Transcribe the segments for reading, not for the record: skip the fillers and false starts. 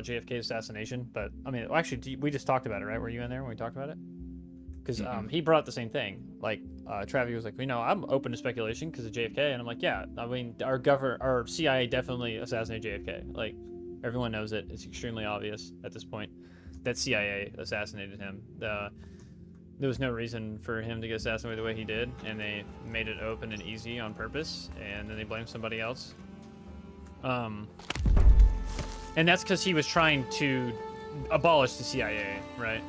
JFK assassination, but I mean, well, actually, we just talked about it, right? Were you in there when we talked about it? Because he brought up the same thing. Like, Travis was like, I'm open to speculation because of JFK, and I'm like, yeah, I mean, our CIA definitely assassinated JFK. Like, everyone knows it. It's extremely obvious at this point that CIA assassinated him. There was no reason for him to get assassinated the way he did, and they made it open and easy on purpose, and then they blamed somebody else. And that's because he was trying to abolish the CIA, right?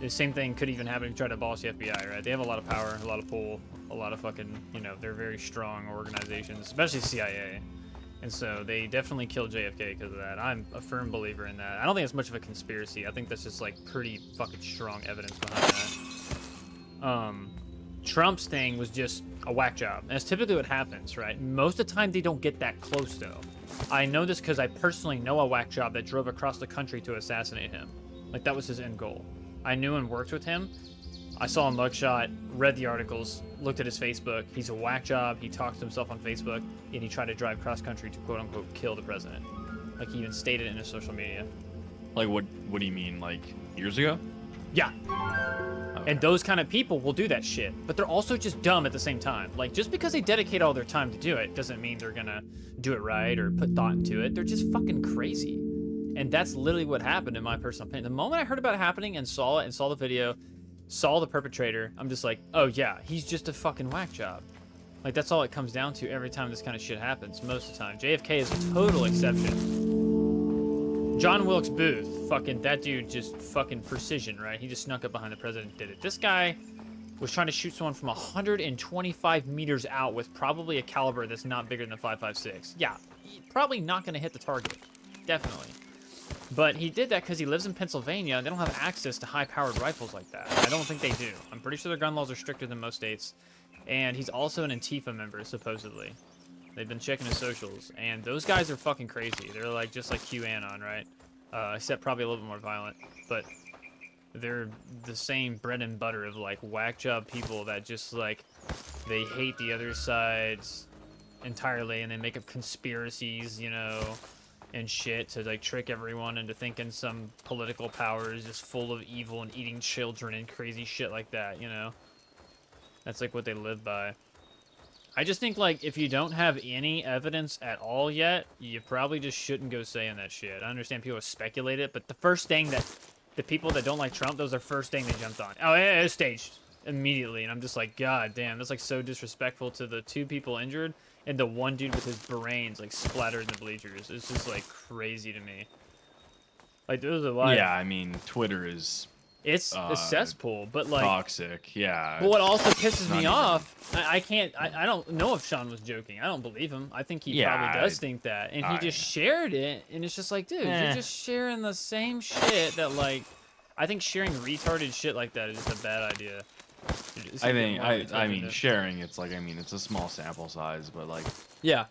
The same thing could even happen if you try to abolish the FBI, right? They have a lot of power, a lot of pull, a lot of fucking, they're very strong organizations, especially CIA. And so they definitely killed JFK because of that. I'm a firm believer in that. I don't think it's much of a conspiracy. I think that's just like pretty fucking strong evidence behind that. Trump's thing was just a whack job. And that's typically what happens, right? Most of the time they don't get that close though. I know this because I personally know a whack job that drove across the country to assassinate him. Like, that was his end goal. I knew and worked with him. I saw a mugshot, read the articles, looked at his Facebook. He's a whack job. He talks to himself on Facebook, and he tried to drive cross country to quote unquote kill the president. Like, he even stated it in his social media. Like, what do you mean, like years ago? Yeah. Okay. And those kind of people will do that shit, but they're also just dumb at the same time. Like, just because they dedicate all their time to do it doesn't mean they're gonna do it right or put thought into it. They're just fucking crazy. And that's literally what happened in my personal opinion. The moment I heard about it happening and saw it and saw the video, saw the perpetrator, I'm just like, oh yeah, he's just a fucking whack job. Like, that's all it comes down to every time this kind of shit happens, most of the time. JFK is a total exception. John Wilkes Booth, fucking, that dude just fucking precision, right? He just snuck up behind the president and did it. This guy was trying to shoot someone from 125 meters out with probably a caliber that's not bigger than 5.56. Yeah, probably not going to hit the target. Definitely. But he did that because he lives in Pennsylvania, and they don't have access to high-powered rifles like that. I don't think they do. I'm pretty sure their gun laws are stricter than most states. And he's also an Antifa member, supposedly. They've been checking his socials, and those guys are fucking crazy. They're like just like QAnon, right? Except probably a little bit more violent. But they're the same bread and butter of like whack job people that just like they hate the other sides entirely, and they make up conspiracies, and shit to like trick everyone into thinking some political power is just full of evil and eating children and crazy shit like that, That's like what they live by. I just think, like, if you don't have any evidence at all yet, you probably just shouldn't go saying that shit. I understand people speculate it, but the first thing that the people that don't like Trump, that was their first thing they jumped on. Oh, yeah, it's staged immediately. And I'm just like, God damn, that's like so disrespectful to the 2 people injured and the 1 dude with his brains like splattered in the bleachers. It's just like crazy to me. Like, there's a lot. Yeah, I mean, Twitter is... It's a cesspool, but like toxic, yeah. But what also pisses me off, I don't know if Sean was joking. I don't believe him. I think he probably does think that, and he just shared it, and it's just like, dude, you're just sharing the same shit that like, I think sharing retarded shit like that is just a bad idea. I mean, sharing, it's like, I mean, it's a small sample size, but like,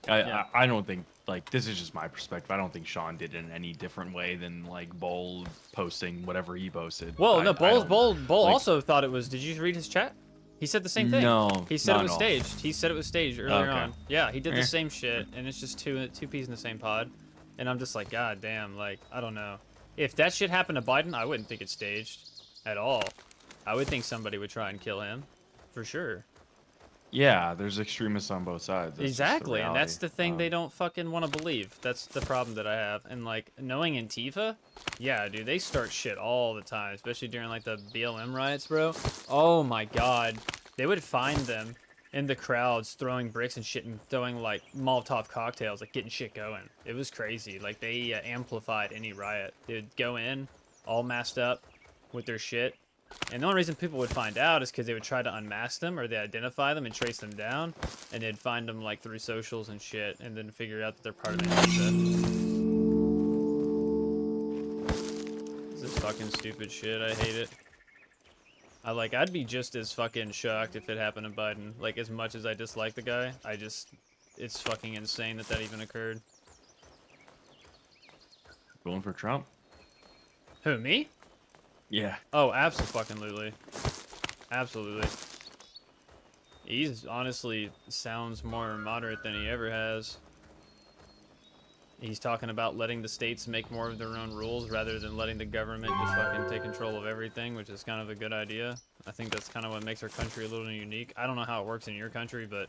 I don't think, like, this is just my perspective. I don't think Sean did it in any different way than like Bull posting whatever he posted. Well, no, Bull like, also thought it was. Did you read his chat? He said the same thing. No, he said it was staged. He said it was staged earlier on. Yeah, he did the same shit, and it's just two peas in the same pod. And I'm just like, God damn, like, I don't know. If that shit happened to Biden, I wouldn't think it's staged at all. I would think somebody would try and kill him, for sure. Yeah, there's extremists on both sides. That's exactly, and that's the thing they don't fucking want to believe. That's the problem that I have. And like, knowing Antifa, yeah, dude, they start shit all the time, especially during like the BLM riots, bro. Oh my god, they would find them in the crowds throwing bricks and shit and throwing like Molotov cocktails, like getting shit going. It was crazy. Like, they amplified any riot. They'd go in all masked up with their shit. And the only reason people would find out is because they would try to unmask them, or they identify them and trace them down, and they'd find them like through socials and shit, and then figure out that they're part of Antifa. This is fucking stupid shit. I hate it. I'd be just as fucking shocked if it happened to Biden. Like, as much as I dislike the guy, it's fucking insane that even occurred. Going for Trump? Who, me? Yeah. Oh, absolutely. Absolutely. He's honestly sounds more moderate than he ever has. He's talking about letting the states make more of their own rules rather than letting the government just fucking take control of everything, which is kind of a good idea. I think that's kind of what makes our country a little unique. I don't know how it works in your country, but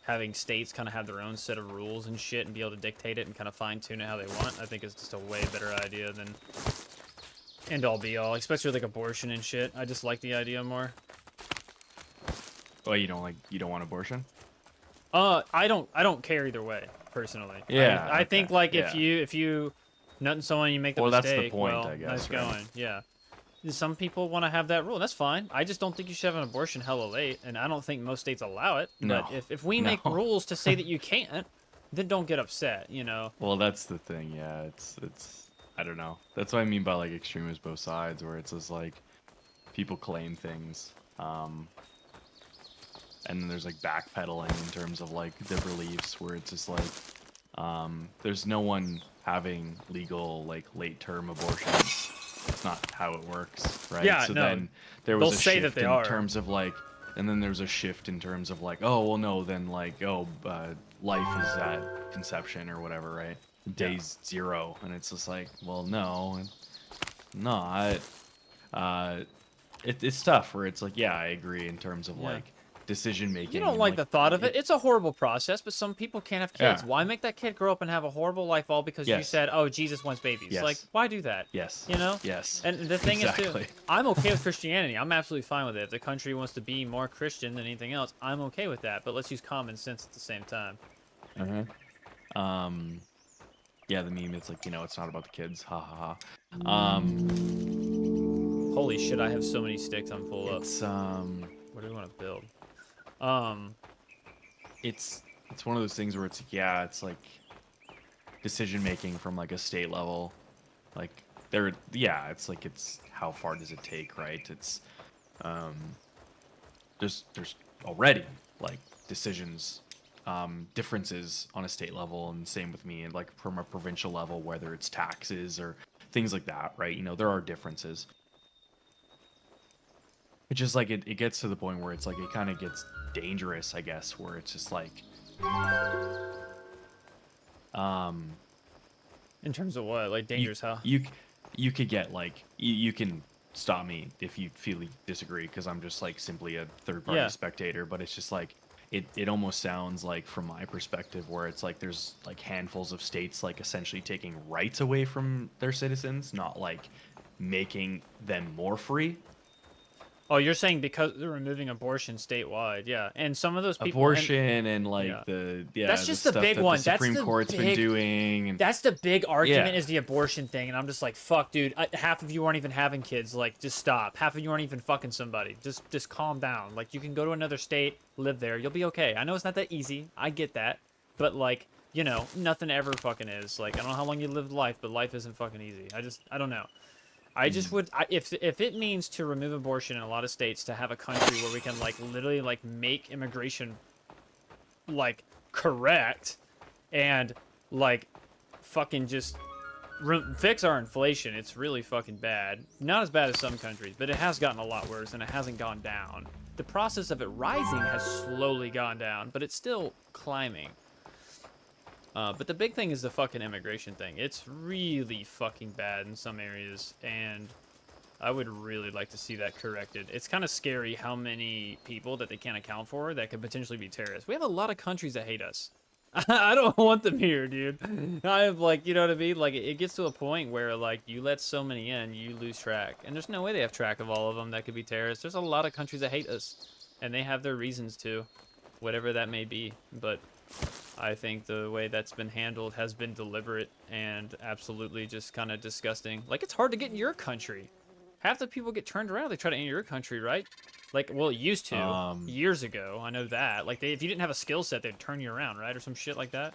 having states kind of have their own set of rules and shit and be able to dictate it and kind of fine-tune it how they want, I think is just a way better idea than end all be all, especially like abortion and shit. I just like the idea more. Well, you don't want abortion? I don't care either way, personally. Yeah. I think like if you nutting someone, you make the mistake. That's the point, well, I guess. Nice right? going. Yeah. Some people want to have that rule. That's fine. I just don't think you should have an abortion hella late, and I don't think most states allow it. No. But if we make rules to say that you can't, then don't get upset. You know. Well, that's the thing. Yeah, it's I don't know. That's what I mean by like extremists both sides, where it's just like people claim things. And then there's like backpedaling in terms of like their beliefs, where it's just like there's no one having legal like late term abortions. It's not how it works, right? Yeah, so no. then there was They'll a say shift that they in are. terms of like, and then there's a shift in terms of like, oh well, no, then like, life is at conception or whatever, right? Days 0, and it's just like, well, no, not. It's tough where it's like, yeah, I agree in terms of like decision making. You don't like the thought of it. It's a horrible process, but some people can't have kids. Yeah. Why make that kid grow up and have a horrible life all because you said, oh, Jesus wants babies? Yes. Like, why do that? Yes. You know? Yes. And the thing is, Exactly. too, I'm okay with Christianity. I'm absolutely fine with it. If the country wants to be more Christian than anything else, I'm okay with that. But let's use common sense at the same time. Yeah, the meme, it's like, it's not about the kids. Ha ha ha. Holy shit, I have so many sticks I'm full up. It's What do we want to build? it's one of those things where it's like decision making from like a state level, like it's like, it's how far does it take, right? It's there's already like decisions, differences on a state level, and same with me, and like from a provincial level, whether it's taxes or things like that, right? There are differences. It's just like it gets to the point where it's like it kind of gets dangerous, I guess, where it's just like in terms of what? Like dangerous how? You could get like you can stop me if you feel you disagree, because I'm just like simply a third party spectator, but it's just like it almost sounds like, from my perspective, where it's like there's like handfuls of states like essentially taking rights away from their citizens, not like making them more free. Oh, you're saying because they're removing abortion statewide, yeah, and some of those people abortion and like that's just the stuff big that one. the Supreme Court's been doing. And, that's the big argument is the abortion thing, and I'm just like, fuck, dude. Half of you aren't even having kids. Like, just stop. Half of you aren't even fucking somebody. Just calm down. Like, you can go to another state, live there. You'll be okay. I know it's not that easy. I get that, but like, nothing ever fucking is. Like, I don't know how long you lived life, but life isn't fucking easy. I don't know. I just would, if it means to remove abortion in a lot of states, to have a country where we can like literally like make immigration like correct and like fucking just fix our inflation. It's really fucking bad. Not as bad as some countries, but it has gotten a lot worse, and it hasn't gone down. The process of it rising has slowly gone down, but it's still climbing. But the big thing is the fucking immigration thing. It's really fucking bad in some areas, and I would really like to see that corrected. It's kind of scary how many people that they can't account for that could potentially be terrorists. We have a lot of countries that hate us. I don't want them here, dude. I have, like, you know what I mean? Like, it gets to a point where, like, you let so many in, you lose track. And there's no way they have track of all of them that could be terrorists. There's a lot of countries that hate us, and they have their reasons to, whatever that may be. But I think the way that's been handled has been deliberate and absolutely just kind of disgusting. Like, it's hard to get in your country. Half the people get turned around, they try to enter your country, right? Like, well, it used to years ago. I know that. Like, if you didn't have a skill set, they'd turn you around, right? Or some shit like that.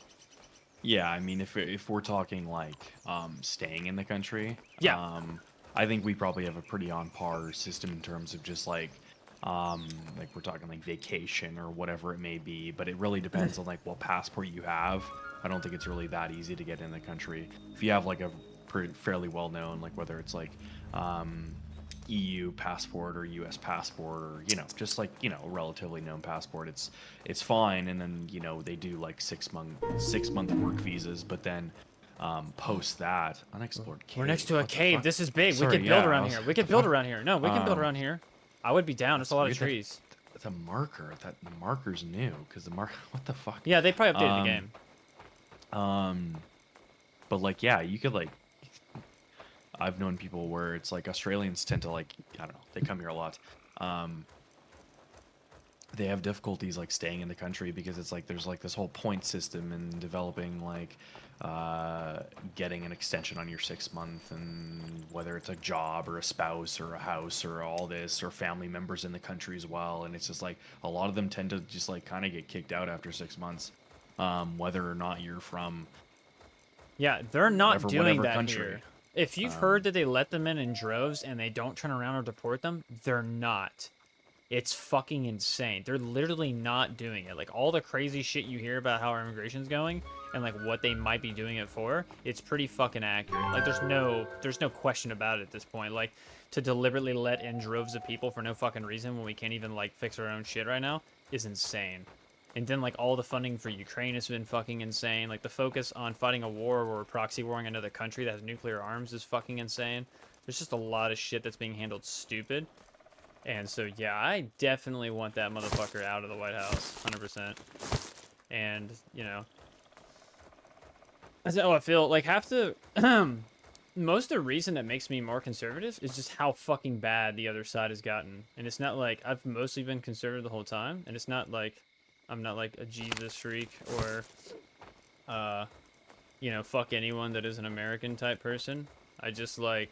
Yeah, I mean, if we're talking like staying in the country, I think we probably have a pretty on par system in terms of just like we're talking like vacation or whatever it may be, but it really depends on like what passport you have. I don't think it's really that easy to get in the country. If you have like a fairly well known, like whether it's like EU passport or US passport, or just like a relatively known passport, it's fine. And then they do like 6 month work visas, but then Post that unexplored cave. We're next to a What the cave. fuck? This is big. Sorry, We could build yeah, around here. We could build around here. No, we can build around here. I would be down. There's a lot of trees. The marker, the marker's new because what the fuck? Yeah, they probably updated the game. But like, yeah, you could like, I've known people where it's like Australians tend to like, I don't know, they come here a lot. They have difficulties like staying in the country because it's like there's like this whole point system and developing like getting an extension on your 6 month, and whether it's a job or a spouse or a house or all this or family members in the country as well. And it's just like a lot of them tend to just like kind of get kicked out after 6 months, whether or not you're from they're not doing that country. here. If you've heard that they let them in droves and they don't turn around or deport them, they're not. It's fucking insane. They're literally not doing it. Like all the crazy shit you hear about how our immigration's going and like what they might be doing it for, it's pretty fucking accurate. Like there's no question about it at this point. Like to deliberately let in droves of people for no fucking reason when we can't even like fix our own shit right now is insane. And then like all the funding for Ukraine has been fucking insane. Like the focus on fighting a war or proxy warring another country that has nuclear arms is fucking insane. There's just a lot of shit that's being handled stupid. And so, yeah, I definitely want that motherfucker out of the White House, 100%. And, you know, that's how I feel. Like, half the, most of the reason that makes me more conservative is just how fucking bad the other side has gotten. And it's not like, I've mostly been conservative the whole time, and it's not like, I'm not like a Jesus freak or, you know, fuck anyone that is an American type person. I just, like,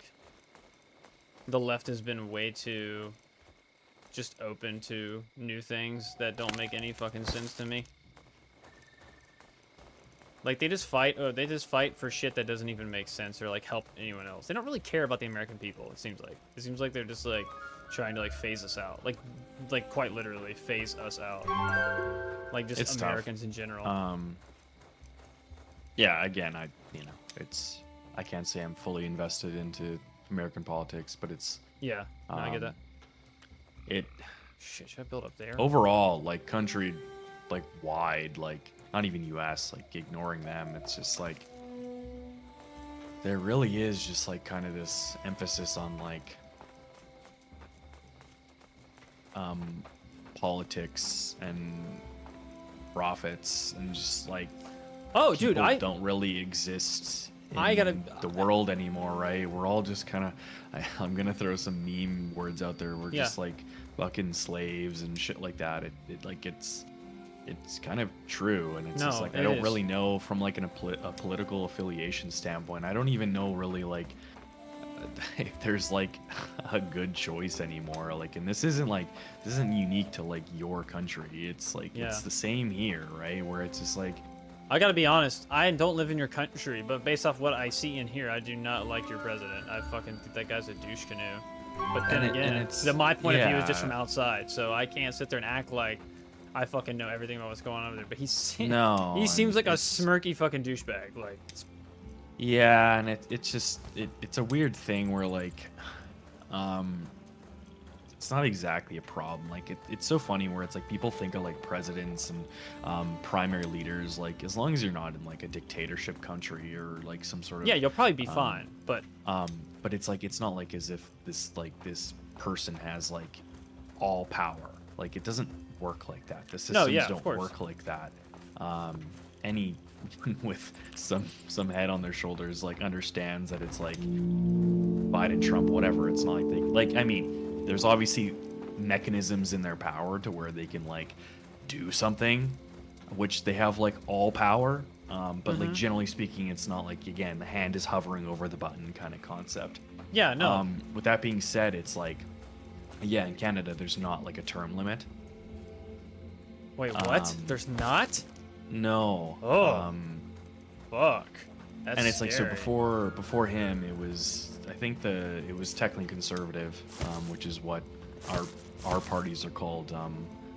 the left has been way too just open to new things that don't make any fucking sense to me. Like they just fight for shit that doesn't even make sense or like help anyone else. They don't really care about the American people, it seems like they're just like trying to like phase us out. Like quite literally phase us out. Like just it's Americans tough. In general. Yeah, again, I can't say I'm fully invested into American politics, but it's yeah, no, I get that. Shit, should I build up there? Overall, like country, like wide, like not even U.S., like ignoring them, it's just like there really is just like kind of this emphasis on like politics and profits and just like dude, I don't really exist in the world anymore, right? We're all just kind of I'm gonna throw some meme words out there. We're just like fucking slaves and shit like that. It's kind of true, and it's just like I don't really know from like a political affiliation standpoint. I don't even know really like if there's like a good choice anymore. Like, and this isn't unique to like your country. It's like it's the same here, right? Where it's just like I gotta be honest, I don't live in your country, but based off what I see in here, I do not like your president. I fucking think that guy's a douche canoe. But then again, my point of view is just from outside, so I can't sit there and act like I fucking know everything about what's going on over there. But he seems like a smirky fucking douchebag. Like, yeah, and it's a weird thing where like, it's not exactly a problem. Like it's so funny where it's like people think of like presidents and primary leaders, like as long as you're not in like a dictatorship country or like some sort of you'll probably be fine. But it's like it's not like as if this person has like all power. Like it doesn't work like that. The systems don't work like that. Any with some head on their shoulders like understands that it's like Biden, Trump, whatever. It's not like I mean. There's obviously mechanisms in their power to where they can like do something, which they have like all power. But like generally speaking, it's not like, again, the hand is hovering over the button kind of concept. Yeah, no. With that being said, it's like, yeah, in Canada, there's not like a term limit. Wait, what? There's not? No. Oh. Fuck. That's and it's scary. Like, so before him, it was, I think it was technically conservative, which is what our parties are called,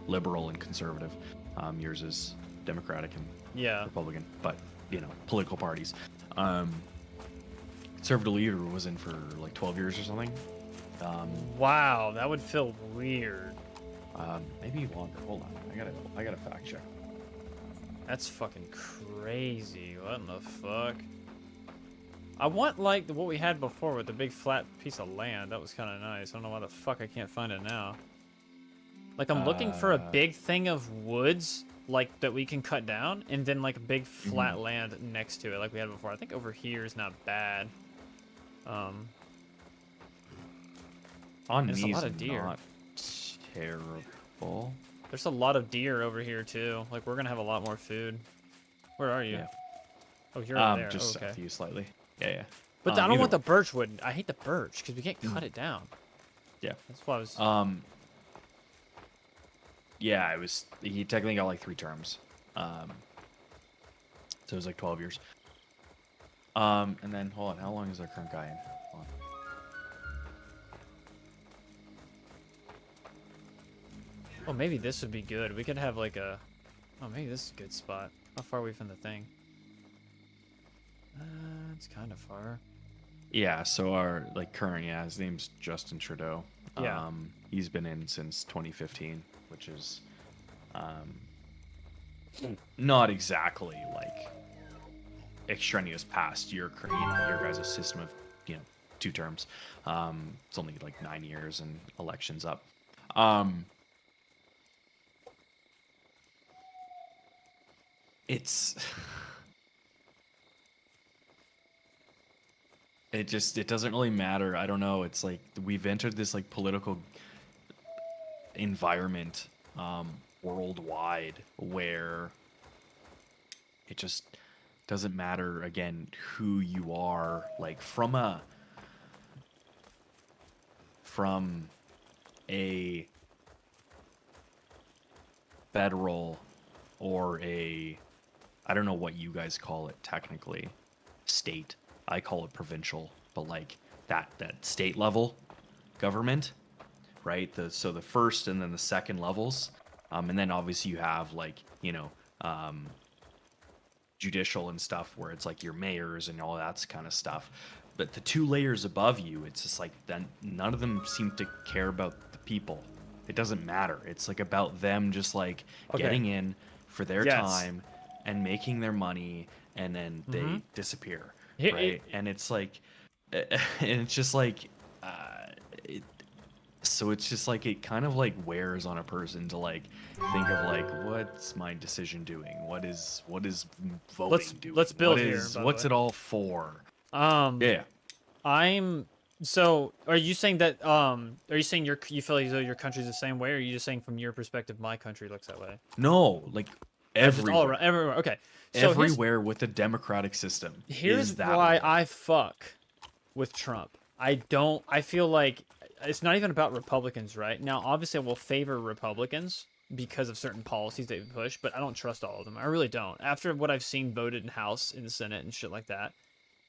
liberal and conservative. Yours is Democratic and Republican, but you know, political parties. Conservative leader was in for like 12 years or something. Wow, that would feel weird. Maybe longer. Hold on, I gotta fact check. That's fucking crazy. What in the fuck? I want like what we had before with the big flat piece of land. That was kind of nice. I don't know why the fuck I can't find it now. Like I'm looking for a big thing of woods like that we can cut down, and then like a big flat land next to it like we had before. I think over here is not bad. On there's a these lot of deer. Not terrible. There's a lot of deer over here too. Like we're gonna have a lot more food. Where are you? Yeah. Oh, you're over there. Just okay. south of you slightly. Yeah. But I don't want the birch wood. I hate the birch because we can't cut it down. Yeah. That's why I was. Yeah, he technically got like 3 terms. So it was like 12 years. And then hold on, how long is our current guy in? Hold on. Oh, maybe this would be good. We could have like a. Oh, maybe this is a good spot. How far are we from the thing? It's kind of far. Yeah, so our current, his name's Justin Trudeau. Yeah. He's been in since 2015, which is not exactly like extraneous past your guys' system of 2 terms. It's only like 9 years and elections up. It doesn't really matter. I don't know. It's like we've entered this like political environment worldwide where it just doesn't matter again who you are, like from a federal or I don't know what you guys call it technically, state. I call it provincial, but like that state level government, right? So the first and then the second levels, and then obviously you have like judicial and stuff where it's like your mayors and all that kind of stuff. But the 2 layers above you, it's just like then none of them seem to care about the people. It doesn't matter. It's like about them just like getting in for their time and making their money, and then they disappear. Right, and it's like, and it's just like, so it's just like it kind of like wears on a person to like think of like, what's my decision doing? What is voting doing? Let's build here. What's it all for? So are you saying that are you saying you feel as though your country's the same way, or are you just saying from your perspective my country looks that way? No, like everywhere. All around, everywhere. Okay. So everywhere with a democratic system. Here's why I fuck with Trump. I feel like it's not even about Republicans, right? Now, obviously, I will favor Republicans because of certain policies they push, but I don't trust all of them. I really don't. After what I've seen voted in House, in the Senate, and shit like that,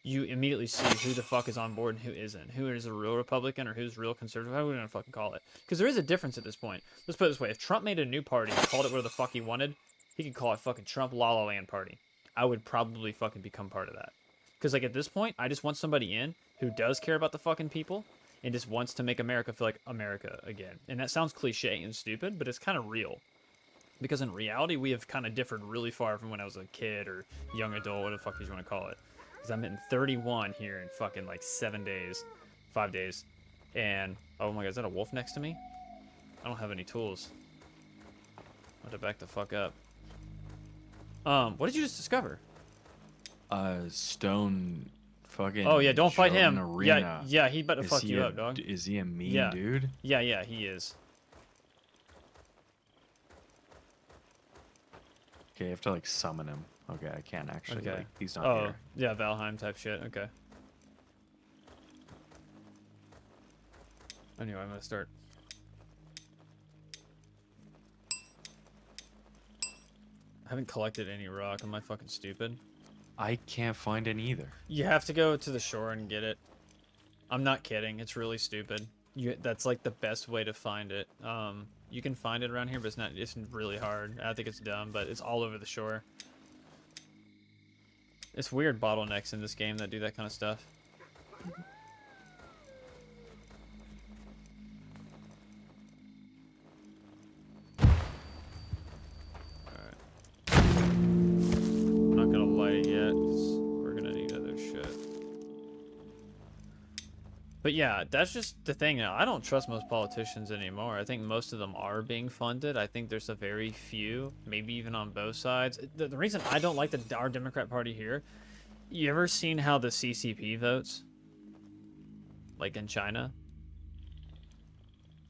you immediately see who the fuck is on board and who isn't. Who is a real Republican or who's real conservative. How are we gonna fucking call it? Because there is a difference at this point. Let's put it this way. If Trump made a new party and called it whatever the fuck he wanted, he could call it fucking Trump La La Land Party. I would probably fucking become part of that. Because, like, at this point, I just want somebody in who does care about the fucking people and just wants to make America feel like America again. And that sounds cliche and stupid, but it's kind of real. Because in reality, we have kind of differed really far from when I was a kid or young adult, whatever the fuck you want to call it. Because I'm in 31 here in fucking, like, 5 days. And, oh my god, is that a wolf next to me? I don't have any tools. I have to back the fuck up. What did you just discover? Stone fucking. Oh yeah, don't fight him. Arena. Yeah, he better fuck you up, dog. Is he a mean dude? Yeah, he is. Okay, you have to like summon him. Okay, I can't actually. Okay. Like, he's not here. Yeah, Valheim type shit. Okay. Anyway, I'm gonna start. I haven't collected any rock. Am I fucking stupid? I can't find any either. You have to go to the shore and get it. I'm not kidding. It's really stupid. That's like the best way to find it. You can find it around here, but it's really hard. I think it's dumb, but it's all over the shore. It's weird bottlenecks in this game that do that kind of stuff. But yeah, that's just the thing. I don't trust most politicians anymore. I think most of them are being funded. I think there's a very few, maybe even on both sides. The reason I don't like our Democrat Party here, you ever seen how the CCP votes? Like in China?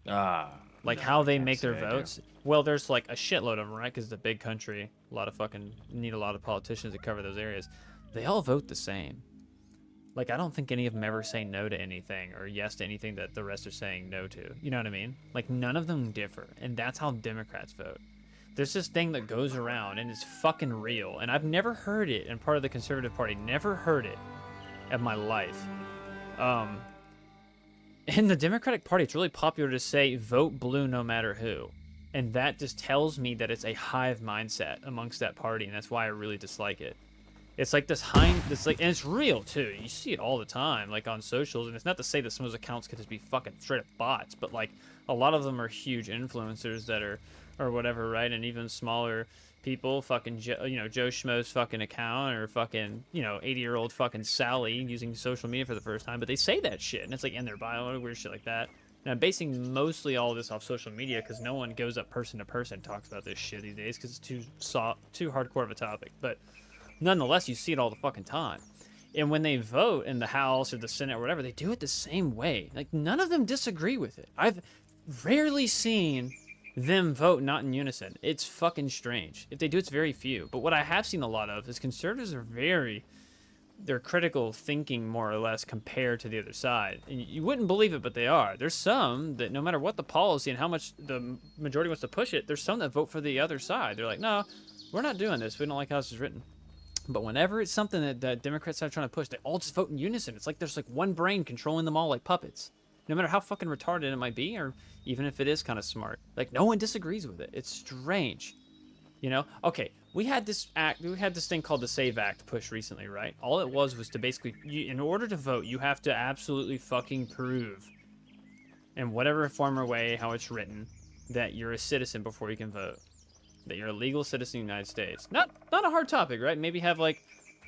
Like no, how they make their votes? Well, there's like a shitload of them, right? Because it's a big country. A lot of need a lot of politicians to cover those areas. They all vote the same. Like, I don't think any of them ever say no to anything or yes to anything that the rest are saying no to. You know what I mean? Like, none of them differ. And that's how Democrats vote. There's this thing that goes around, and it's fucking real. And I've never heard it in part of the Conservative Party. Never heard it in my life. In the Democratic Party, it's really popular to say, vote blue no matter who. And that just tells me that it's a hive mindset amongst that party, and that's why I really dislike it. It's like this and it's real too. You see it all the time, like on socials. And it's not to say that some of those accounts could just be fucking straight up bots, but like a lot of them are huge influencers that are, or whatever, right? And even smaller people, fucking Joe Schmo's fucking account, or fucking 80-year-old fucking Sally using social media for the first time. But they say that shit, and it's like in their bio, weird shit like that. And I'm basing mostly all of this off social media because no one goes up person to person and talks about this shit these days because it's too hardcore of a topic, but. Nonetheless, you see it all the fucking time. And when they vote in the House or the Senate or whatever, they do it the same way. Like, none of them disagree with it. I've rarely seen them vote not in unison. It's fucking strange. If they do, it's very few. But what I have seen a lot of is conservatives are they're critical thinking, more or less, compared to the other side. And you wouldn't believe it, but they are. There's some that no matter what the policy and how much the majority wants to push it, there's some that vote for the other side. They're like, no, we're not doing this. We don't like how this is written. But whenever it's something that Democrats are trying to push, they all just vote in unison. It's like there's like one brain controlling them all like puppets. No matter how fucking retarded it might be, or even if it is kind of smart. Like, no one disagrees with it. It's strange. Okay, we had this thing called the SAVE Act push recently, right? All it was to basically, in order to vote, you have to absolutely fucking prove, in whatever form or way, how it's written, that you're a citizen before you can vote. That you're a legal citizen of the United States. Not a hard topic, right? Maybe have like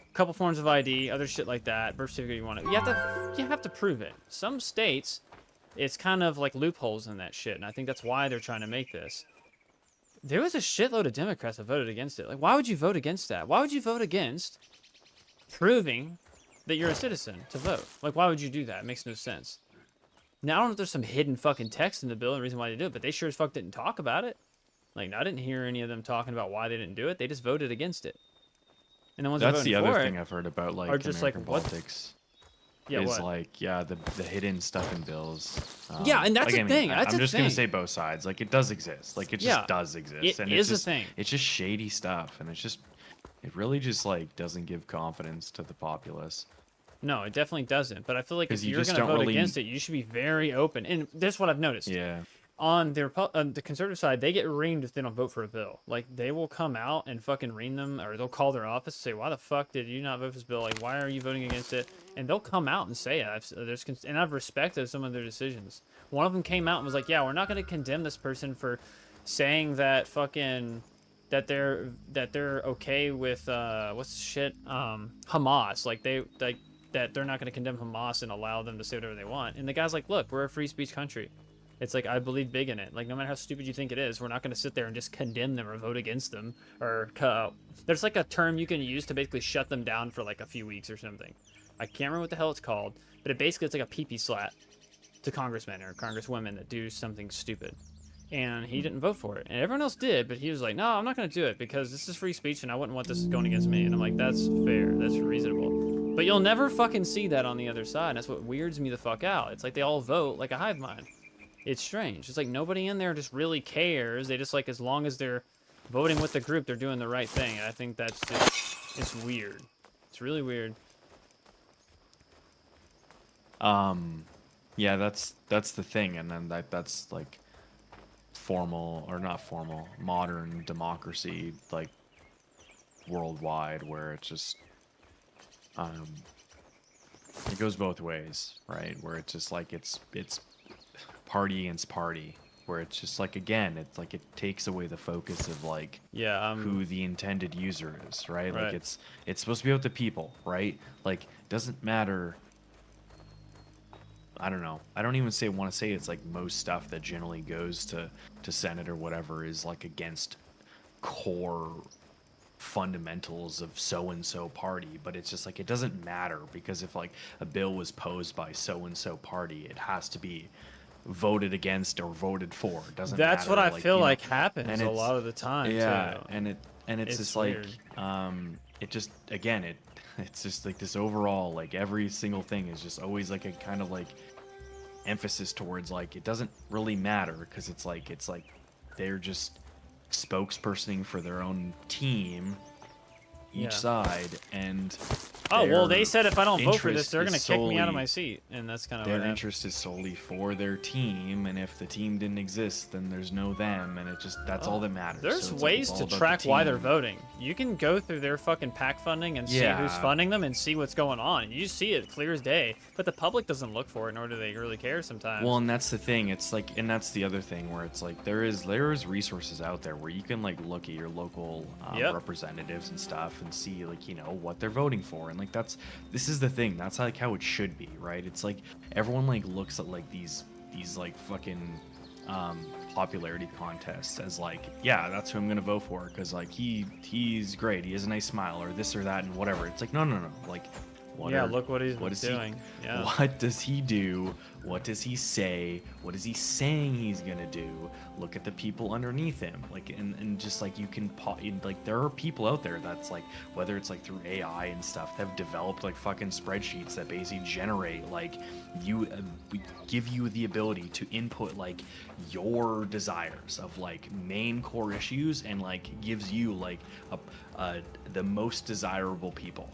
a couple forms of ID, other shit like that, birth certificate you want to. You have to prove it. Some states, it's kind of like loopholes in that shit, and I think that's why they're trying to make this. There was a shitload of Democrats that voted against it. Like, why would you vote against that? Why would you vote against proving that you're a citizen to vote? Like, why would you do that? It makes no sense. Now, I don't know if there's some hidden fucking text in the bill and the reason why they do it, but they sure as fuck didn't talk about it. Like, I didn't hear any of them talking about why they didn't do it. They just voted against it. And the ones that's the other thing I've heard about, like, are just American like, politics. Yeah, is like, the hidden stuff in bills. Yeah, and that's like, a thing. I'm just gonna say both sides. Like, it does exist. Like, it just does exist. It and is it's just, a thing. It's just shady stuff, and it really just like doesn't give confidence to the populace. No, it definitely doesn't. But I feel like if you're gonna vote against it, you should be very open. And this is what I've noticed. Yeah. On the conservative side, they get reamed if they don't vote for a bill. Like, they will come out and fucking ream them, or they'll call their office and say, why the fuck did you not vote for this bill? Like, why are you voting against it? And they'll come out and say it. And I've respected some of their decisions. One of them came out and was like, yeah, we're not going to condemn this person for saying that fucking... that they're okay with, what's the shit? Hamas. That they're not going to condemn Hamas and allow them to say whatever they want. And the guy's like, look, we're a free speech country. It's like, I believe big in it. Like, no matter how stupid you think it is, we're not going to sit there and just condemn them or vote against them. Or, there's like a term you can use to basically shut them down for like a few weeks or something. I can't remember what the hell it's called, but it's like a pee-pee slap to congressmen or congresswomen that do something stupid. And he didn't vote for it. And everyone else did, but he was like, no, I'm not going to do it because this is free speech and I wouldn't want this going against me. And I'm like, that's fair. That's reasonable. But you'll never fucking see that on the other side. And that's what weirds me the fuck out. It's like they all vote like a hive mind. It's strange. It's like nobody in there just really cares. They just like, as long as they're voting with the group, they're doing the right thing. And I think that's just, it's weird. It's really weird. Yeah, that's the thing. And then that's like formal, or not formal, modern democracy, like worldwide, where it's just, it goes both ways, right? Where it's just like, it's party against party, where it's just like, again, it's like it takes away the focus of like who the intended user is, right? Like it's supposed to be about the people, right? Like, doesn't matter I don't know. I don't even want to say it's like most stuff that generally goes to Senate or whatever is like against core fundamentals of so and so party, but it's just like it doesn't matter because if like a bill was posed by so and so party, it has to be voted against or voted for. It doesn't That's matter. what I like, feel you know, like happens and a lot of the time too. and it's just like weird. it just again it's just like this overall like every single thing is just always like a kind of like emphasis towards like it doesn't really matter because it's like they're just spokespersoning for their own team each side, and well, they said if I don't vote for this, they're gonna kick me out of my solely- seat, and that's kind of their interest is solely for their team, and if the team didn't exist, then there's no them, and it just that's all that matters. There's So it's like, ways it's to all about track the why they're team. voting. You can go through their fucking PAC funding and see who's funding them and see what's going on. You see it clear as day, but the public doesn't look for it, nor do they really care sometimes. Well, and that's the thing. It's like, and that's the other thing where it's like there is resources out there where you can like look at your local representatives and stuff and see like, you know, what they're voting for, and like this is the thing. That's like how it should be, right? It's like everyone like looks at like these like fucking popularity contests as like, yeah, that's who I'm gonna vote for because like he's great, he has a nice smile or this or that and whatever. It's like no, like look what he's doing. What does he do? What does he say? What is he saying he's gonna do? Look at the people underneath him, like and just like you can like there are people out there that's like whether it's like through AI and stuff that have developed like fucking spreadsheets that basically generate like you give you the ability to input like your desires of like main core issues and like gives you like the most desirable people.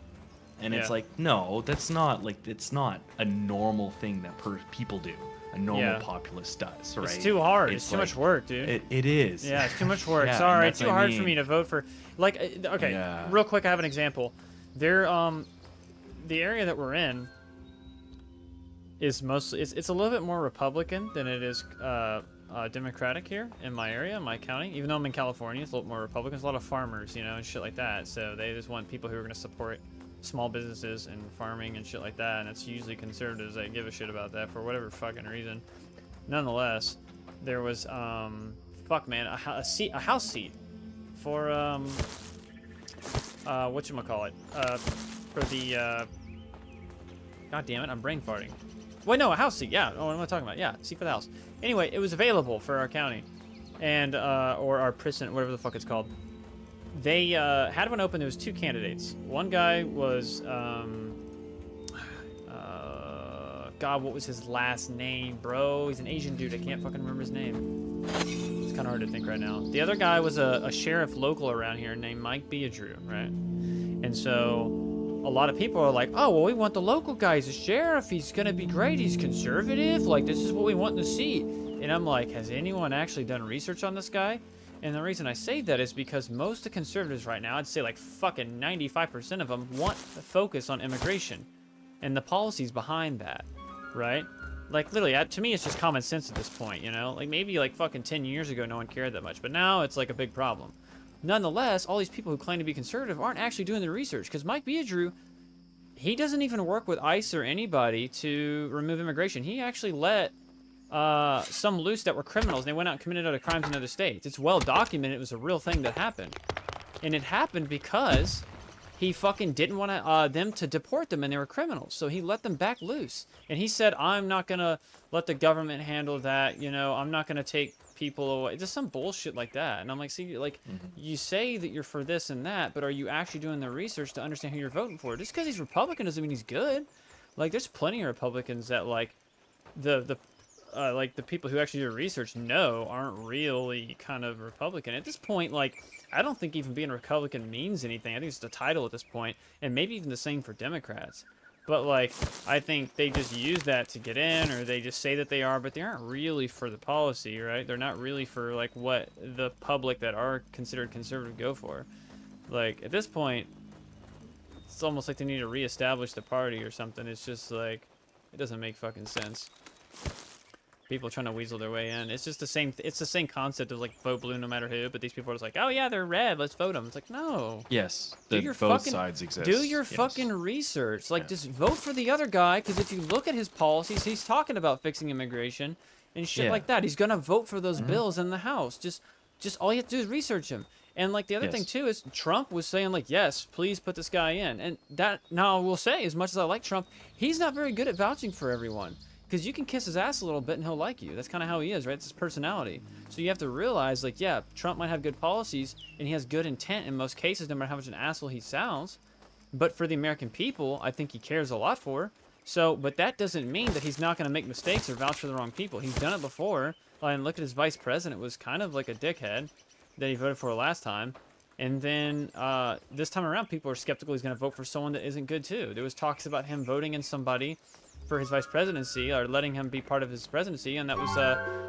And it's like, no, that's not like it's not a normal thing that people do. A normal populace does, right? It's too hard. It's too much work, dude. It is. Yeah, it's too much work. Sorry, it's too hard for me to vote for. Like, real quick, I have an example. There, the area that we're in is mostly it's a little bit more Republican than it is Democratic here in my area, in my county. Even though I'm in California, it's a little more Republican. There's a lot of farmers, you know, and shit like that. So they just want people who are going to support small businesses and farming and shit like that, and it's usually conservatives that give a shit about that for whatever fucking reason. Nonetheless, there was fuck man, a house seat for whatchamacallit, for the god damn it, I'm brain farting. Wait, no, a house seat, yeah. Oh, what am I talking about? Yeah, seat for the house. Anyway, it was available for our county, and or our precinct, whatever the fuck it's called. They had one open. There was two candidates. One guy was, God, what was his last name, bro? He's an Asian dude. I can't fucking remember his name. It's kind of hard to think right now. The other guy was a sheriff local around here named Mike Beadrew, right? And so a lot of people are like, oh, well, we want the local guy. He's a sheriff. He's going to be great. He's conservative. Like, this is what we want in the seat. And I'm like, has anyone actually done research on this guy? And the reason I say that is because most of the conservatives right now, I'd say like fucking 95% of them want to focus on immigration and the policies behind that, right? Like literally, to me, it's just common sense at this point, you know? Like maybe like fucking 10 years ago, no one cared that much, but now it's like a big problem. Nonetheless, all these people who claim to be conservative aren't actually doing the research because Mike Beadrew, he doesn't even work with ICE or anybody to remove immigration. He actually let some loose that were criminals, and they went out and committed other crimes in other states. It's well documented. It was a real thing that happened. And it happened because he fucking didn't want them to deport them, and they were criminals. So he let them back loose. And he said, I'm not going to let the government handle that. You know, I'm not going to take people away. Just some bullshit like that. And I'm like, see, like, you say that you're for this and that, but are you actually doing the research to understand who you're voting for? Just because he's Republican doesn't mean he's good. Like, there's plenty of Republicans that, like, like the people who actually do research aren't really kind of Republican. At this point, like, I don't think even being a Republican means anything. I think it's the title at this point, and maybe even the same for Democrats. But, like, I think they just use that to get in, or they just say that they are, but they aren't really for the policy, right? They're not really for, like, what the public that are considered conservative go for. Like, at this point, it's almost like they need to reestablish the party or something. It's just, like, it doesn't make fucking sense. People trying to weasel their way in. It's just the same. It's the same concept of like vote blue no matter who. But these people are just like, oh yeah, they're red. Let's vote them. It's like no. Yes, Both sides exist. Do your yes. fucking research. Like just vote for the other guy because if you look at his policies, he's talking about fixing immigration and shit like that. He's gonna vote for those bills in the House. Just all you have to do is research him. And like the other thing too is Trump was saying like, yes, please put this guy in. And that now I will say, as much as I like Trump, he's not very good at vouching for everyone. Because you can kiss his ass a little bit and he'll like you. That's kind of how he is, right? It's his personality. So you have to realize, like, yeah, Trump might have good policies and he has good intent in most cases, no matter how much an asshole he sounds. But for the American people, I think he cares a lot for. So, but that doesn't mean that he's not going to make mistakes or vouch for the wrong people. He's done it before. And look at his vice president, was kind of like a dickhead that he voted for last time. And then this time around, people are skeptical he's going to vote for someone that isn't good too. There was talks about him voting in somebody for his vice presidency, or letting him be part of his presidency, and that was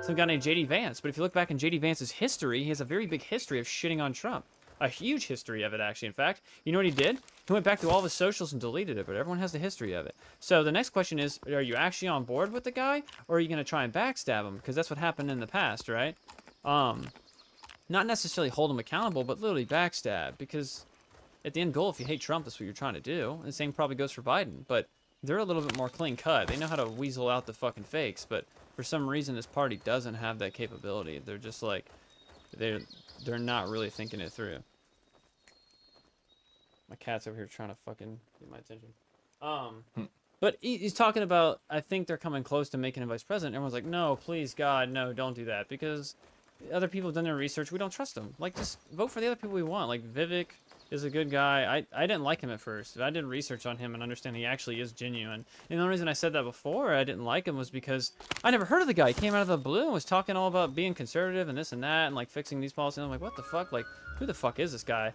some guy named J.D. Vance. But if you look back in J.D. Vance's history, he has a very big history of shitting on Trump. A huge history of it, actually. In fact, you know what he did? He went back to all of his socials and deleted it, but everyone has the history of it. So the next question is, are you actually on board with the guy, or are you going to try and backstab him? Because that's what happened in the past, right? Not necessarily hold him accountable, but literally backstab, because at the end goal, if you hate Trump, that's what you're trying to do. And the same probably goes for Biden, but they're a little bit more clean cut. They know how to weasel out the fucking fakes, but for some reason this party doesn't have that capability. They're just like, they're not really thinking it through. My cat's over here trying to fucking get my attention. But he's talking about, I think they're coming close to making him vice president. Everyone's like, no, please, God, no, don't do that, because other people have done their research. We don't trust them. Like, just vote for the other people we want. Like, Vivek is a good guy. I didn't like him at first. I did research on him and understand he actually is genuine. And the only reason I said that before I didn't like him was because I never heard of the guy. He came out of the blue and was talking all about being conservative and this and that and like fixing these policies. And I'm like, what the fuck? Like, who the fuck is this guy?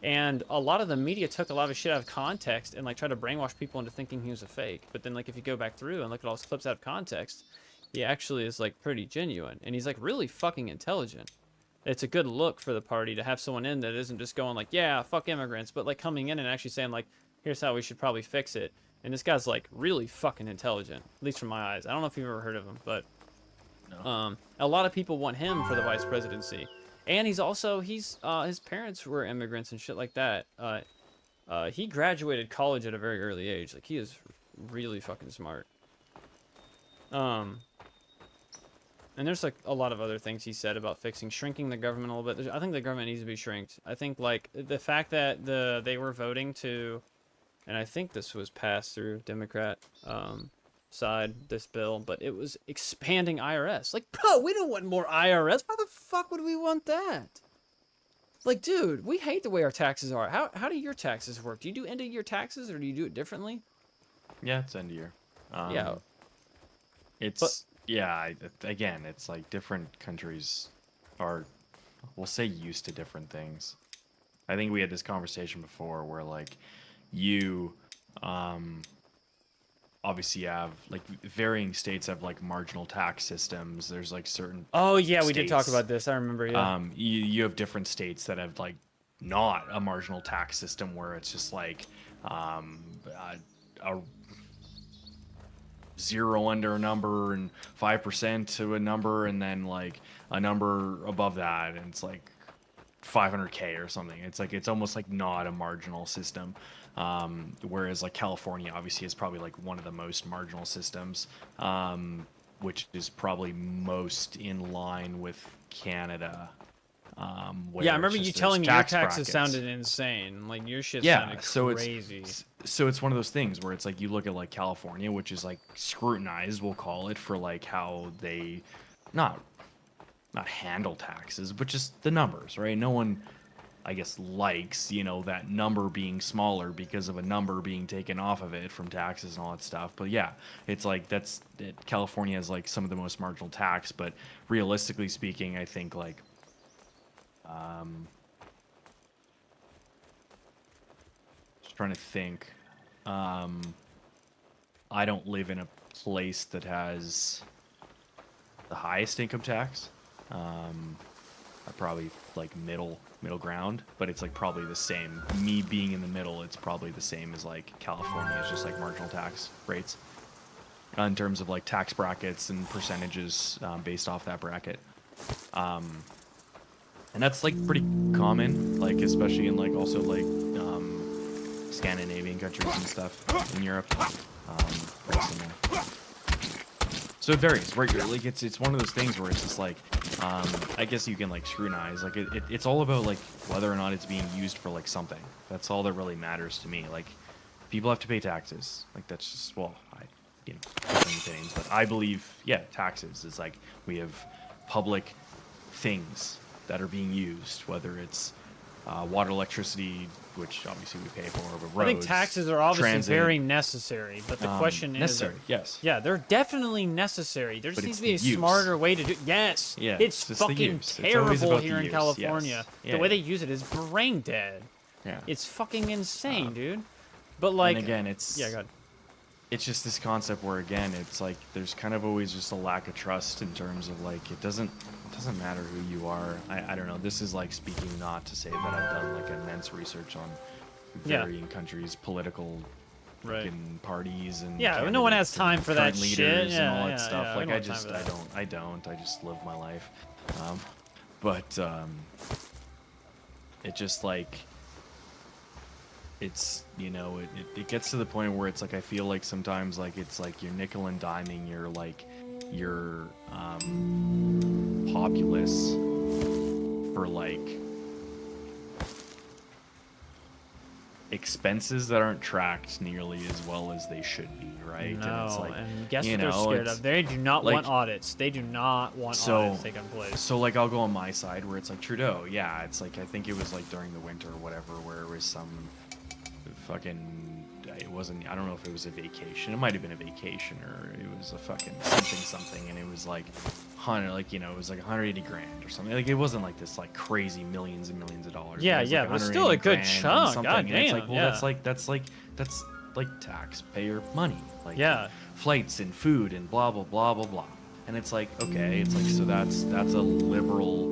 And a lot of the media took a lot of his shit out of context and like tried to brainwash people into thinking he was a fake. But then like if you go back through and look at all his clips out of context, he actually is like pretty genuine. And he's like really fucking intelligent. It's a good look for the party to have someone in that isn't just going like, yeah, fuck immigrants, but like coming in and actually saying like, here's how we should probably fix it. And this guy's like really fucking intelligent, at least from my eyes. I don't know if you've ever heard of him, but no. A lot of people want him for the vice presidency. And he's also, his parents were immigrants and shit like that. He graduated college at a very early age. Like he is really fucking smart. And there's like a lot of other things he said about shrinking the government a little bit. I think the government needs to be shrinked. I think like the fact that they were voting to, and I think this was passed through Democrat side, this bill, but it was expanding IRS. Like, bro, we don't want more IRS. Why the fuck would we want that? Like, dude, we hate the way our taxes are. How do your taxes work? Do you do end of year taxes or do you do it differently? Yeah, it's end of year. Yeah. Yeah, again, it's like different countries are, we'll say, used to different things. I think we had this conversation before where, like, you obviously have, like, varying states have, like, marginal tax systems. There's, like, certain Oh, yeah, states, we did talk about this. I remember, yeah. You have different states that have, like, not a marginal tax system where it's just, like, a zero under a number and 5% to a number and then like a number above that and it's like 500K or something. It's like it's almost like not a marginal system, whereas like California obviously is probably like one of the most marginal systems, which is probably most in line with Canada. Yeah, I remember you telling me your taxes sounded insane. Like your shit sounded crazy. So it's one of those things where it's like you look at like California, which is like scrutinized, we'll call it, for like how they not handle taxes, but just the numbers, right? No one, I guess, likes, you know, that number being smaller because of a number being taken off of it from taxes and all that stuff. But yeah, it's like California has like some of the most marginal tax, but realistically speaking, I think like just trying to think. I don't live in a place that has the highest income tax. I'm probably like middle ground, but it's like probably the same. Me being in the middle, it's probably the same as like California is just like marginal tax rates. in terms of like tax brackets and percentages based off that bracket. And that's like pretty common, like especially in like also like Scandinavian countries and stuff in Europe. Pretty similar. So it varies. Right? Like it's one of those things where it's just like I guess you can like scrutinize. Like it's all about like whether or not it's being used for like something. That's all that really matters to me. Like people have to pay taxes. Like that's just different opinions, but I believe taxes is like we have public things that are being used, whether it's water, electricity, which obviously we pay for, but roads, I think taxes are obviously transit, very necessary, but the question necessary, is... yes. Yeah, they're definitely necessary. There just needs to be a smarter way to do... Yes! Yeah, it's fucking terrible here in California. Yes. The way they use it is brain dead. Yeah. It's fucking insane, dude. But like... And again, it's... Yeah, go ahead. It's just this concept where, again, it's like there's kind of always just a lack of trust in terms of like it doesn't matter who you are. I don't know. This is like speaking not to say that I've done like immense research on varying countries, political parties, and no one has time for that shit. And all that stuff. Like I don't. I just live my life. But it just like. It's it gets to the point where it's like I feel like sometimes like it's like you're nickel and diming your populace for like expenses that aren't tracked nearly as well as they should be, right? No, and it's like, and guess what they're scared of? They do not want audits. They do not want audits taking place. So like I'll go on my side where it's like Trudeau, it's like I think it was like during the winter or whatever where it was some fucking I don't know if it was a vacation. It might have been a vacation or it was a fucking something and it was like it was like 180 grand or something. Like it wasn't like this like crazy millions and millions of dollars. Yeah, it was still a good chunk. God damn. It's like, well, that's like taxpayer money. Like flights and food and blah blah blah blah blah. And it's like, okay, it's like so that's a liberal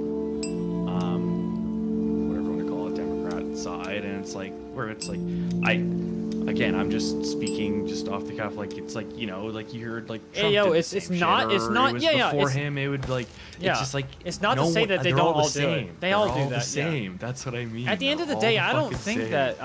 whatever you want to call it, Democrat side, and it's like where it's like I'm just speaking just off the cuff, like it's like like you heard like Trump it's not before him it would like it's just like it's not to say that they don't all do it. They all do that. The same. That's what I mean. At the end of the day, I don't think that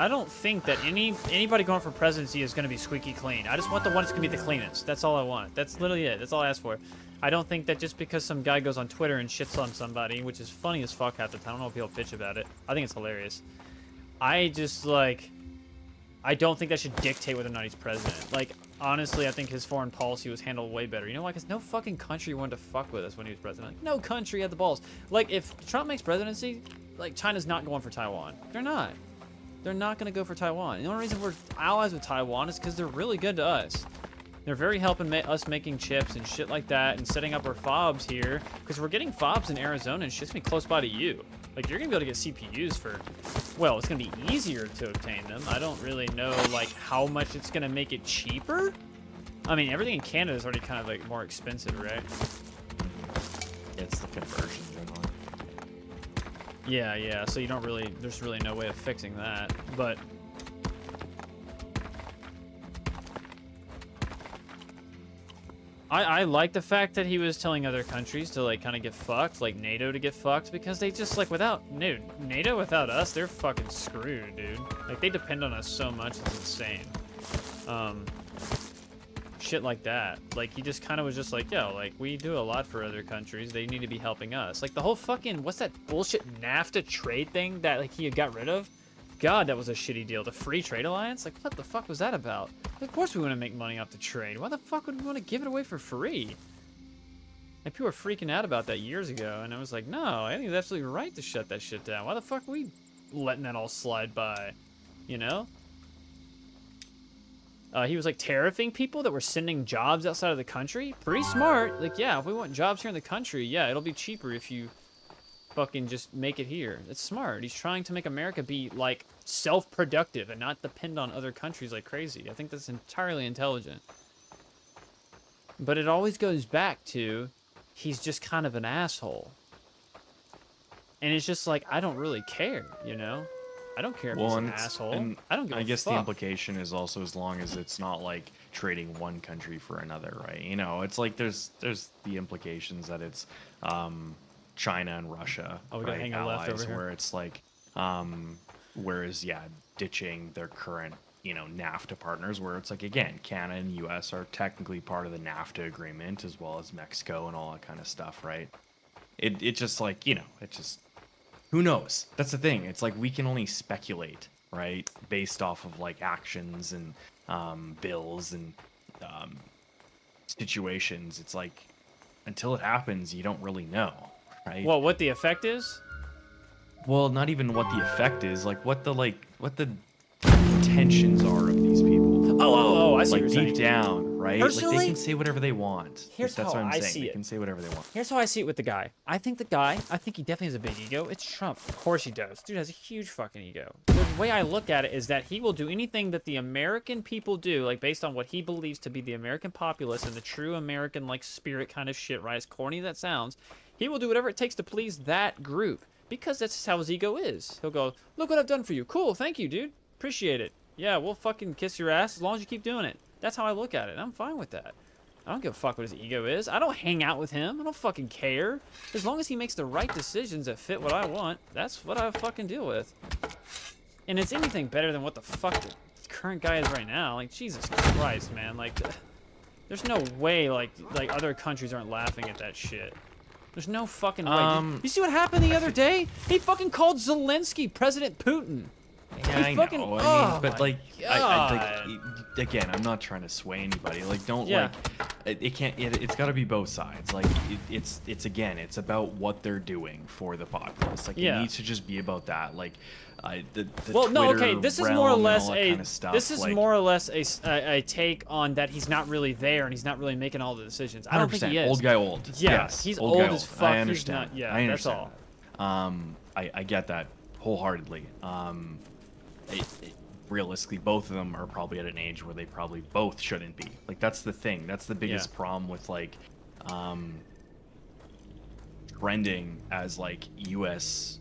anybody going for presidency is going to be squeaky clean. I just want the one that's going to be the cleanest. That's all I want. That's literally it. That's all I ask for. I don't think that just because some guy goes on Twitter and shits on somebody, which is funny as fuck half the time. I don't know if people bitch about it. I think it's hilarious. I don't think that should dictate whether or not he's president. Like, honestly, I think his foreign policy was handled way better. You know why? Because no fucking country wanted to fuck with us when he was president. Like, no country had the balls. Like, if Trump makes presidency, like, China's not going for Taiwan. They're not. They're not going to go for Taiwan. The only reason we're allies with Taiwan is because they're really good to us. They're very helping us making chips and shit like that and setting up our fobs here. Because we're getting fobs in Arizona and shit's going to be close by to you. Like, you're going to be able to get CPUs for... Well, it's going to be easier to obtain them. I don't really know, like, how much it's going to make it cheaper. I mean, everything in Canada is already kind of, like, more expensive, right? It's the conversion, generally. Yeah, so you don't really... There's really no way of fixing that. But... I like the fact that he was telling other countries to, like, kind of get fucked, like NATO to get fucked, because they just, like, NATO without us, they're fucking screwed, dude. Like, they depend on us so much, it's insane. Shit like that. Like, he just kind of was just like, yo, like, we do a lot for other countries, they need to be helping us. Like, the whole fucking, what's that bullshit NAFTA trade thing that, like, he got rid of? God, that was a shitty deal. The Free Trade Alliance? Like, what the fuck was that about? Of course we want to make money off the trade. Why the fuck would we want to give it away for free? Like, people were freaking out about that years ago, and I was like, no, I think it's absolutely right to shut that shit down. Why the fuck are we letting that all slide by? You know? He was, like, tariffing people that were sending jobs outside of the country. Pretty smart. Like, yeah, if we want jobs here in the country, yeah, it'll be cheaper if you... fucking just make it here. It's smart. He's trying to make America be, like, self-productive and not depend on other countries like crazy. I think that's entirely intelligent. But it always goes back to he's just kind of an asshole. And it's just like, I don't really care, you know? I don't care if he's an asshole. And I don't give a fuck. I guess the implication is also as long as it's not like trading one country for another, right? You know, it's like there's the implications that it's China and Russia, right? Allies, where it's like whereas ditching their current, you know, NAFTA partners, where it's like, again, Canada and US are technically part of the NAFTA agreement, as well as Mexico and all that kind of stuff, right? It just like, you know, it just, who knows? That's the thing. It's like we can only speculate, right? Based off of like actions and bills and situations. It's like until it happens, you don't really know, right? Well, what the effect is? Well, not even what the effect is, like what the intentions are of these people. Oh, I see like what you're deep saying. down, right? Personally, like they can say whatever they want. Here's that's how what I'm I saying. see They it. can say whatever they want. Here's how I see it with the guy. I think he definitely has a big ego. It's Trump. Of course he does. Dude has a huge fucking ego. The way I look at it is that he will do anything that the American people do, like based on what he believes to be the American populace and the true American like spirit kind of shit, right? As corny as that sounds, he will do whatever it takes to please that group because that's just how his ego is. He'll go, look what I've done for you. Cool, thank you, dude. Appreciate it. Yeah, we'll fucking kiss your ass as long as you keep doing it. That's how I look at it. I'm fine with that. I don't give a fuck what his ego is. I don't hang out with him. I don't fucking care. As long as he makes the right decisions that fit what I want, that's what I fucking deal with. And it's anything better than what the fuck the current guy is right now. Like, Jesus Christ, man. Like, there's no way, like other countries aren't laughing at that shit. There's no fucking way. You see what happened the other day? He fucking called Zelensky President Putin. Yeah, I know. I mean, but like, again, I'm not trying to sway anybody. Like, don't like, it can't. It's got to be both sides. Like, it's again, it's about what they're doing for the populace. Like, it needs to just be about that. Like, the well, no, okay. This is more or less more or less a take on that he's not really there and he's not really making all the decisions. I don't think he is. Old guy, old. Yeah, yes, he's old as fuck. I understand. He's not, I understand. That's all. I get that wholeheartedly. Realistically, both of them are probably at an age where they probably both shouldn't be. Like, that's the thing. That's the biggest problem with like trending as like U.S.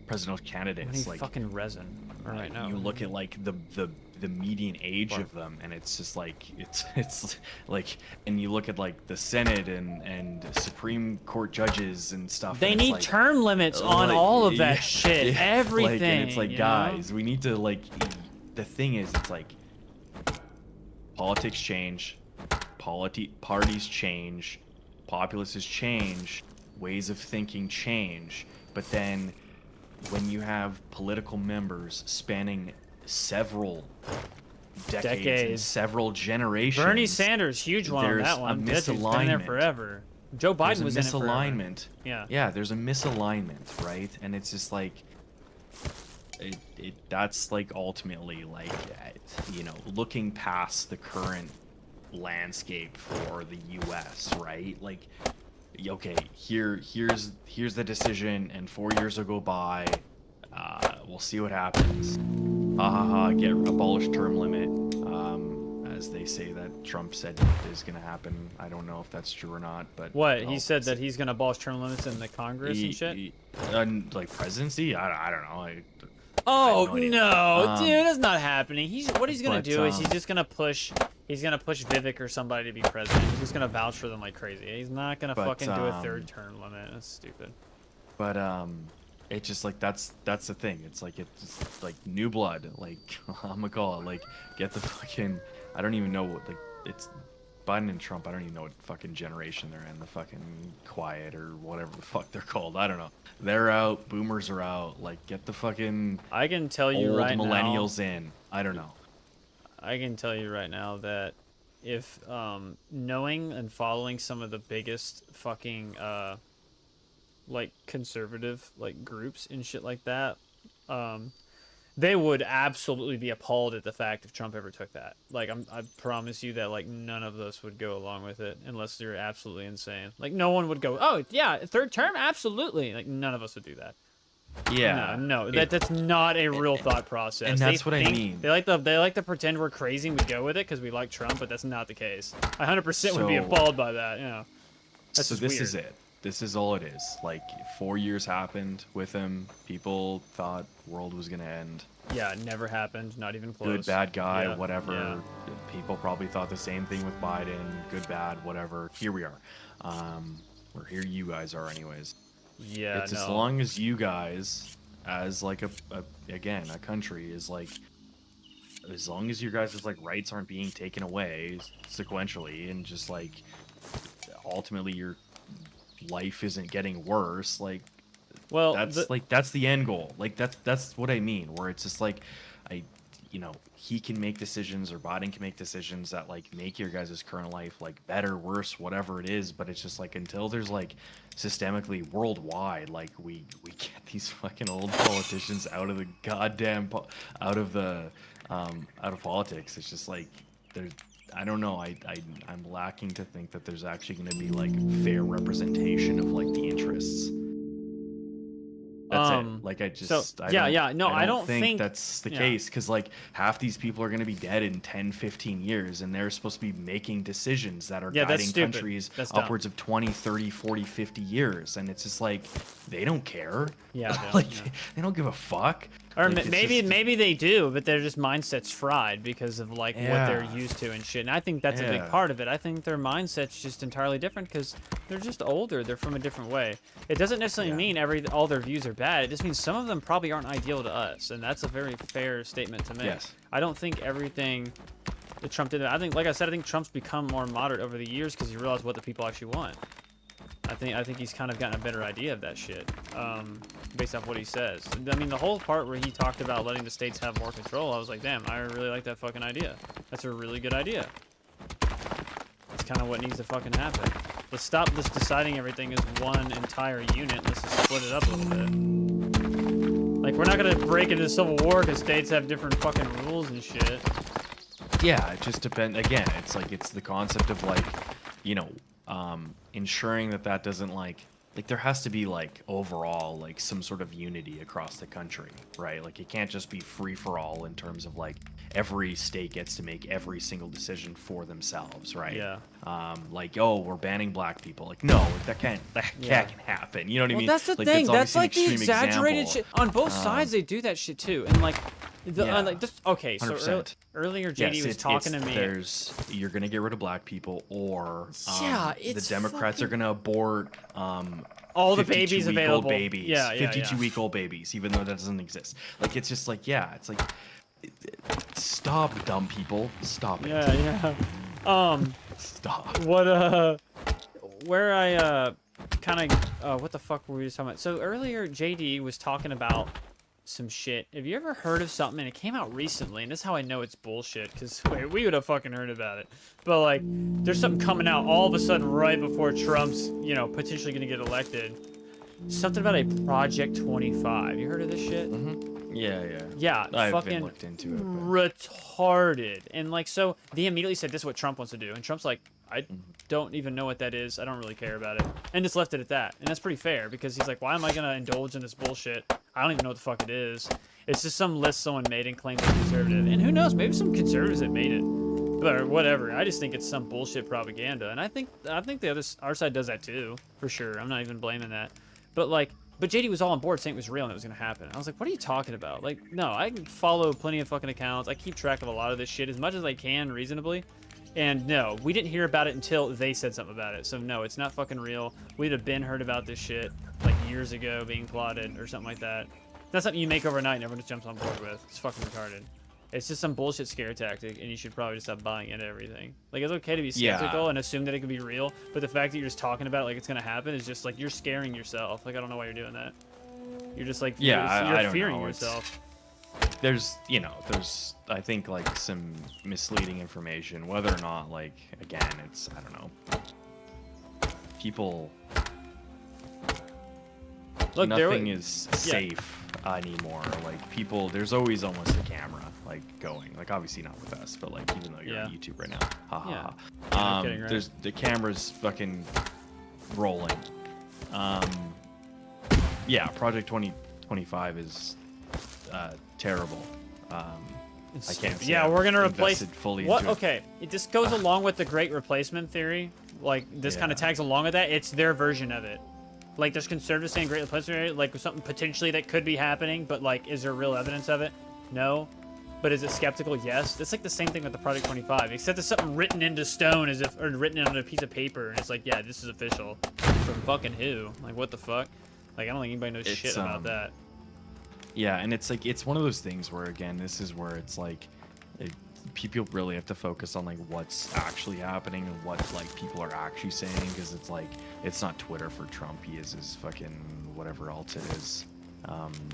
Presidential candidates. Like fucking resin right now. You look at like the median age of them, and it's just like it's like, and you look at like the Senate and Supreme Court judges and stuff. They need term limits on all of that shit. Everything. Like, and it's like, guys, we need to like. The thing is, it's like politics change, parties change, populaces change, ways of thinking change, but then when you have political members spanning several decades and several generations. Bernie Sanders, huge one on that one. That's been there forever. Joe Biden was in it forever. Misalignment. Yeah, there's a misalignment, right? And it's just like, that's like ultimately like, you know, looking past the current landscape for the U.S., right? Like, okay, here's the decision, and 4 years will go by. We'll see what happens. Get abolished term limit, as they say that Trump said is going to happen. I don't know if that's true or not, but what he said that he's going to abolish term limits in the Congress and shit. Like presidency, I don't know. Oh no, dude, that's not happening. He's gonna do is he's just gonna push. He's gonna push Vivek or somebody to be president. He's just gonna vouch for them like crazy. He's not gonna fucking do a third term limit. That's stupid. But it's just like that's the thing. It's like it's like new blood. Like I'm gonna call it. Like get the fucking. I don't even know what like it's. Biden and Trump, I don't even know what fucking generation they're in. The fucking quiet or whatever the fuck they're called. I don't know. They're out. Boomers are out. Like, get the fucking I can tell you right now, millennials in. I don't know. I can tell you right now that if knowing and following some of the biggest fucking like conservative like groups and shit like that, they would absolutely be appalled at the fact if Trump ever took that. Like, I promise you that, like, none of us would go along with it unless they're absolutely insane. Like, no one would go, oh, yeah, third term? Absolutely. Like, none of us would do that. Yeah. No, that's not a real thought process. And that's what I mean. They like to pretend we're crazy and we go with it because we like Trump, but that's not the case. I 100% would be appalled by that, you know. So this is it. this is all it is. Like 4 years happened with him. People thought world was gonna end. Yeah, it never happened. Not even close. Good, bad guy, yeah, whatever. Yeah. People probably thought the same thing with Biden. Good, bad, whatever. Here we are. Or here you guys are, anyways. Yeah. It's as long as you guys, as like a country, is like, as long as your guys' like rights aren't being taken away sequentially, and just like ultimately your life isn't getting worse, like, well, that's the end goal. Like that's what I mean, where it's just like, he can make decisions, or Biden can make decisions that like make your guys' current life like better, worse, whatever it is. But it's just like, until there's like systemically worldwide, like we get these fucking old politicians out of the goddamn out of politics. It's just like, there's, I don't know. I'm lacking to think that there's actually going to be like fair representation of like the interests. That's it. Like, I don't think that's the case, because like half these people are going to be dead in 10, 15 years, and they're supposed to be making decisions that are guiding countries upwards of 20, 30, 40, 50 years, and it's just like, they don't care. They don't give a fuck. Or like, maybe they do, but their just mindset's fried because of like what they're used to and shit. And I think that's a big part of it. I think their mindset's just entirely different because they're just older. They're from a different way. It doesn't necessarily mean all their views are bad. It just means some of them probably aren't ideal to us, and that's a very fair statement to make. Yes. I don't think everything that Trump did. I think, like I said, I think Trump's become more moderate over the years because he realized what the people actually want. I think he's kind of gotten a better idea of that shit, based off what he says. I mean, the whole part where he talked about letting the states have more control, I was like, damn, I really like that fucking idea. That's a really good idea. That's kind of what needs to fucking happen. Let's stop this deciding everything as one entire unit. Let's just split it up a little bit. Like, we're not gonna break into civil war because states have different fucking rules and shit. Yeah, it just depends. Again, it's like, it's the concept of like, ensuring that doesn't like there has to be like overall like some sort of unity across the country, right? Like, it can't just be free for all in terms of like every state gets to make every single decision for themselves, right? Yeah. Like, oh, we're banning black people. Like, no, that can't happen. You know what I mean? That's the thing. That's like the exaggerated shit. On both sides, they do that shit too. And like, okay, so earlier JD was talking to me. You're gonna get rid of black people, or the it's Democrats are gonna abort all the babies available. 52-week-old babies, even though that doesn't exist. Like, it's just like, it's like, stop, dumb people, stop it. Stop. Where I kind of what the fuck were we just talking about? So earlier JD was talking about some shit. Have you ever heard of something, and it came out recently, and this is how I know it's bullshit, because we would have fucking heard about it, but like, there's something coming out all of a sudden right before Trump's potentially gonna get elected. Something about a Project 25. You heard of this shit? Yeah, I've fucking looked into it, retarded. And like, so they immediately said this is what Trump wants to do, and Trump's like, I don't even know what that is. I don't really care about it, and just left it at that. And that's pretty fair, because he's like, why am I gonna indulge in this bullshit? I don't even know what the fuck it is. It's just some list someone made and claimed they're conservative, and who knows? Maybe some conservatives that made it, but whatever. I just think it's some bullshit propaganda, and I think our side does that too, for sure. I'm not even blaming that, but like. But JD was all on board saying it was real and it was going to happen. I was like, what are you talking about? Like, no, I follow plenty of fucking accounts. I keep track of a lot of this shit as much as I can reasonably. And no, we didn't hear about it until they said something about it. So no, it's not fucking real. We'd have been heard about this shit like years ago being plotted or something like that. That's something you make overnight and everyone just jumps on board with. It's fucking retarded. It's just some bullshit scare tactic, and you should probably just stop buying into everything. Like, it's okay to be skeptical and assume that it could be real, but the fact that you're just talking about it like it's gonna happen is just like, you're scaring yourself. Like, I don't know why you're doing that. You're just like, you're fearing yourself. There's I think like some misleading information, whether or not, like, again, it's, I don't know. People. Look, nothing is safe anymore. Like, people, there's always almost a camera like going. Like, obviously not with us, but like, even though you're on YouTube right now, right? There's the camera's fucking rolling. Project 2025 is terrible. I can't say we're gonna replace fully what? Okay, this goes along with the Great Replacement theory. Like, this kind of tags along with that. It's their version of it. Like, there's conservatives saying great replacement, like something potentially that could be happening, but like, is there real evidence of it? No. But is it skeptical? Yes. It's like the same thing with the Project 25, except there's something written into stone, as if, or written on a piece of paper, and it's like, yeah, this is official. From fucking who? Like, what the fuck? Like, I don't think anybody knows shit about that. Yeah, and it's like, it's one of those things where, again, this is where it's like, people really have to focus on like what's actually happening and what like people are actually saying, because it's like, it's not Twitter for Trump. He is his fucking whatever else it is.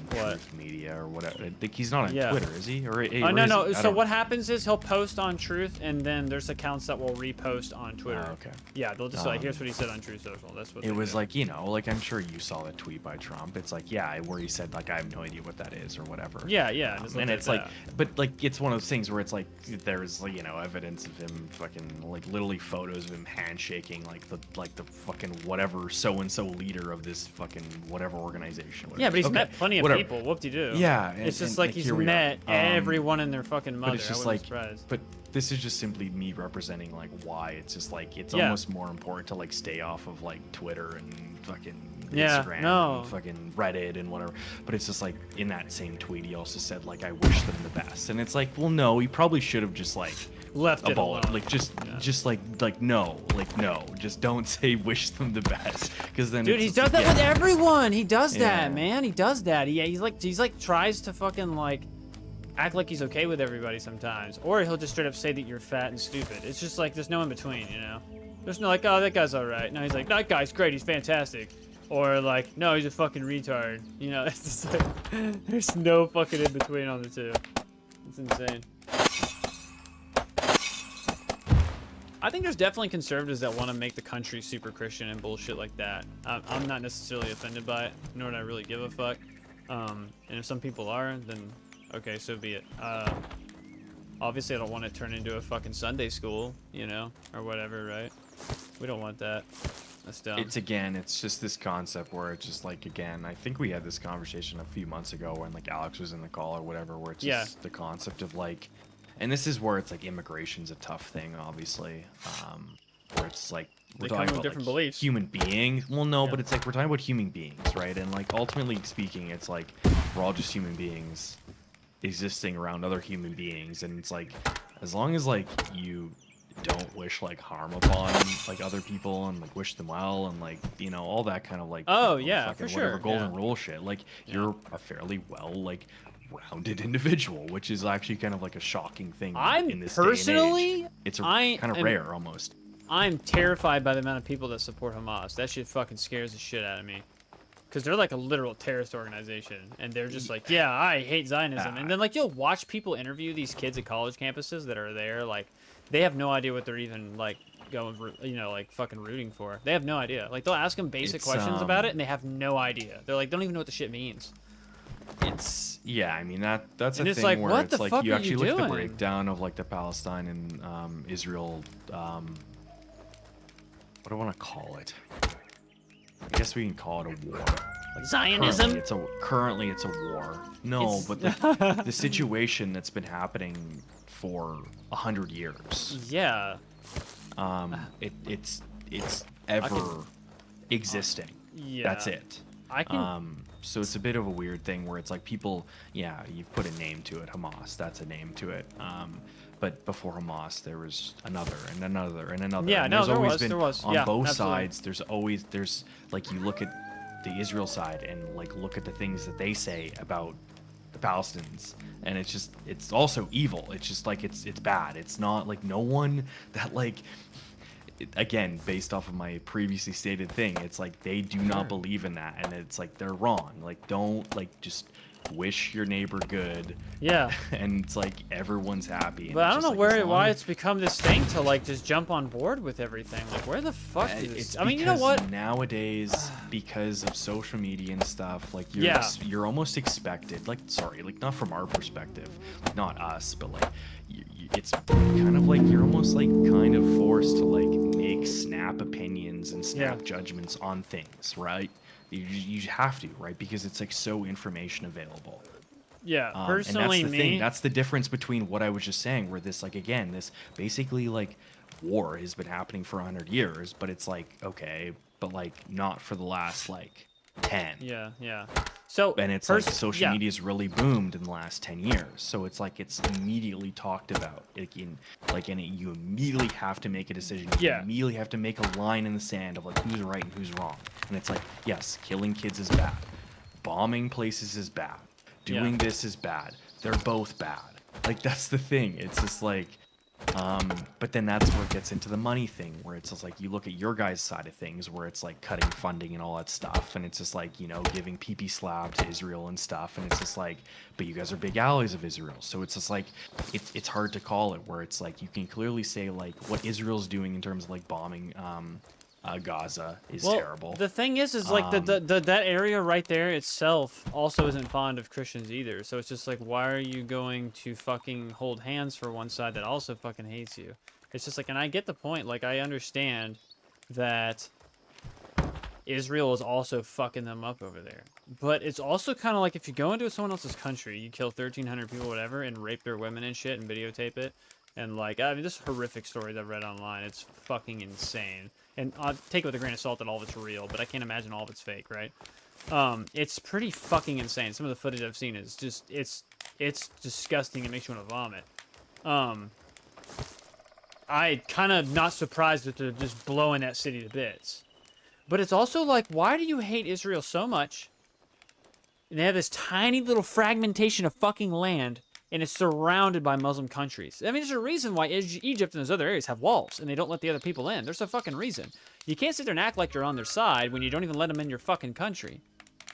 Truth Media or whatever. I think he's not on Twitter, is he? Or no. So what happens is he'll post on Truth, and then there's accounts that will repost on Twitter. Oh, okay. Yeah, they'll just like, here's what he said on Truth Social. That's what it was like, you know, like I'm sure you saw the tweet by Trump. It's like, yeah, where he said like, I have no idea what that is or whatever. Yeah. And it's like, but like, it's one of those things where it's like, there's like, you know, evidence of him fucking like literally photos of him handshaking like the fucking whatever so and so leader of this fucking whatever organization. Whatever. Yeah, but he's met plenty of people. Whoop-de-doo. Yeah, it's just like he's met everyone and their fucking mother. But it's just like, but this is just simply me representing like why it's just like it's almost more important to like stay off of like Twitter and fucking Instagram and fucking Reddit and whatever. But it's just like in that same tweet he also said like, I wish them the best, and it's like, well, no, he probably should have just like left it alone. Like just no, just don't say wish them the best, because then dude, he does that with everyone. He does that, man. He does that. Yeah, he's like tries to fucking like act like he's okay with everybody sometimes, or he'll just straight up say that you're fat and stupid. It's just like there's no in between, you know. There's no like, oh, that guy's all right. No, he's like, that guy's great. He's fantastic. Or like, no, he's a fucking retard. You know, it's just like there's no fucking in between on the two. It's insane. I think there's definitely conservatives that want to make the country super Christian and bullshit like that. I'm not necessarily offended by it, nor do I really give a fuck. And if some people are, then okay, so be it. Obviously, I don't want to turn into a fucking Sunday school, you know, or whatever, right? We don't want that. That's dumb. It's just this concept where it's just like, again, I think we had this conversation a few months ago when like Alex was in the call or whatever, where it's just the concept of like, and this is where it's like immigration's a tough thing, obviously, where it's like we're talking about different beliefs. Human beings. Well, no, but it's like we're talking about human beings, right? And like ultimately speaking, it's like we're all just human beings existing around other human beings, and it's like as long as like you don't wish like harm upon like other people and like wish them well and like, you know, all that kind of like for sure, golden rule shit, like you're a fairly well like rounded individual, which is actually kind of like a shocking thing in this personally day and age. It's kind of rare almost. I'm terrified by the amount of people that support Hamas. That shit fucking scares the shit out of me, because they're like a literal terrorist organization, and they're just like, yeah, I hate Zionism. And then like you'll watch people interview these kids at college campuses that are there, like they have no idea what they're even like going, you know, like fucking rooting for. They have no idea. Like they'll ask them basic questions about it, and they have no idea. They're like, they don't even know what the shit means. I mean that's a thing where it's like you actually look at the breakdown of like the Palestine and Israel, what do I want to call it? I guess we can call it a war. Like Zionism. Currently it's a war. No, but the situation that's been happening for 100 years. Yeah. It's ever existing. Yeah. That's it. So it's a bit of a weird thing where it's like people, you've put a name to it, Hamas, that's a name to it. But before Hamas, there was another and another and another. Yeah, and no, there was. On both sides, there's like, you look at the Israel side and like look at the things that they say about the Palestinians, and it's also evil. It's just like, it's bad. It's not like no one that like, again, based off of my previously stated thing, it's like they do not believe in that, and it's like they're wrong. Like, don't like just wish your neighbor good. Yeah. And it's like everyone's happy. But I don't know why it's become this thing to like just jump on board with everything. Like, where the fuck is this? I mean, you know what? Nowadays, because of social media and stuff, like you're almost expected. Like, sorry, like not from our perspective, like not us, but like it's kind of like you're almost like kind of forced to like make snap opinions and snap judgments on things, right? You have to, right? Because it's like so information available. Yeah, personally, and that's the thing. That's the difference between what I was just saying, where this, like, again, this basically like war has been happening for 100 years, but it's like, okay, but like not for the last like 10. Yeah, yeah. So and it's like social media's really boomed in the last 10 years. So it's like it's immediately talked about. You immediately have to make a decision. You immediately have to make a line in the sand of like who's right and who's wrong. And it's like, yes, killing kids is bad. Bombing places is bad. Doing this is bad. They're both bad. Like that's the thing. It's just like but then that's where it gets into the money thing, where it's just like you look at your guys' side of things, where it's like cutting funding and all that stuff, and it's just like, you know, giving PP slab to Israel and stuff, and it's just like, but you guys are big allies of Israel, so it's just like it's hard to call it, where it's like you can clearly say like what Israel's doing in terms of like bombing Gaza is terrible. The thing is like that area right there itself also isn't fond of Christians either. So it's just like, why are you going to fucking hold hands for one side that also fucking hates you? It's just like, and I get the point. Like, I understand that Israel is also fucking them up over there. But it's also kind of like if you go into someone else's country, you kill 1,300 people, whatever, and rape their women and shit and videotape it. And like, I mean, just horrific stories I've read online. It's fucking insane. And I'll take it with a grain of salt that all of it's real, but I can't imagine all of it's fake, right? It's pretty fucking insane. Some of the footage I've seen is just, it's disgusting. It makes you want to vomit. I kind of not surprised that they're just blowing that city to bits. But it's also like, why do you hate Israel so much? And they have this tiny little fragmentation of fucking land, and it's surrounded by Muslim countries. I mean, there's a reason why Egypt and those other areas have walls, and they don't let the other people in. There's a fucking reason. You can't sit there and act like you're on their side when you don't even let them in your fucking country.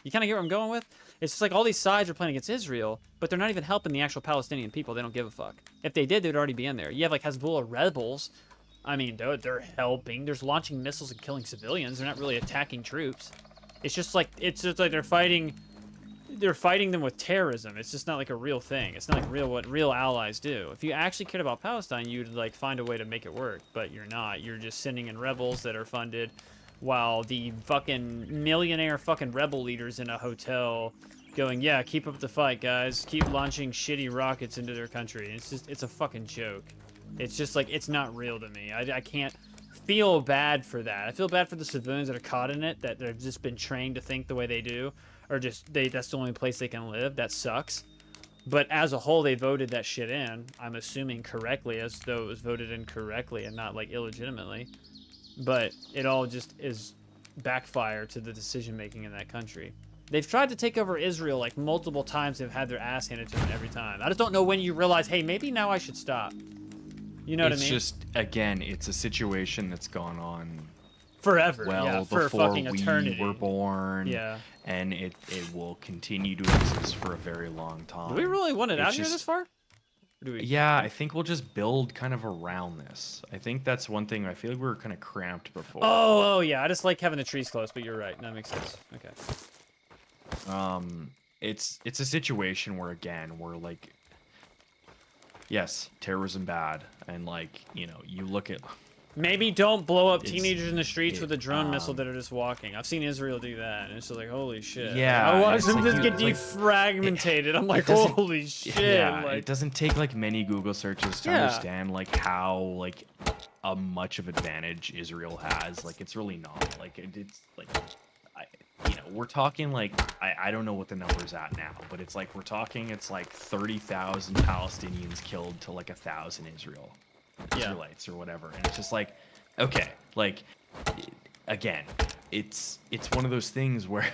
You kind of get where I'm going with? It's just like all these sides are playing against Israel, but they're not even helping the actual Palestinian people. They don't give a fuck. If they did, they'd already be in there. You have like Hezbollah rebels. I mean, they're helping. There's launching missiles and killing civilians. They're not really attacking troops. It's just like they're fighting them with terrorism. It's just not like a real thing. It's not like what real allies do. If you actually cared about Palestine, you'd like find a way to make it work, but you're not. You're just sending in rebels that are funded while the fucking millionaire fucking rebel leaders in a hotel going, yeah, keep up the fight, guys. Keep launching shitty rockets into their country. It's a fucking joke. It's just like, it's not real to me. I can't feel bad for that. I feel bad for the civilians that are caught in it, that they've just been trained to think the way they do, or just that's the only place they can live. That sucks. But as a whole, they voted that shit in, I'm assuming correctly, as though it was voted in correctly and not like illegitimately. But it all just is backfire to the decision making in that country. They've tried to take over Israel like multiple times. They've had their ass handed to them every time. I just don't know when you realize, hey, maybe now I should stop. You know what I mean? It's just, again, it's a situation that's gone on forever. Well, yeah, before for fucking eternity. We were born. Yeah. And it will continue to exist for a very long time. Do we really want it out here this far? Yeah, I think we'll just build kind of around this. I think that's one thing. I feel like we were kind of cramped before. Oh, yeah. I just like having the trees close, but you're right. That makes sense. Okay. It's a situation where, again, we're like, yes, terrorism bad, and like, you know, you look at. Maybe don't blow up teenagers in the streets with a drone missile that are just walking. I've seen Israel do that, and it's just like, holy shit. Yeah. I watched them just get defragmented. I'm like, holy shit. Yeah, like, it doesn't take like many Google searches to understand like how like a much of advantage Israel has. Like, it's really not. Like, it's like, you know, we're talking like, I don't know what the number's at now, but it's like, we're talking, it's like 30,000 Palestinians killed to like 1,000 Israelites or whatever. And it's just like, okay, like, again, it's one of those things where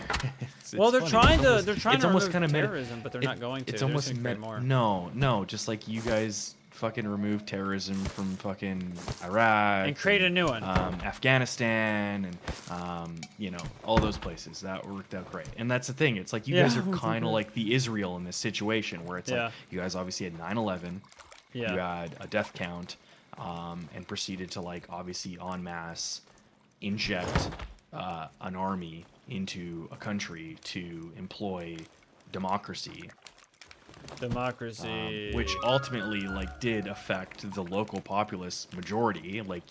well, they're trying to almost kind of terrorism, but they're not going to. It's almost more. No, just like you guys fucking remove terrorism from fucking Iraq and create a new one. Afghanistan and you know, all those places that worked out great. And that's the thing. It's like you guys are kind of like the Israel in this situation where it's like you guys obviously had 9/11. You had a death count. And proceeded to like obviously en masse inject an army into a country to employ democracy, which ultimately like did affect the local populace majority. Like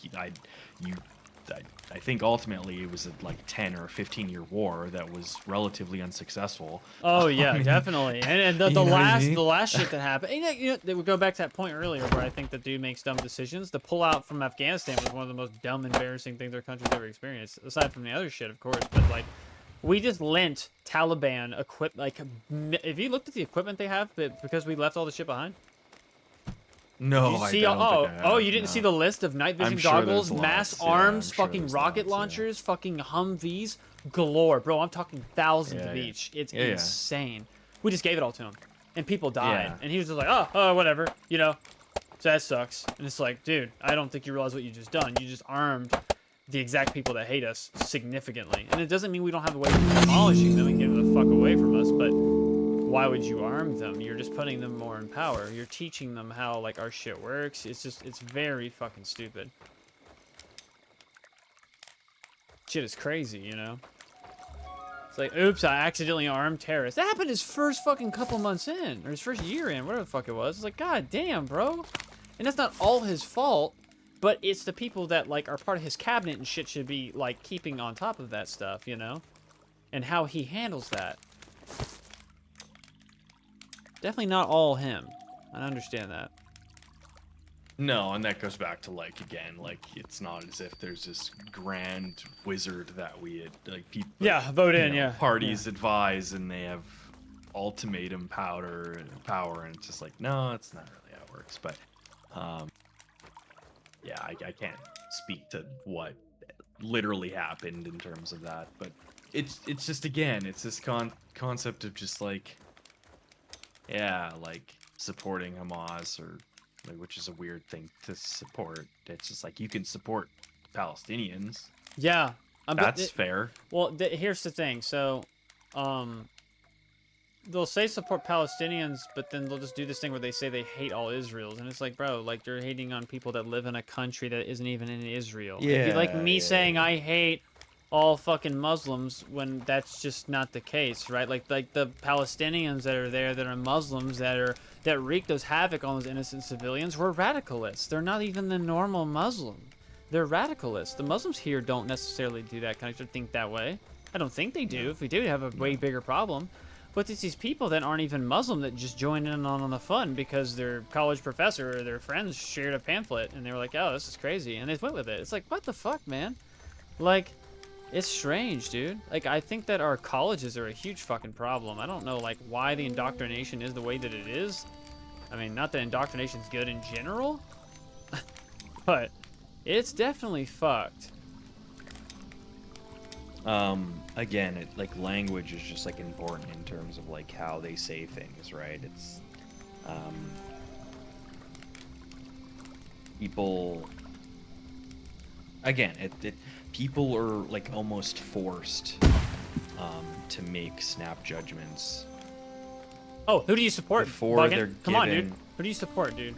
I think ultimately it was a like 10 or 15-year war that was relatively unsuccessful. Oh yeah, I mean, definitely. And the last shit that happened. And, we go back to that point earlier where I think the dude makes dumb decisions. The pullout from Afghanistan was one of the most dumb, embarrassing things our country's ever experienced. Aside from the other shit, of course, but like, we just lent Taliban if you looked at the equipment they have, because we left all the shit behind. No, you see, you didn't see the list of night vision goggles, mass arms, fucking rocket launchers, fucking Humvees galore, bro. I'm talking thousands of each. It's insane. We just gave it all to him, and people died, and he was just like, oh, whatever, you know. So that sucks. And it's like, dude, I don't think you realize what you just done. You just armed the exact people that hate us significantly, and it doesn't mean we don't have a way of demolishing them and getting them the fuck away from us, but why would you arm them? You're just putting them more in power. You're teaching them how, like, our shit works. It's very fucking stupid. Shit is crazy, you know? It's like, oops, I accidentally armed terrorists. That happened his first fucking couple months in, or his first year in, whatever the fuck it was. It's like, god damn, bro. And that's not all his fault, but it's the people that, like, are part of his cabinet and shit should be, like, keeping on top of that stuff, you know? And how he handles that. Definitely not all him. I understand that. No, and that goes back to, like, again, like, it's not as if there's this grand wizard that we had, like, people... Yeah, vote in, Parties advise, and they have ultimatum power, and it's just like, no, it's not really how it works, but, yeah, I can't speak to what literally happened in terms of that, but it's just, again, it's this concept of just, like... Yeah, like supporting Hamas, or like, which is a weird thing to support. It's just like, you can support Palestinians. Yeah, that's fair. Well, here's the thing. So, they'll say support Palestinians, but then they'll just do this thing where they say they hate all Israels, and it's like, bro, like, you're hating on people that live in a country that isn't even in Israel. Yeah, it'd be like me saying I hate all fucking Muslims when that's just not the case, right? Like the Palestinians that are there that are Muslims that wreak those havoc on those innocent civilians were radicalists. They're not even the normal Muslim. They're radicalists. The Muslims here don't necessarily do that kind of think that way. I don't think they do. If we do, we have a way bigger problem. But it's these people that aren't even Muslim that just join in on the fun because their college professor or their friends shared a pamphlet and they were like, oh, this is crazy, and they went with it. It's like, what the fuck, man? Like, it's strange, dude. Like, I think that our colleges are a huge fucking problem. I don't know, like, why the indoctrination is the way that it is. I mean, not that indoctrination's good in general, but it's definitely fucked. Again, like, language is just, like, important in terms of, like, how they say things, right? It's, people, again, people are, like, almost forced to make snap judgments. Oh, who do you support? Before they're Come on, dude. Who do you support, dude?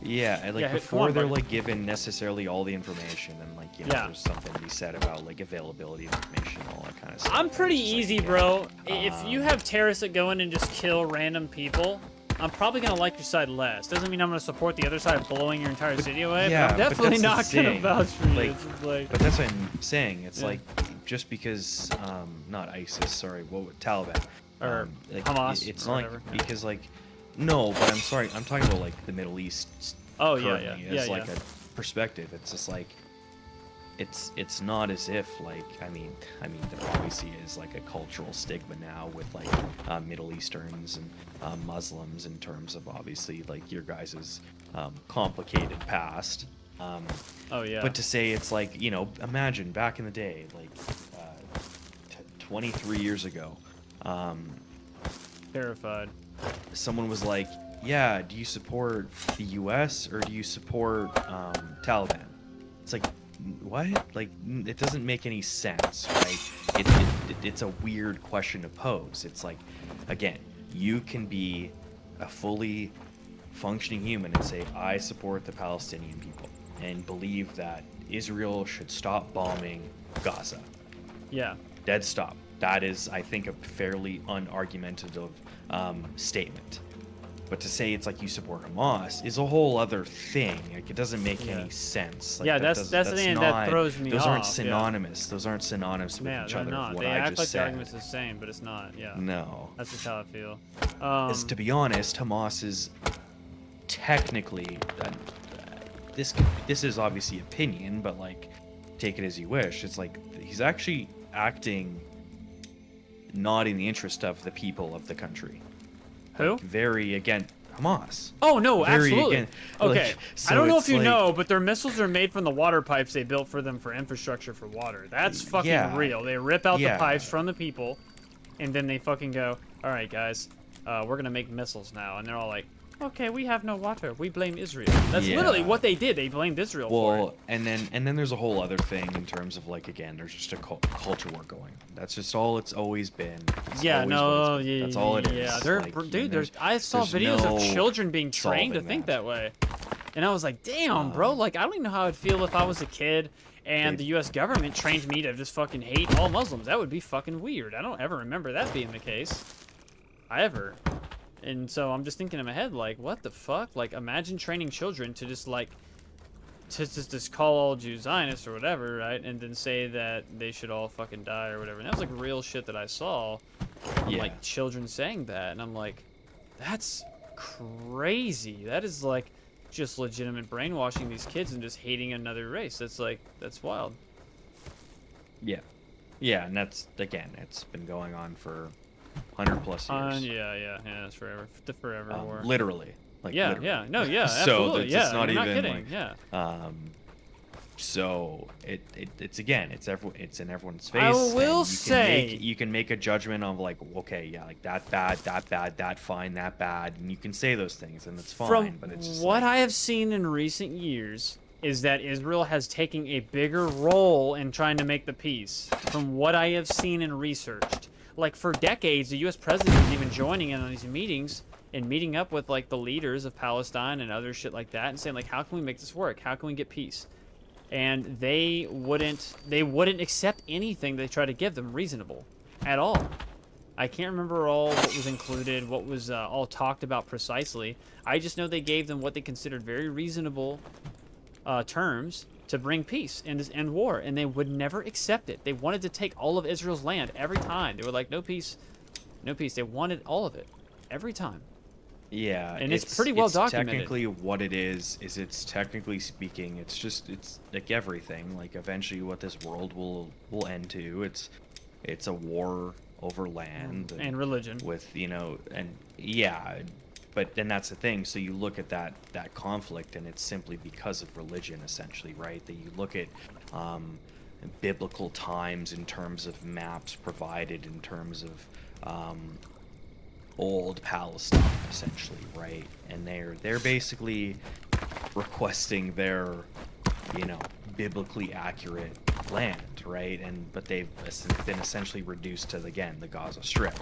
Yeah, and, like, before they're like given necessarily all the information, and, like, you know, there's something to be said about, like, availability of information, all that kind of stuff. I'm pretty easy, like, bro. If you have terrorists that go in and just kill random people, I'm probably gonna like your side less. Doesn't mean I'm gonna support the other side of blowing your entire city away. Yeah, but I'm definitely not gonna vouch for you. Like, but that's what I'm saying. It's like, just because not ISIS, sorry, Taliban, or like, Hamas. It's not like, because, like, no, but I'm sorry, I'm talking about, like, the Middle East. Oh yeah. As like a perspective, it's just like, it's not as if, like, I mean there obviously is, like, a cultural stigma now with, like, Middle Easterns and Muslims in terms of, obviously, like, your guys's complicated past. Oh yeah. But to say it's like, you know, imagine back in the day, like, 23 years ago, terrified. Someone was like, yeah, do you support the US or do you support Taliban? It's like, what? Like, it doesn't make any sense, right? It's a weird question to pose. It's like, again, you can be a fully functioning human and say, I support the Palestinian people and believe that Israel should stop bombing Gaza. Yeah. Dead stop. That is, I think, a fairly unargumentative statement. But to say it's like you support Hamas is a whole other thing. Like it doesn't make any sense. Like, that's the thing that throws me off. Those aren't synonymous. Those aren't synonymous with each other. Not. What They I act just like said. the argument's the same, but it's not. Yeah. No. That's just how I feel. To be honest, Hamas is technically this is obviously opinion, but like take it as you wish. It's like he's actually acting not in the interest of the people of the country. Who? Like, very again, Hamas. Oh no, absolutely. Again, okay, like, so I don't know if you like, know, but their missiles are made from the water pipes they built for them for infrastructure for water. That's fucking real. They rip out the pipes from the people, and then they fucking go, all right, guys, we're gonna make missiles now, and they're all like, okay, we have no water. We blame Israel. That's literally what they did. They blamed Israel for it. and then there's a whole other thing in terms of like again, there's just a culture war going on. That's just all it's always been. That's all it is. Yeah, like, dude. I saw videos of children being trained to think that way, and I was like, damn, bro. Like I don't even know how I'd feel if I was a kid and the U.S. government trained me to just fucking hate all Muslims. That would be fucking weird. I don't ever remember that being the case. And so I'm just thinking in my head, like, what the fuck? Like, imagine training children to just, like, to just call all Jews Zionists or whatever, right? And then say that they should all fucking die or whatever. And that was, like, real shit that I saw. Like, children saying that. And I'm like, that's crazy. That is, like, just legitimate brainwashing these kids and just hating another race. That's, like, that's wild. Yeah. Yeah, and that's, again, it's been going on for 100+ years. Yeah, that's forever. The forever war. Literally. Like, literally. Absolutely. So it's not even kidding. like, so it's again, it's in everyone's face. I will say you can make a judgment of like, okay, yeah, like that bad, that fine, that bad, and you can say those things, and it's fine. But it's just what like, I have seen in recent years is that Israel has taken a bigger role in trying to make the peace. From what I have seen and researched. Like, for decades, the U.S. president was even joining in on these meetings and meeting up with, like, the leaders of Palestine and other shit like that and saying, like, how can we make this work? How can we get peace? And they wouldn't accept anything they try to give them reasonable at all. I can't remember all what was included, what was all talked about precisely. I just know they gave them what they considered very reasonable terms to bring peace and end war, and they would never accept it. They wanted to take all of Israel's land every time. They were like, no peace, no peace. They wanted all of it every time. Yeah, and it's pretty well documented. Technically, what it is it's technically speaking, it's like everything. Like eventually, what this world will end to. It's a war over land and religion. With But then that's the thing. So you look at that conflict, and it's simply because of religion, essentially, right? That you look at biblical times in terms of maps provided, in terms of old Palestine, essentially, right? And they're basically requesting their, biblically accurate land, right? But they've been essentially reduced to the Gaza Strip.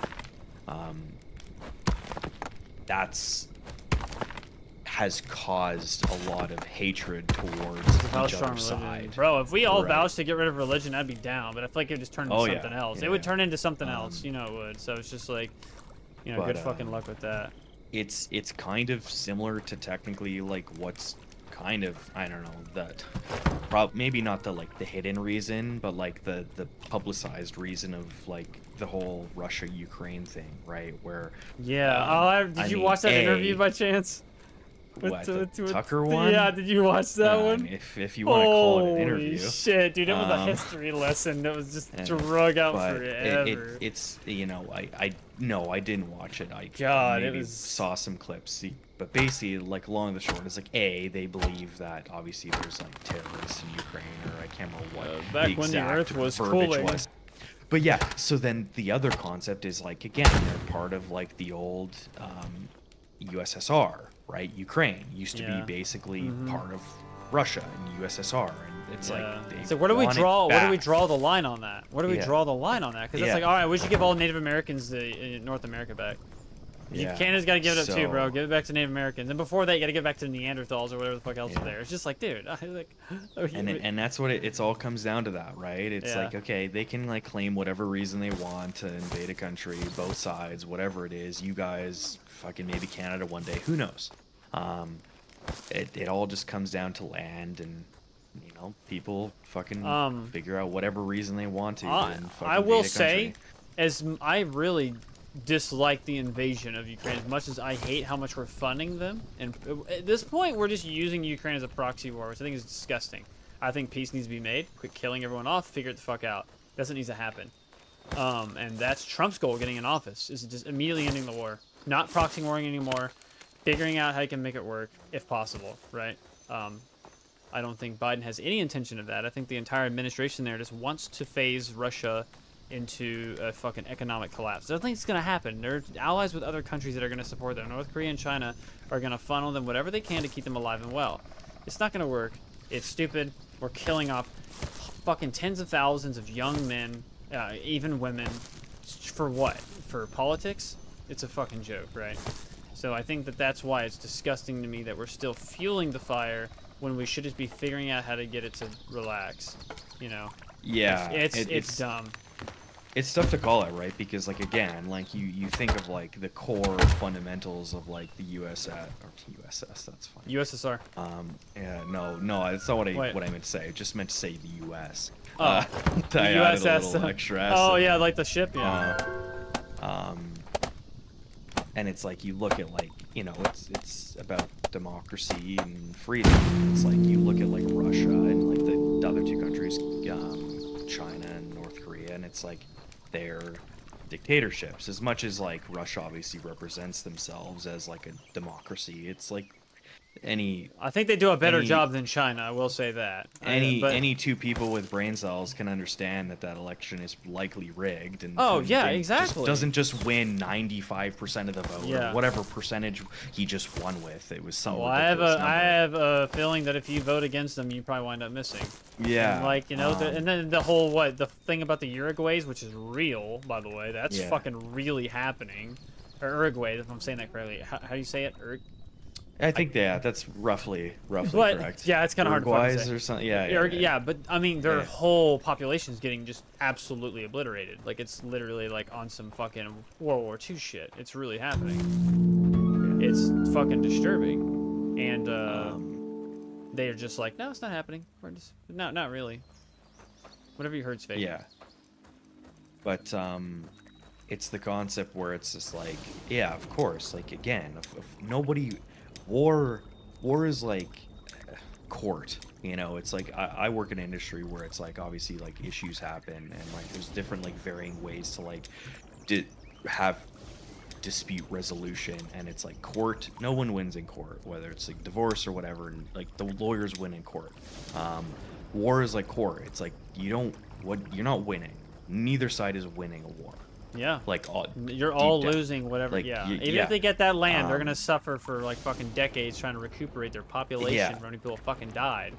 Has caused a lot of hatred towards each other's side. Bro, if we all vouched to get rid of religion, I'd be down. But I feel like it would just turn into something else. It would turn into something else, it would. So it's just like, good fucking luck with that. It's kind of similar to technically like what's kind of, I don't know, maybe not the hidden reason, but like the publicized reason of like the whole Russia-Ukraine thing, right? Where did you watch that interview by chance? The Tucker one? Yeah, did you watch that one? If you want to call it an interview. Holy shit, dude, it was a history lesson that was just drug out forever. It's I didn't watch it. I saw some clips. But basically, like, along the short, it's like, they believe that obviously there's like terrorists in Ukraine, or I can't remember what back when the earth was cooling. But yeah, so then the other concept is like, again, they're part of like the old USSR, right? Ukraine used to be basically part of Russia and USSR, and it's like, so where do we draw? Where do we draw the line on that? Where do we draw the line on that? Because it's like, all right, we should give all Native Americans North America back. Canada's got to give it up too, bro. Give it back to Native Americans, and before that, you got to give it back to the Neanderthals or whatever the fuck else is there. It's just like, dude, and that's what it's all comes down to, that, right? It's like, okay, they can like claim whatever reason they want to invade a country, both sides, whatever it is. You guys, fucking maybe Canada one day, who knows? It all just comes down to land, and people fucking figure out whatever reason they want to. I will say, as I really dislike the invasion of Ukraine as much as I hate how much we're funding them, and at this point we're just using Ukraine as a proxy war, which I think is disgusting. I think peace needs to be made. Quit killing everyone off. Figure it the fuck out. That's what needs to happen. And that's Trump's goal getting in office, is just immediately ending the war, not proxy warring anymore, figuring out how you can make it work if possible, right? I don't think Biden has any intention of that. I think the entire administration there just wants to phase Russia into a fucking economic collapse. I don't think it's going to happen. They're allies with other countries that are going to support them. North Korea and China are going to funnel them whatever they can to keep them alive and well. It's not going to work. It's stupid. We're killing off fucking tens of thousands of young men, even women. For what? For politics? It's a fucking joke, right? So I think that's why it's disgusting to me that we're still fueling the fire when we should just be figuring out how to get it to relax, Yeah. It's dumb. It's tough to call it, right? Because, like, again, like, you think of, like, the core fundamentals of, like, the USS, that's fine. USSR. Yeah, no, that's not what I meant to say. I just meant to say the US. Oh, the USS. A little extra S. Oh, yeah, like the ship, yeah. And it's like, you look at, like, it's about democracy and freedom. It's like, you look at, like, Russia and, like, the other two countries, China and North Korea, and it's like, they're dictatorships. As much as, like, Russia obviously represents themselves as, like, a democracy, it's like I think they do a better job than China, I will say that. Any two people with brain cells can understand that election is likely rigged, and exactly. Doesn't just win 95% of the vote, or whatever percentage he just won with. It was some ridiculous number. I have a feeling that if you vote against them, you probably wind up missing. Yeah. And, like, and then the whole the thing about the Uruguays, which is real, by the way, that's fucking really happening. Or Uruguay, if I'm saying that correctly. How do you say it? I think that's roughly correct. Yeah, it's kind of hard to say. Or something. Yeah, but I mean, their whole population is getting just absolutely obliterated. Like, it's literally like on some fucking World War II shit. It's really happening. It's fucking disturbing, and they're just like, no, it's not happening. We're just not really. Whatever you heard's fake. Yeah. But it's the concept where it's just like, yeah, of course. Like, again, if nobody. War is like court, it's like I work in an industry where it's like, obviously, like, issues happen, and like there's different, like, varying ways to, like, have dispute resolution, and it's like court, no one wins in court, whether it's like divorce or whatever, and like the lawyers win in court. War is like court. It's like you're not winning. Neither side is winning a war. Yeah. Like, you're all losing whatever. Like, Even if they get that land, they're gonna suffer for like fucking decades trying to recuperate their population. Many people fucking died.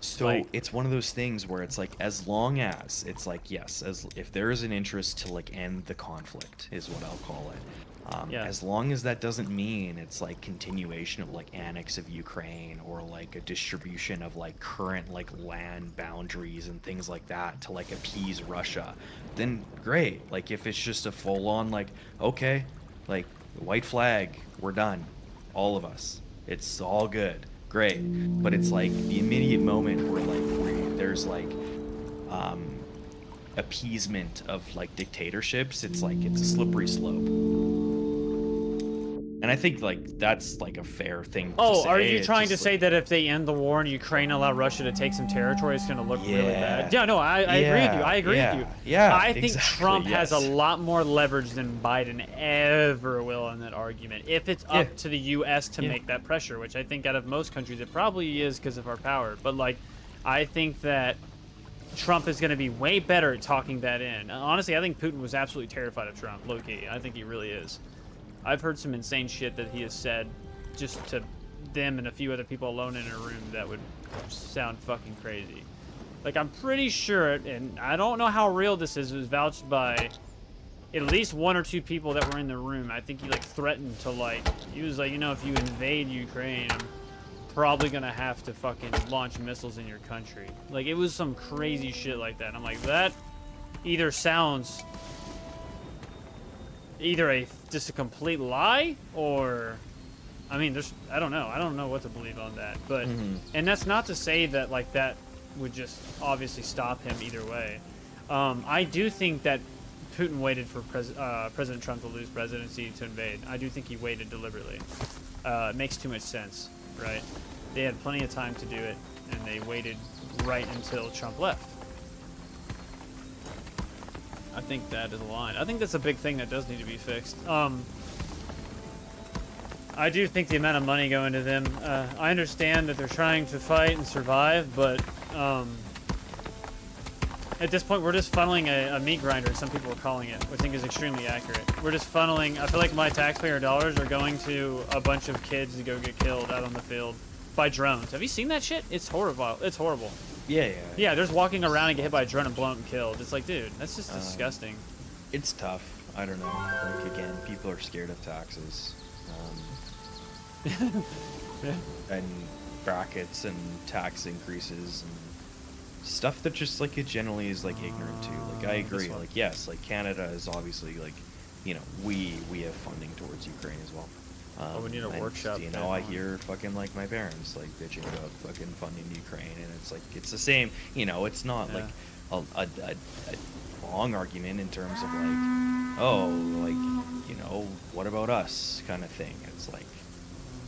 So like, it's one of those things where it's like, as long as it's like, yes, if there is an interest to, like, end the conflict, is what I'll call it. As long as that doesn't mean it's like continuation of, like, annex of Ukraine, or like a distribution of, like, current, like, land boundaries and things like that to, like, appease Russia, then great. Like, if it's just a full-on, like, okay, like, white flag, we're done, all of us, it's all good, great. But it's like the immediate moment where there's like appeasement of, like, dictatorships, it's like, it's a slippery slope. And I think, like, that's, like, a fair thing to say. Are you trying to say that if they end the war in Ukraine and allow Russia to take some territory, it's going to look really bad? Yeah, no, I agree with you. I agree with you. Yeah, I think Trump has a lot more leverage than Biden ever will in that argument. If it's up to the U.S. to make that pressure, which I think out of most countries it probably is because of our power. But, like, I think that Trump is going to be way better at talking that in. Honestly, I think Putin was absolutely terrified of Trump, low-key. I think he really is. I've heard some insane shit that he has said just to them and a few other people alone in a room that would sound fucking crazy. Like, I'm pretty sure, and I don't know how real this is, it was vouched by at least 1 or 2 people that were in the room. I think he like threatened to like, he was like, you know, if you invade Ukraine, I'm probably gonna have to fucking launch missiles in your country. Like, it was some crazy shit like that. And I'm like, that either sounds either just a complete lie, or I mean, I don't know what to believe on that. But and that's not to say that like that would just obviously stop him either way. I do think that Putin waited for President Trump to lose presidency to invade. I do think he waited deliberately. It makes too much sense, right? They had plenty of time to do it, and they waited right until Trump left. I think that is a line. I think that's a big thing that does need to be fixed. I do think the amount of money going to them, I understand that they're trying to fight and survive, but at this point, we're just funneling a meat grinder, some people are calling it, which I think is extremely accurate. We're just funneling, I feel like my taxpayer dollars are going to a bunch of kids to go get killed out on the field by drones. Have you seen that shit? It's horrible. It's horrible. Yeah, they're just walking around and get hit by a drone and blown up and killed. It's like, dude, that's just disgusting. It's tough. I don't know. Like, again, people are scared of taxes. And brackets and tax increases and stuff that just like it generally is like ignorant to. Like, I agree. Like, yes, like Canada is obviously like, you know, we have funding towards Ukraine as well. We need a workshop. You know, I hear fucking like my parents like bitching about fucking funding Ukraine, and it's like it's the same. You know, it's not like a long argument in terms of like, oh, like, you know, what about us kind of thing. It's like,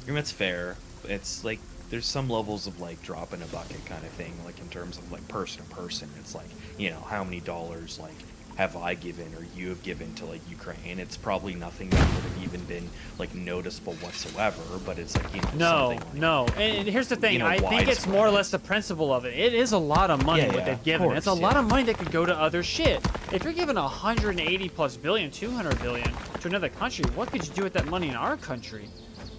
I mean, it's fair. It's like there's some levels of like drop in a bucket kind of thing, like in terms of like person to person. It's like, you know, how many dollars like have I given or you have given to like Ukraine? It's probably nothing that would have even been like noticeable whatsoever, but it's like, you know, no. And here's the thing, you know, I think it's more or less the principle of it. It is a lot of money what they've given. It's a lot of money that could go to other shit. If you're giving 180 plus billion, 200 billion to another country, what could you do with that money in our country?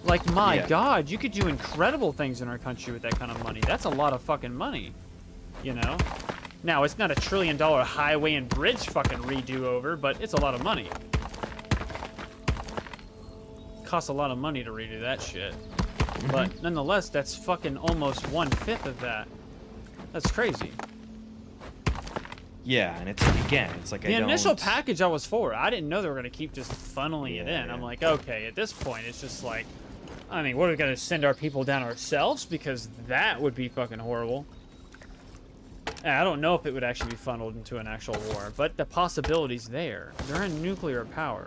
Like, my God, you could do incredible things in our country with that kind of money. That's a lot of fucking money, you know? Now, it's not $1 trillion highway and bridge fucking redo over, but it's a lot of money. Costs a lot of money to redo that shit. But nonetheless, that's fucking almost 1/5 of that. That's crazy. Yeah, and it's, again, it's like the initial package I was for. I didn't know they were going to keep just funneling it in. I'm like, okay, at this point, it's just like, I mean, what are we going to send our people down ourselves? Because that would be fucking horrible. And I don't know if it would actually be funneled into an actual war, but the possibility's there. They're in nuclear power.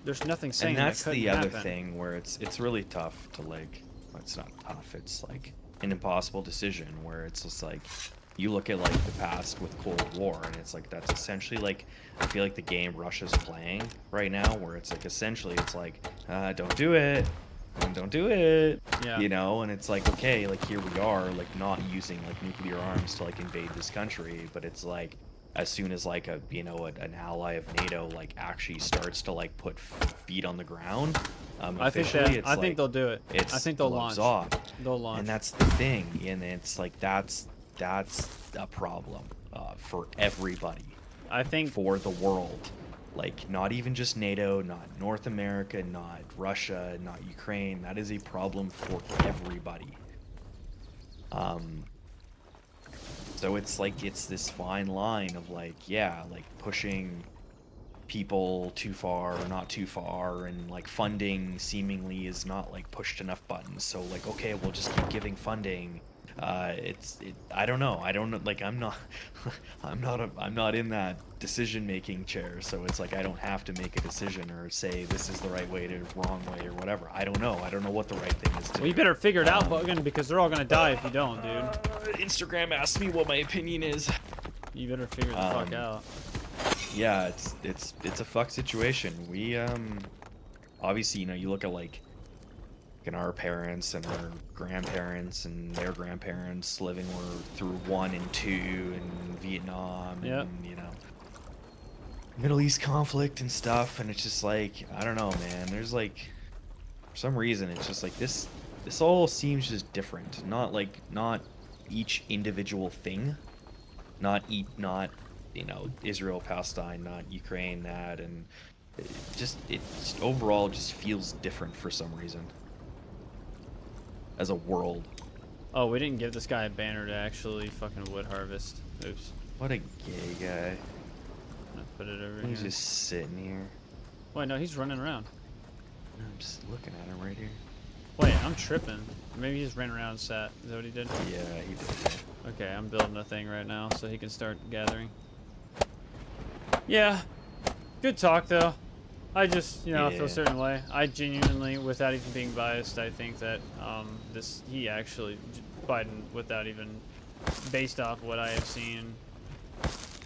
There's nothing saying that couldn't happen. And that's the other thing where it's really tough to like, well, it's not tough, it's like an impossible decision where it's just like, you look at like the past with Cold War, and it's like that's essentially like, I feel like the game Russia's playing right now, where it's like essentially it's like, don't do it, don't do it, you know, and it's like, okay, like here we are, like not using like nuclear arms to like invade this country, but it's like as soon as like a, you know, an ally of NATO like actually starts to like put feet on the ground, I think they'll do it. I think they'll launch. They'll launch, and that's the thing, and it's like that's a problem for everybody. I think for the world, like not even just NATO, not North America, not Russia, not Ukraine. That is a problem for everybody. So it's like it's this fine line of like, yeah, like pushing people too far or not too far, and like funding seemingly is not like pushed enough buttons. So like, okay, we'll just keep giving funding. I don't know, like I'm not in that decision-making chair, so it's like I don't have to make a decision or say this is the right way to wrong way or whatever. I don't know what the right thing is to do. Well, you better figure it out, Bugin, because they're all gonna die if you don't, dude. Instagram asked me what my opinion is. You better figure the fuck out. Yeah, it's a fuck situation. We obviously, you know, you look at like and our parents and our grandparents and their grandparents living through 1 and 2 and Vietnam and, you know, Middle East conflict and stuff, and it's just like, I don't know, man, there's like, for some reason, it's just like this all seems just different. Not each individual thing, not you know, Israel, Palestine, not Ukraine, that, and it just overall just feels different for some reason as a world. Oh, we didn't give this guy a banner to actually fucking wood harvest. Oops. What a gay guy. I'm gonna put it over here. He's just sitting here. Wait, no, he's running around. I'm just looking at him right here. Wait, I'm tripping. Maybe he just ran around and sat. Is that what he did? Yeah, he did. Okay, I'm building a thing right now so he can start gathering. Yeah. Good talk, though. I just, you know, feel a certain way. I genuinely, without even being biased, I think that he actually, Biden, without even, based off what I have seen,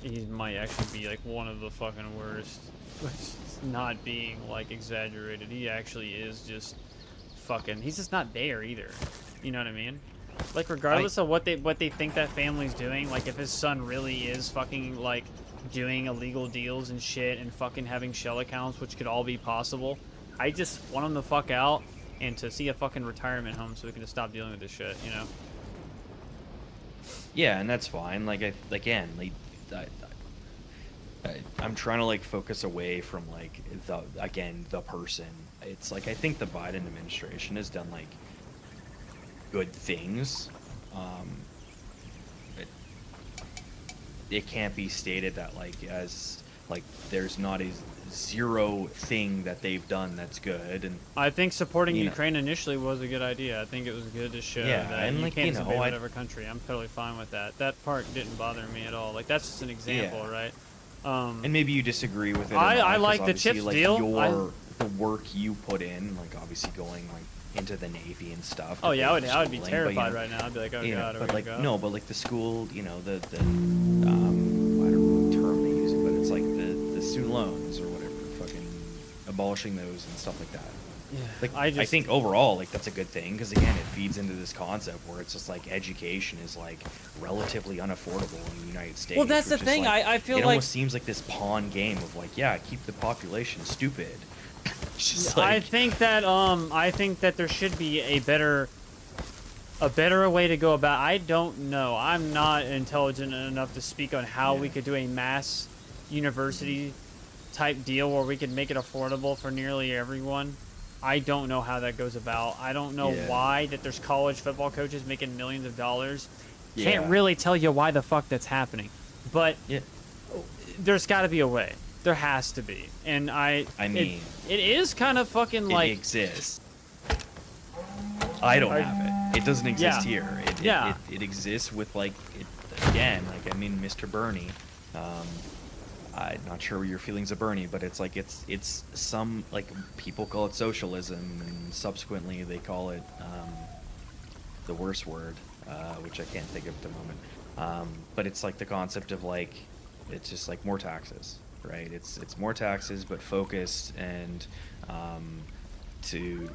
he might actually be like one of the fucking worst. Not being like exaggerated. He actually is just fucking, he's just not there either. You know what I mean? Like, regardless of what they think that family's doing, like if his son really is fucking like doing illegal deals and shit and fucking having shell accounts, which could all be possible, I just want him to fuck out and to see a fucking retirement home so we can just stop dealing with this shit, you know? Yeah, and that's fine. Like, I'm trying to like focus away from like the person. It's like I think the Biden administration has done like good things. It can't be stated that like as like there's not a zero thing that they've done that's good. And I think supporting Ukraine initially was a good idea. I think it was good to show that and you can't invade whatever country. I'm totally fine with that. That part didn't bother me at all. Like that's just an example, right? And maybe you disagree with it. I like the chips like, deal. The work you put in, like obviously going like into the Navy and stuff. Oh yeah, I would be terrified right now. I'd be like, oh god, but like no, but like the school, you know, the I don't know what term they use, but it's like the student loans or whatever, fucking abolishing those and stuff like that. Yeah, like I think overall, like that's a good thing because again, it feeds into this concept where it's just like education is like relatively unaffordable in the United States. Well, that's the thing. Like, I feel it like almost seems like this pawn game of like, yeah, keep the population stupid. Just like, I think that there should be a better way to go about. I don't know. I'm not intelligent enough to speak on how we could do a mass university type deal where we could make it affordable for nearly everyone. I don't know how that goes about. I don't know why that there's college football coaches making millions of dollars. Can't really tell you why the fuck that's happening. But there's got to be a way. There has to be. And I mean, it is kind of fucking like... It exists. I don't have it. It doesn't exist here. It exists with like, again, like, I mean, Mr. Bernie, I'm not sure your feelings of Bernie, but it's like it's some like people call it socialism, and subsequently they call it the worst word, which I can't think of at the moment. But it's like the concept of like it's just like more taxes, right? It's more taxes, but focused and to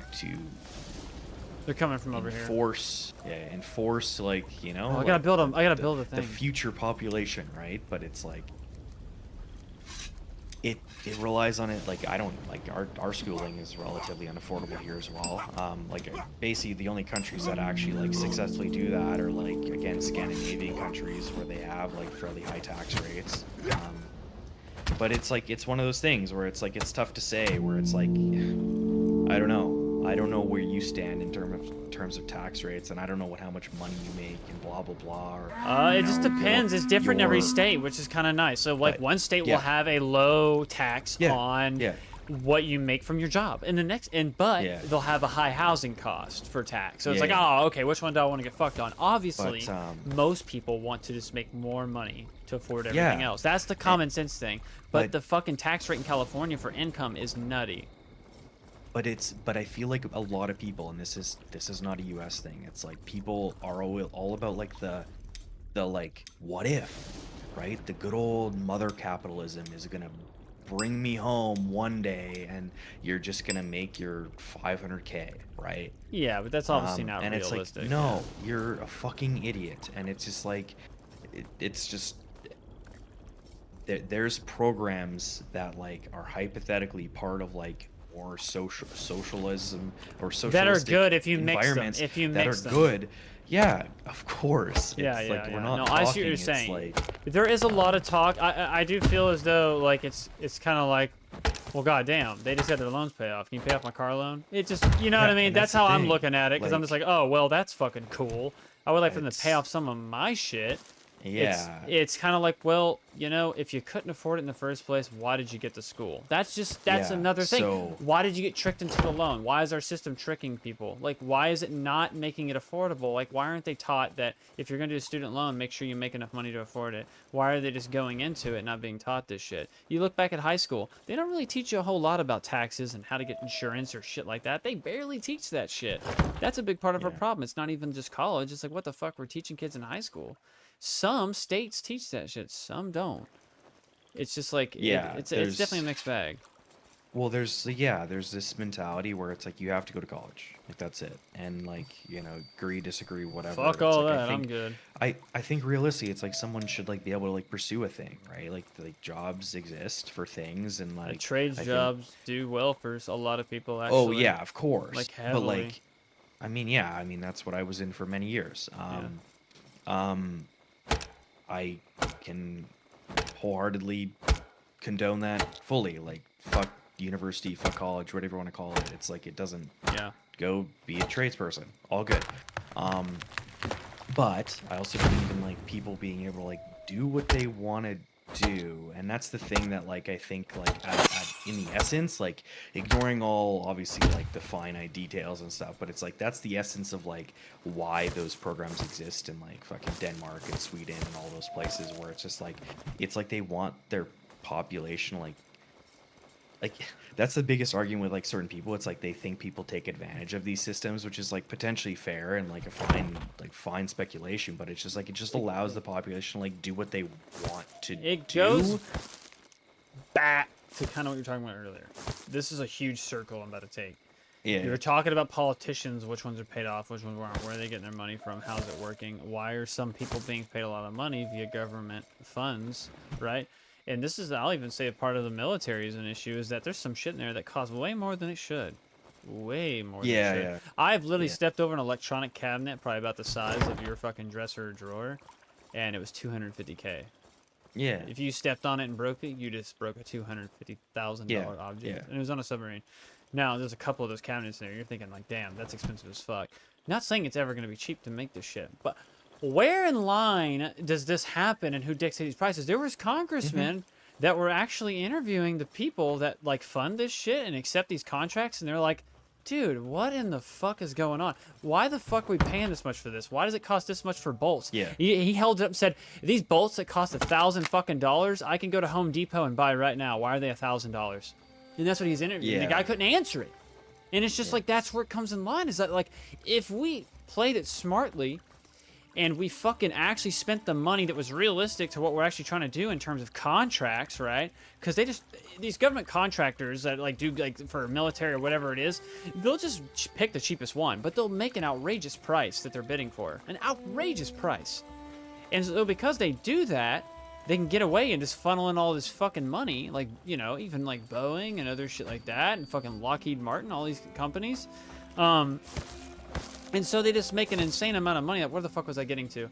they're coming from over here. Enforce like, you know. I gotta build them. I gotta build a thing. The future population, right? But it's like. It relies on it, like, I don't, like, our schooling is relatively unaffordable here as well. Like, basically, the only countries that actually, like, successfully do that are, like, again, Scandinavian countries where they have, like, fairly high tax rates. But it's, like, it's one of those things where it's, like, it's tough to say, where it's, like, I don't know. I don't know where you stand in terms of tax rates, and I don't know how much money you make and blah blah blah. Or, it just depends. It's different in every state, which is kind of nice. So like one state will have a low tax on what you make from your job, and the next, but they'll have a high housing cost for tax. So it's like, oh, okay, which one do I want to get fucked on? Obviously, most people want to just make more money to afford everything else. That's the common sense thing. But the fucking tax rate in California for income is nutty. But I feel like a lot of people, and this is not a U.S. thing. It's like people are all about like the like what if, right? The good old mother capitalism is gonna bring me home one day, and you're just gonna make your 500K, right? Yeah, but that's obviously not and realistic. It's like, no, you're a fucking idiot, and it's just like, it's just. There's programs that like are hypothetically part of like. Or socialism or socialistic that are good if you mix them. That are good, Yeah, of course. Yeah, It's yeah, like yeah. we're not No, talking. I see what you're It's saying. like There is a lot of talk. I do feel as though like it's kind of like, well, goddamn, they just got their loans paid off. Can you pay off my car loan? It just, you know what I mean? and That's the how I'm thing. looking at it, because I'm just like, oh, well, that's fucking cool. I would like for them to pay It's off some of my shit. yeah. It's kind of like, well, you know, if you couldn't afford it in the first place, why did you get to school? That's Yeah, another thing. so- Why did you get tricked into the loan? Why is our system tricking people? Like, why is it not making it affordable? Like, why aren't they taught that if you're going to do a student loan, make sure you make enough money to afford it? Why are they just going into it not being taught this shit? You look back at high school, they don't really teach you a whole lot about taxes and how to get insurance or shit like that. They barely teach that shit. That's a big part of our Yeah. problem. It's not even just college. It's like, what the fuck we're teaching kids in high school? Some states teach that shit, some don't. It's just like, Yeah, it's definitely a mixed bag. Well, there's this mentality where it's like you have to go to college, like that's it, and like agree, disagree, whatever. Fuck It's all like, that, I'm good. I think realistically, it's like someone should like be able to like pursue a thing, right? Like jobs exist for things, and like Trades I think- jobs do well for a lot of people, actually. Oh yeah, of course. Like, but heavily. like, I mean, that's what I was in for many years. I can wholeheartedly condone that fully. Like, fuck university, fuck college, whatever you want to call it. It's like it doesn't. Yeah. Go be a tradesperson. All good. But I also believe in like people being able to like do what they want to do, and that's the thing that like I think like in the essence, like ignoring all obviously like the finite details and stuff, but it's like that's the essence of like why those programs exist in like fucking Denmark and Sweden and all those places, where it's just like it's like they want their population like that's the biggest argument with like certain people. It's like they think people take advantage of these systems, which is like potentially fair and like a fine speculation, but it's just like it just allows the population to like do what they want to do. It goes back to kind of what you were talking about earlier. This is a huge circle I'm about to take. Yeah. You were talking about politicians, which ones are paid off, which ones aren't, where are they getting their money from, how's it working, why are some people being paid a lot of money via government funds, right? And this is, I'll even say, a part of the military is an issue, is that there's some shit in there that costs way more than it should. Way more than it should. Yeah. I've literally stepped over an electronic cabinet, probably about the size of your fucking dresser or drawer, and it was $250K. Yeah. If you stepped on it and broke it, you just broke a $250,000 object. Yeah. And it was on a submarine. Now, there's a couple of those cabinets in there. You're thinking, like, damn, that's expensive as fuck. Not saying it's ever going to be cheap to make this shit, but where in line does this happen and who dictates these prices? There was congressmen that were actually interviewing the people that like fund this shit and accept these contracts, and they're like, dude, what in the fuck is going on? Why the fuck are we paying this much for this? Why does it cost this much for bolts? Yeah. He held it up and said, these bolts that cost $1,000 fucking dollars, I can go to Home Depot and buy right now. Why are they $1,000? And that's what he's interviewing. Yeah. The guy couldn't answer it. And it's just like, that's where it comes in line, is that like, if we played it smartly and we fucking actually spent the money that was realistic to what we're actually trying to do in terms of contracts, right? Because these government contractors that like do like for military or whatever it is, they'll just pick the cheapest one, but they'll make an outrageous price that they're bidding for. An outrageous price. And so because they do that, they can get away and just funnel in all this fucking money, like, you know, even like Boeing and other shit like that, and fucking Lockheed Martin, all these companies. And so they just make an insane amount of money. Where the fuck was I getting to?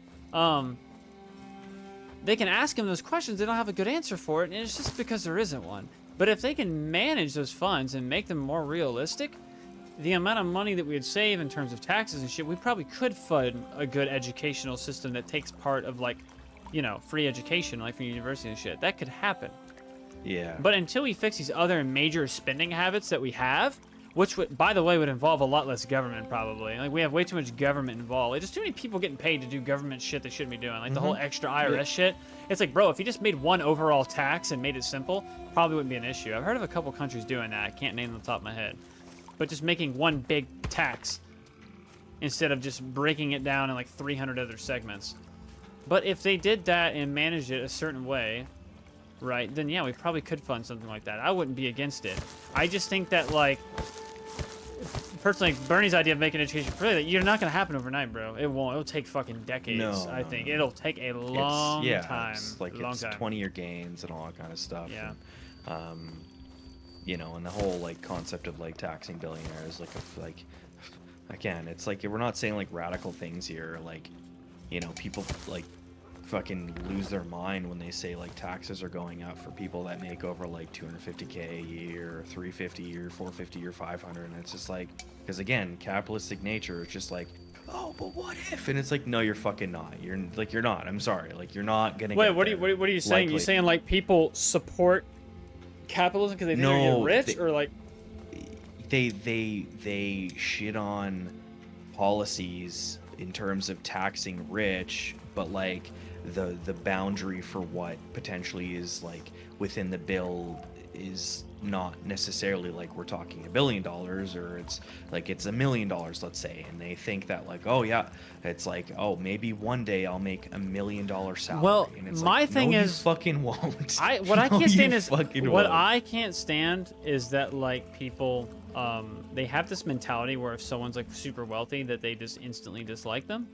They can ask them those questions. They don't have a good answer for it. And it's just because there isn't one. But if they can manage those funds and make them more realistic, the amount of money that we would save in terms of taxes and shit, we probably could fund a good educational system that takes part of, like, you know, free education, like from university and shit. That could happen. Yeah. But until we fix these other major spending habits that we have, which would, by the way, would involve a lot less government probably. Like, we have way too much government involved. Like, there's too many people getting paid to do government shit they shouldn't be doing. Like the whole extra IRS shit. It's like, bro, if you just made one overall tax and made it simple, probably wouldn't be an issue. I've heard of a couple countries doing that. I can't name them off the top of my head. But just making one big tax instead of just breaking it down in like 300 other segments. But if they did that and managed it a certain way, right, then yeah, we probably could fund something like that. I wouldn't be against it. I just think that, like, personally, Bernie's idea of making education free, that you're not going to happen overnight, bro. It won't. It'll take fucking decades, I think. It'll take a long time. It's like long it's time. 20-year gains and all that kind of stuff. Yeah. And, you know, and the whole like concept of like taxing billionaires, like again, it's like we're not saying like radical things here. Like, you know, people like fucking lose their mind when they say like taxes are going up for people that make over like 250K a year, or 350 a year, 450 or 500, and it's just like, because again, capitalistic nature is just like, oh, but what if? And it's like, no, you're fucking not. You're not. I'm sorry. Like, you're not gonna. Wait, what are you saying? You saying like people support capitalism because they think they're gonna get rich, or like they shit on policies in terms of taxing rich, but like the boundary for what potentially is like within the bill is not necessarily like we're talking $1 billion, or it's like it's $1 million, let's say, and they think that like, oh yeah, it's like, oh, maybe one day I'll make $1 million salary. Well, and it's my like, thing no, is you fucking won't. I can't stand is that like people they have this mentality where if someone's like super wealthy that they just instantly dislike them.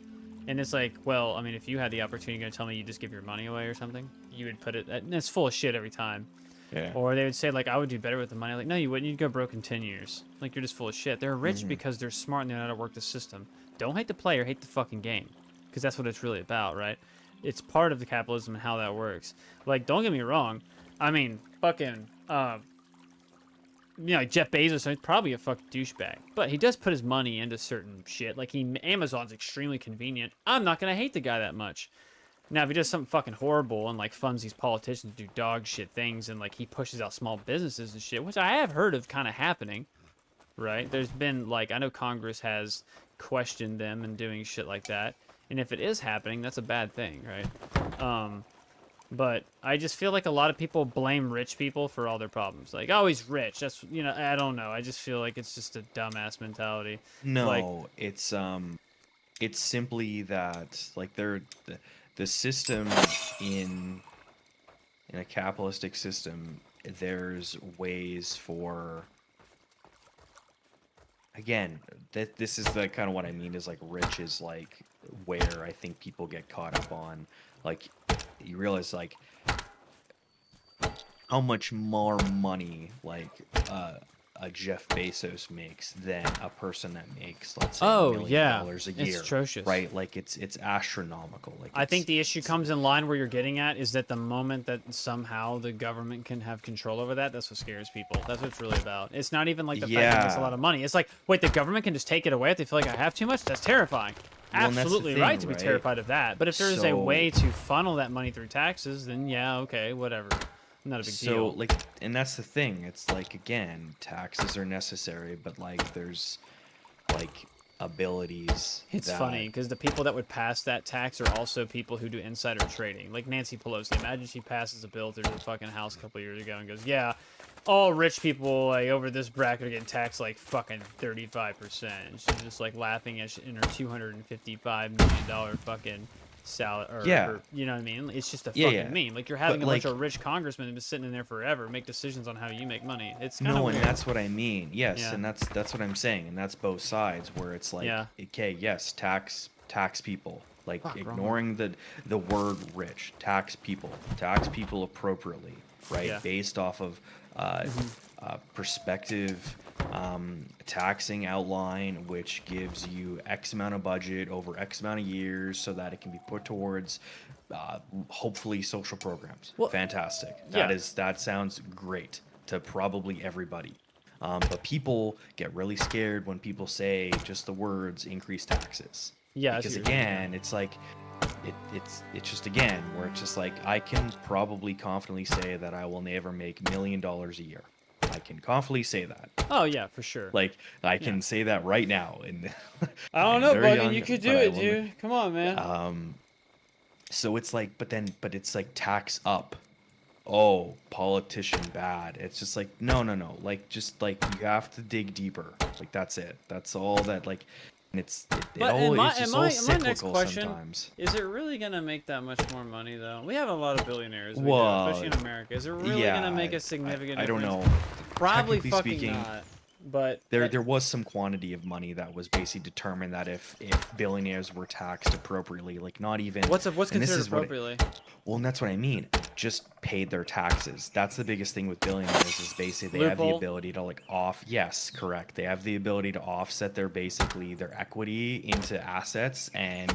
And it's like, well, I mean, if you had the opportunity, you're gonna tell me you just give your money away or something, you would put it, and it's full of shit every time. Yeah. Or they would say like, I would do better with the money. Like, no, you wouldn't. You'd go broke in 10 years. Like, you're just full of shit. They're rich because they're smart and they know how to work the system. Don't hate the player, hate the fucking game, because that's what it's really about, right? It's part of the capitalism and how that works. Like, don't get me wrong. I mean, fucking, you know, like Jeff Bezos, he's probably a fucking douchebag, but he does put his money into certain shit. Like, Amazon's extremely convenient. I'm not gonna hate the guy that much. Now, if he does something fucking horrible and like funds these politicians to do dog shit things, and like he pushes out small businesses and shit, which I have heard of kind of happening, right? There's been like, I know Congress has questioned them and doing shit like that, and if it is happening, that's a bad thing, right? But I just feel like a lot of people blame rich people for all their problems. Like, oh, he's rich. That's, you know, I don't know. I just feel like it's just a dumbass mentality. No, like, it's simply that like the system in a capitalistic system, there's ways for, again, this is the kind of what I mean is like rich is like where I think people get caught up on. Like, you realize like how much more money like a Jeff Bezos makes than a person that makes, let's say, $1 million a year. It's atrocious, right? Like it's astronomical. Like, I think the issue comes in line where you're getting at is that the moment that somehow the government can have control over that, that's what scares people. That's what it's really about. It's not even like the fact that it's a lot of money. It's like, wait, the government can just take it away if they feel like I have too much? That's terrifying. Well, absolutely thing, right to be terrified of that. But if there is a way to funnel that money through taxes, then yeah, okay, whatever. Not a big deal. So, like, and that's the thing. It's like, again, taxes are necessary, but like, there's like abilities. It's funny because the people that would pass that tax are also people who do insider trading. Like Nancy Pelosi. Imagine she passes a bill through the fucking House a couple years ago and goes, yeah, all rich people like over this bracket are getting taxed like fucking 35%. And she's just like laughing at in her $255 million fucking salary. Or, you know what I mean? It's just a fucking meme. Like, you're having a bunch of rich congressmen who've been sitting in there forever make decisions on how you make money. It's kind of weird. And that's what I mean. Yes, and that's what I'm saying, and that's both sides where it's like, okay, yes, tax people. Like, ignoring the word rich, tax people appropriately, right? Based off of perspective taxing outline, which gives you X amount of budget over X amount of years so that it can be put towards hopefully social programs. Well, fantastic. That sounds great to probably everybody. But people get really scared when people say just the words increase taxes. Yeah, because again, it's like it's just, again, where it's just like, I can probably confidently say that I will never make $1 million a year. I can confidently say that. Oh yeah, for sure. Like, I can say that right now. And I don't know, Buggin', you could do it, dude. Come on, man. So it's like, but it's like tax up. Oh, politician bad. It's just like, no. Like, just like, you have to dig deeper. Like, that's it. That's all that, like, and it's just all cyclical sometimes. Is it really gonna make that much more money though? We have a lot of billionaires, especially in America. Is it really gonna make a significant difference? I don't know. Probably fucking not. But there was some quantity of money that was basically determined that if billionaires were taxed appropriately, like not even what's considered appropriately. Well, and that's what I mean. Just paid their taxes. That's the biggest thing with billionaires is basically they have the ability to like yes, correct. They have the ability to offset their equity into assets and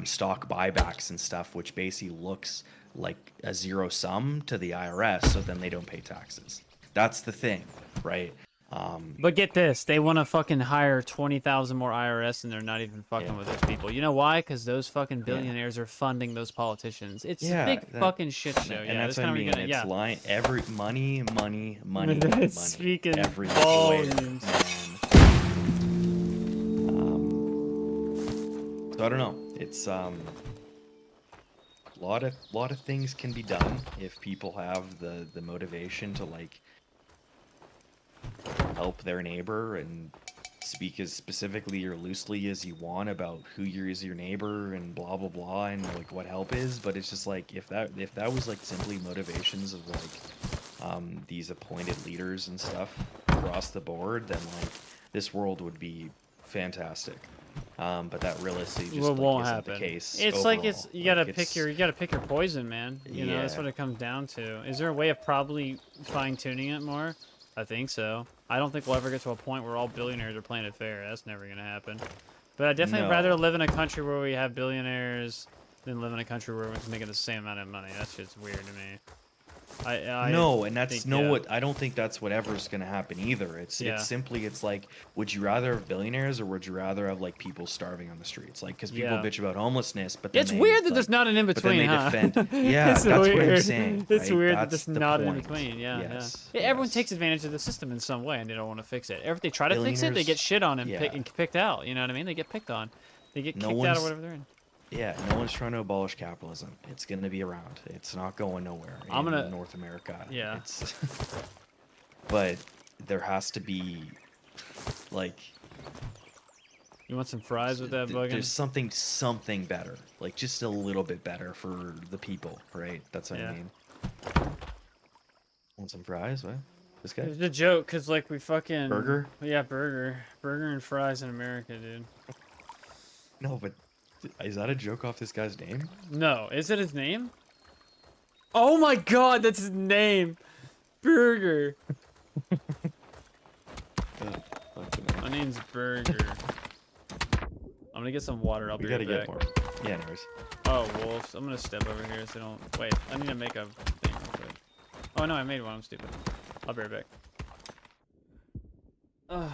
stock buybacks and stuff, which basically looks like a zero sum to the IRS. So then they don't pay taxes. That's the thing, right? But get this, they want to fucking hire 20,000 more IRS, and they're not even fucking with those people. You know why? Because those fucking billionaires are funding those politicians. It's a big fucking shit show. And that's what I mean. It's lying. Every money. It's speaking every volumes. So I don't know. It's a lot of things can be done if people have the motivation to like help their neighbor and speak as specifically or loosely as you want about who is your neighbor and blah blah blah and like what help is. But it's just like if that was like simply motivations of like these appointed leaders and stuff across the board, then like this world would be fantastic. But that realistically just won't isn't happen. the case. It's overall. like you gotta pick your poison, man. You know, that's what it comes down to. Is there a way of probably fine tuning it more? I think so. I don't think we'll ever get to a point where all billionaires are playing it fair. That's never gonna happen. But I'd definitely rather live in a country where we have billionaires than live in a country where we're making the same amount of money. That's just weird to me. I don't think that's whatever's gonna happen either. It's simply like, would you rather have billionaires or would you rather have like people starving on the streets? Like, because people bitch about homelessness, but then it's weird that there's not an in between. Defend. Yeah, that's what I'm saying. It's right? weird that's that there's not an in between. Yeah. Everyone takes advantage of the system in some way, and they don't want to fix it. If they try to fix it, they get shit on and picked out. You know what I mean? They get picked on. They get kicked out of whatever they're in. Yeah, no one's trying to abolish capitalism. It's going to be around. It's not going nowhere in North America. Yeah. But there has to be, like... You want some fries with that bugging? There's something better. Like, just a little bit better for the people, right? That's what I mean. Want some fries? What? This guy? It's a joke, because, like, we fucking... Burger? Yeah, burger. Burger and fries in America, dude. No, but... Is that a joke off this guy's name? No. Is it his name? Oh my god, that's his name! Burger. My name's Burger. I'm gonna get some water. I'll be right back. Get more. Yeah, anyways. Oh, wolves. I'm gonna step over here so they don't... Wait, I need to make a thing real quick. Oh no, I made one. I'm stupid. I'll be right back. Ugh.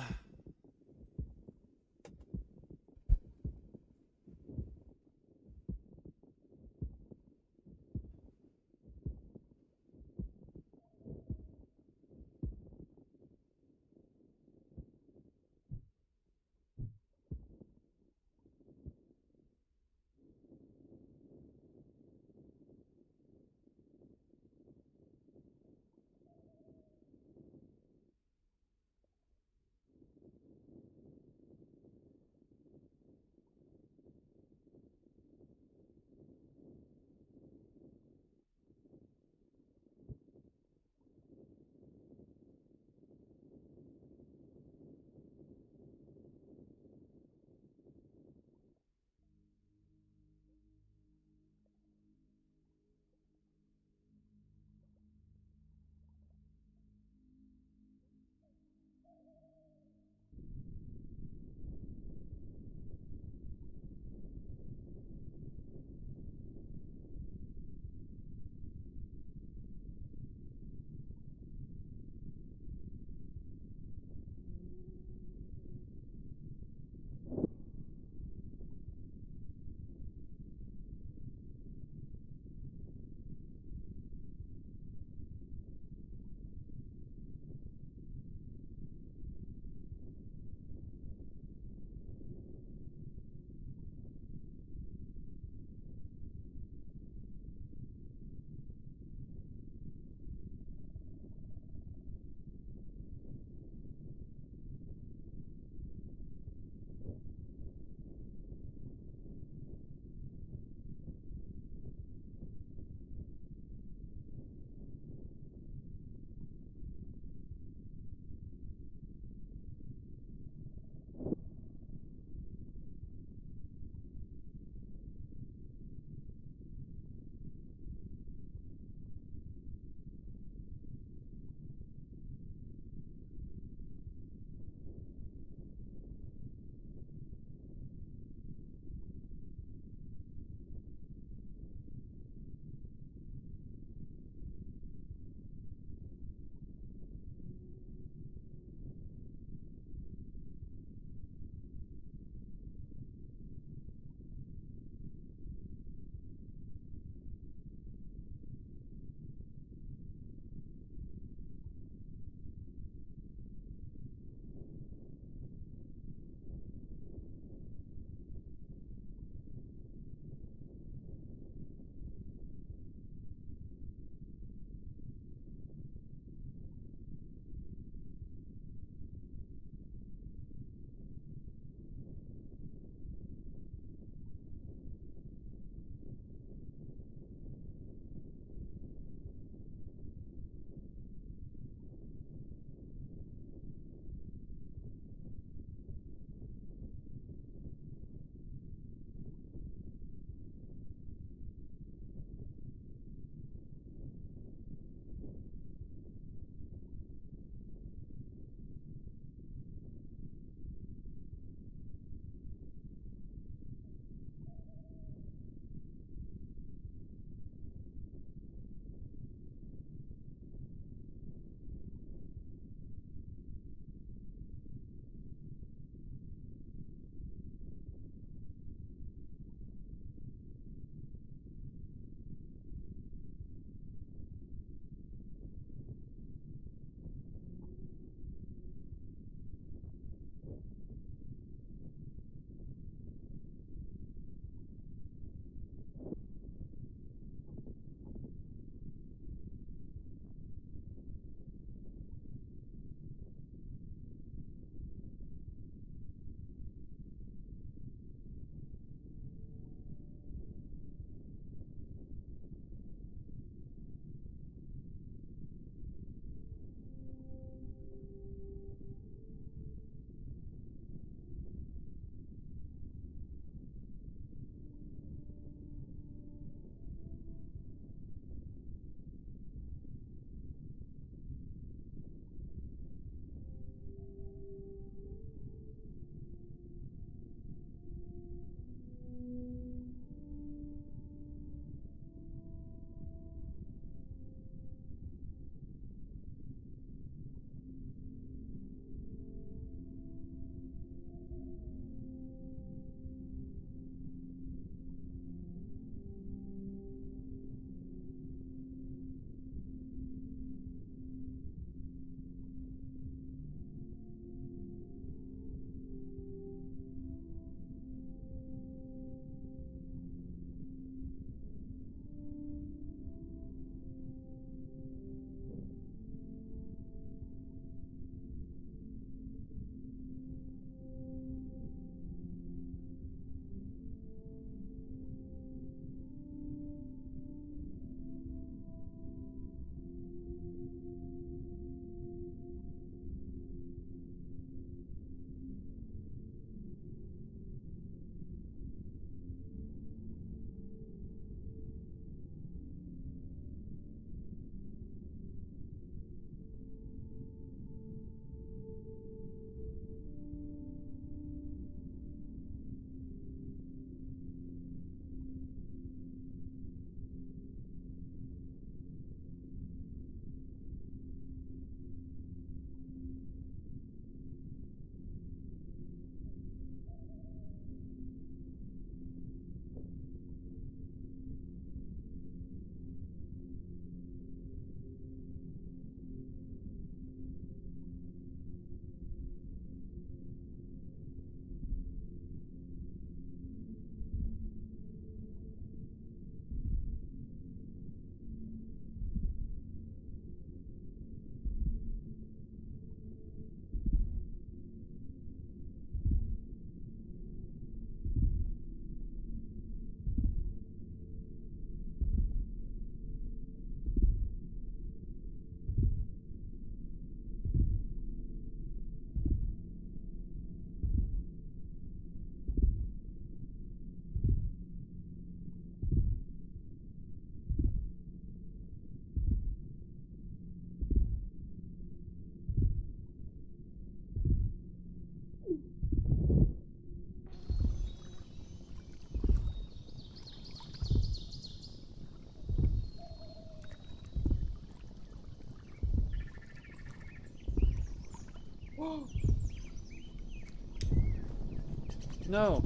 No.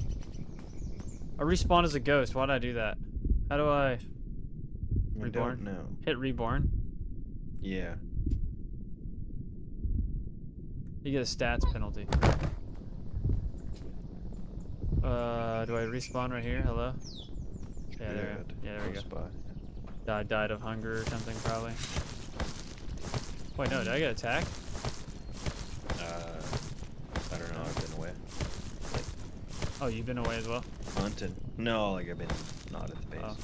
I respawn as a ghost. Why did I do that? How do I... Reborn? I don't know. Hit reborn? Yeah. You get a stats penalty. Do I respawn right here? Hello? Yeah, there we go. Spot. Died of hunger or something, probably. Wait, no, did I get attacked? I don't know, I've been away. Oh, you've been away as well? Hunting. No, like I've been not at the base. Oh.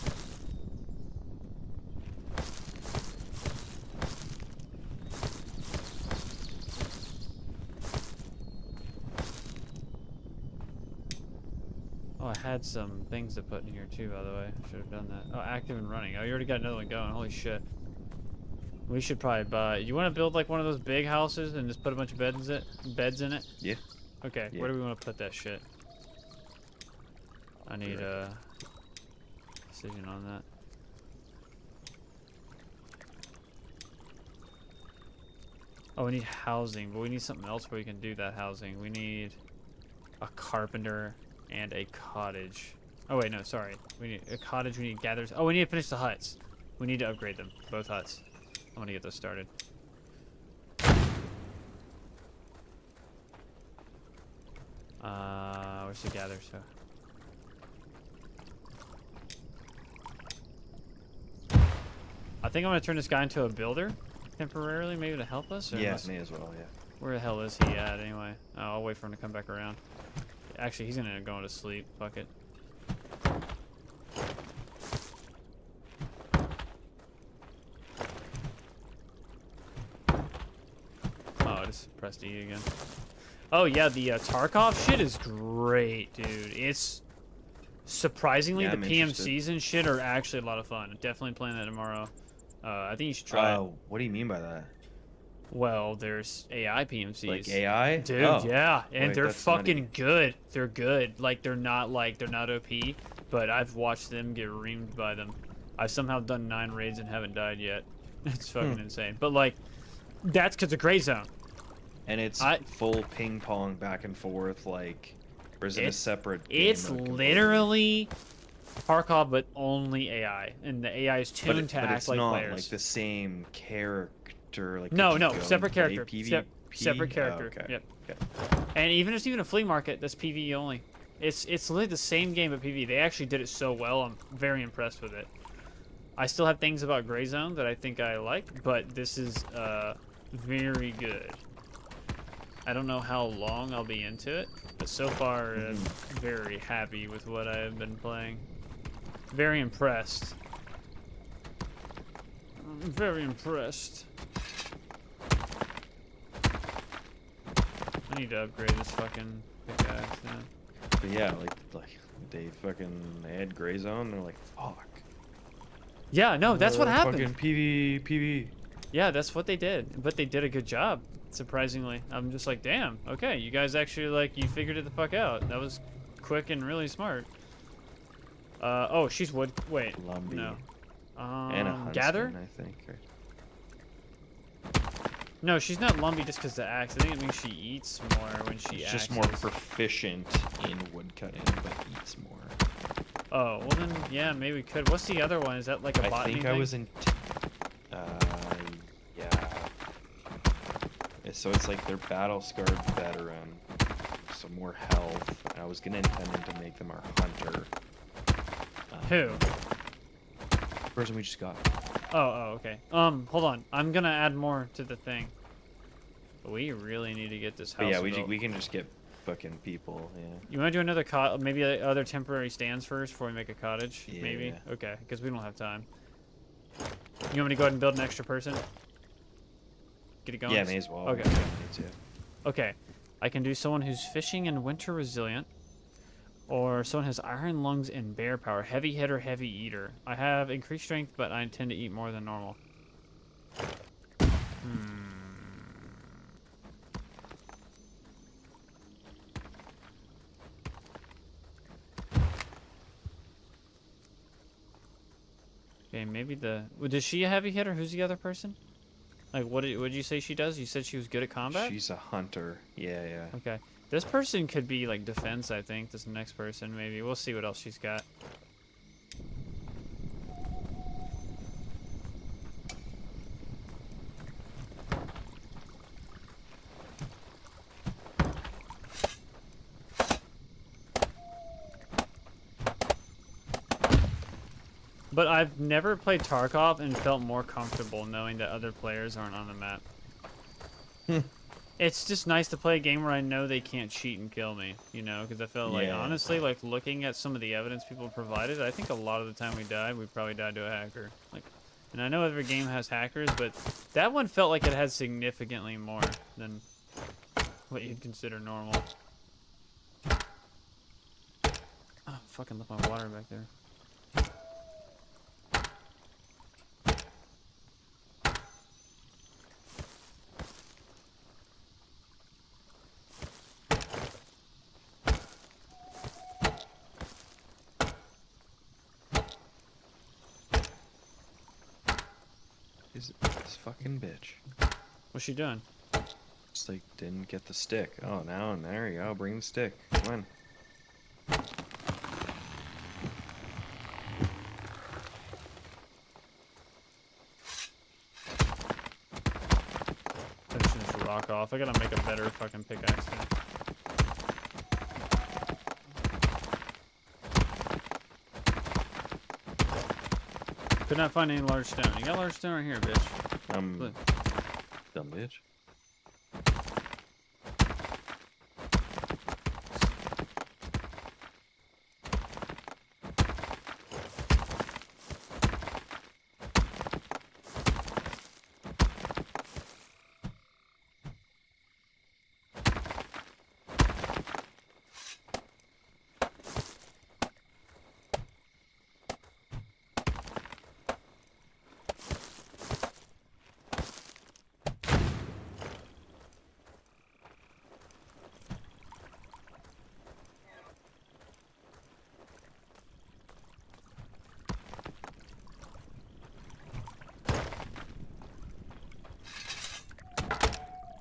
Oh, I had some things to put in here too, by the way. I should have done that. Oh, active and running. Oh, you already got another one going. Holy shit. We should probably buy... You want to build like one of those big houses and just put a bunch of beds in it? Yeah. Okay, Yeah. where do we want to put that shit? I need a decision on that. Oh, we need housing, but we need something else where we can do that housing. We need a carpenter and a cottage. Oh wait, no, sorry. We need a cottage, we need gathers. Oh, we need to finish the huts. We need to upgrade them, both huts. I want to get those started. Where's the gather, so? I think I'm gonna turn this guy into a builder temporarily, maybe to help us. Or Yeah, may as well. Yeah. Where the hell is he at anyway? Oh, I'll wait for him to come back around. Actually, he's gonna go to sleep. Fuck it. Oh, I just pressed E again. Oh yeah, the Tarkov shit is great, dude. It's surprisingly the PMCs and shit are actually a lot of fun. Definitely playing that tomorrow. I think you should try it. What do you mean by that? Well, there's AI PMCs. Like AI? Dude, oh. yeah. And Wait, they're that's fucking nutty. good. They're good. Like, they're not OP, but I've watched them get reamed by them. I've somehow done 9 raids and haven't died yet. It's fucking insane. But, like, that's because of Gray Zone. And it's full ping pong back and forth, like, or is it a separate game It's literally Tarkov, but only AI. And the AI is tuned to act like players. But it's not, like, the same character. Like, no, separate character. Separate character. Oh, okay. Yep. Okay. And even a flea market that's PvE only. It's literally the same game but PvE. They actually did it so well. I'm very impressed with it. I still have things about Gray Zone that I think I like, but this is very good. I don't know how long I'll be into it, but so far I'm very happy with what I have been playing. Very impressed. I'm very impressed. I need to upgrade this fucking pickaxe now. But yeah, like they had Gray Zone. They're like, fuck. Yeah, no, that's what happened. Fucking PV. Yeah, that's what they did. But they did a good job, surprisingly. I'm just like, damn, okay, you guys actually, like, you figured it the fuck out. That was quick and really smart. Oh, she's wood. Wait, Lumbee. no. And a huntsman, Gather? I think. Or... No, she's not lumpy just because the axe. I think it means she eats more when she She's axes. just more proficient in woodcutting, but eats more. Oh, well then, yeah, maybe we could. What's the other one? Is that like a botany I think thing? I was in... yeah. So it's like their battle-scarred veteran. So more health. And I was gonna intend to make them our hunter. Who? Person we just got. Oh, okay. Hold on. I'm gonna add more to the thing. But we really need to get this house But yeah, built. we can just get fucking people, yeah. You want to do another maybe other temporary stands first before we make a cottage? Yeah. Maybe? Okay, because we don't have time. You want me to go ahead and build an extra person? Get it going? Yeah, may as well. Okay. Yeah. Okay. I can do someone who's fishing and winter resilient. Or someone has iron lungs and bear power. Heavy hitter, heavy eater. I have increased strength, but I intend to eat more than normal. Okay, maybe does she a heavy hitter? Who's the other person? Like, what did you say she does? You said she was good at combat? She's a hunter. Yeah, yeah. Okay. This person could be, like, defense, I think. This next person, maybe. We'll see what else she's got. But I've never played Tarkov and felt more comfortable knowing that other players aren't on the map. It's just nice to play a game where I know they can't cheat and kill me, you know, because I feel like, honestly, like, looking at some of the evidence people provided, I think a lot of the time we probably died to a hacker. Like, and I know every game has hackers, but that one felt like it had significantly more than what you'd consider normal. Oh, fucking left my water back there. This fucking bitch. What's she doing? Just like didn't get the stick. Oh, now and there you go. Bring the stick. Come on. Finishing this rock off. I gotta make a better fucking pickaxe here. Could not find any large stone. You got large stone right here, bitch. Dumb bitch.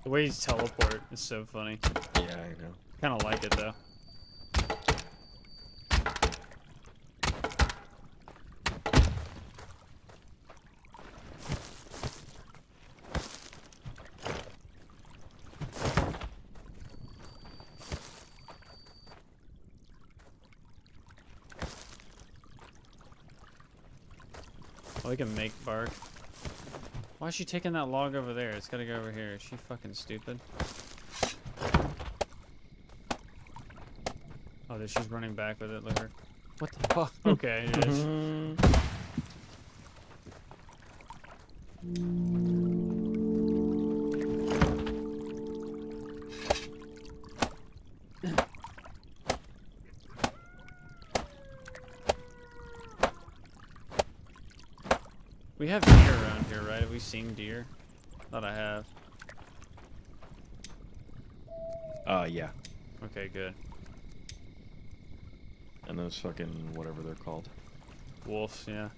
The way he's teleport is so funny. Yeah, I know. Kind of like it though. Oh, we can make bark. Why is she taking that log over there? It's gotta go over here. Is she fucking stupid? Oh, there she's running back with it. Look at her. What the fuck? Okay, it is. We have deer around here, right? Have we seen deer? Thought I have. Yeah. Okay, good. And those fucking whatever they're called. Wolves, yeah.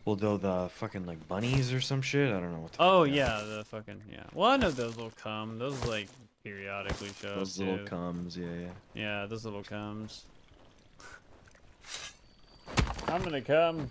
Well, though the fucking like bunnies or some shit. I don't know what. Oh yeah, the fucking yeah. Well, I know those will come. Those like periodically show up. Those little comes, yeah, yeah. Yeah, those little comes. I'm gonna come.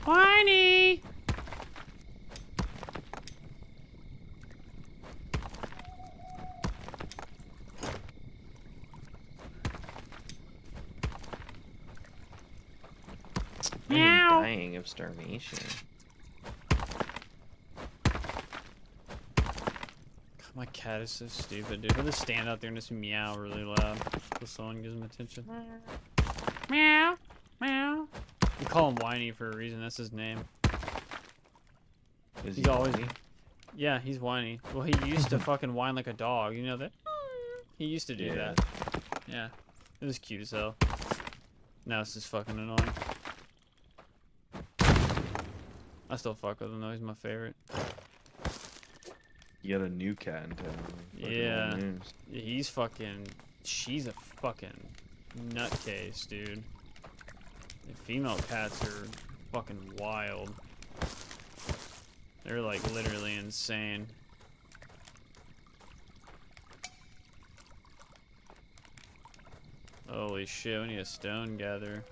Whiny! I'm dying of starvation. My cat is so stupid, dude. He'll just stand out there and just meow really loud so someone gives him attention. Meow, meow. We call him Whiny for a reason. That's his name. He's always whiny? Yeah, he's whiny. Well, he used to fucking whine like a dog. You know that? He used to do that. Yeah. It was cute as hell. Now it's just fucking annoying. I still fuck with him though. He's my favorite. You got a new cat in town. Yeah. He's fucking... She's a fucking nutcase, dude. The female cats are fucking wild. They're like literally insane. Holy shit, we need a stone gather.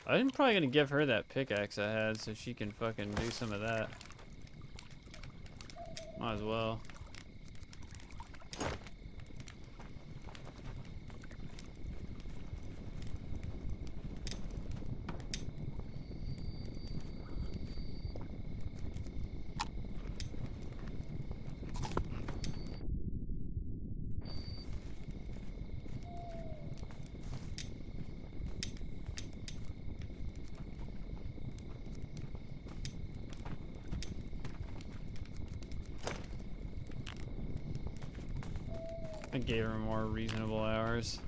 I'm probably gonna give her that pickaxe I had so she can fucking do some of that. Might as well. I gave her more reasonable hours.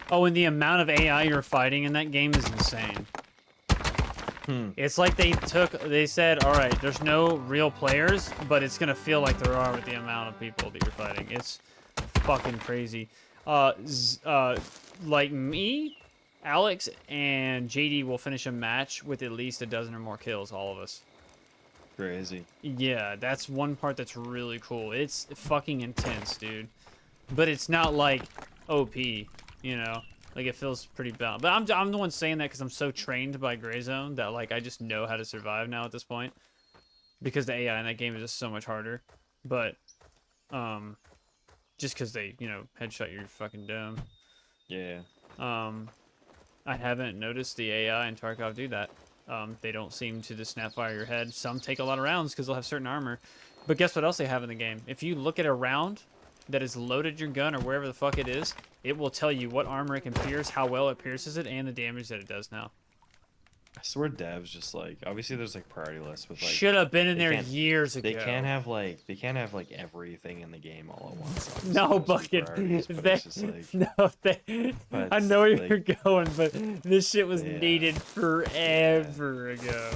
Oh, and the amount of AI you're fighting in that game is insane. It's like they said, all right, there's no real players, but it's gonna feel like there are with the amount of people that you're fighting. It's fucking crazy. Like me, Alex, and JD will finish a match with at least a dozen or more kills, all of us. Crazy. Yeah, that's one part that's really cool. It's fucking intense, dude. But it's not like OP, you know? Like, it feels pretty balanced. But I'm the one saying that because I'm so trained by Gray Zone that, like, I just know how to survive now at this point. Because the AI in that game is just so much harder. But, just because they, you know, headshot your fucking dome. Yeah. I haven't noticed the AI in Tarkov do that. They don't seem to just snap fire your head. Some take a lot of rounds because they'll have certain armor. But guess what else they have in the game? If you look at a round that has loaded your gun or wherever the fuck it is, it will tell you what armor it can pierce, how well it pierces it, and the damage that it does now. I swear devs just like, obviously there's like priority lists with like, should have been in there years ago. They can't have like everything in the game all at once. No, Bucket. I know where you're going, but this shit was needed forever ago.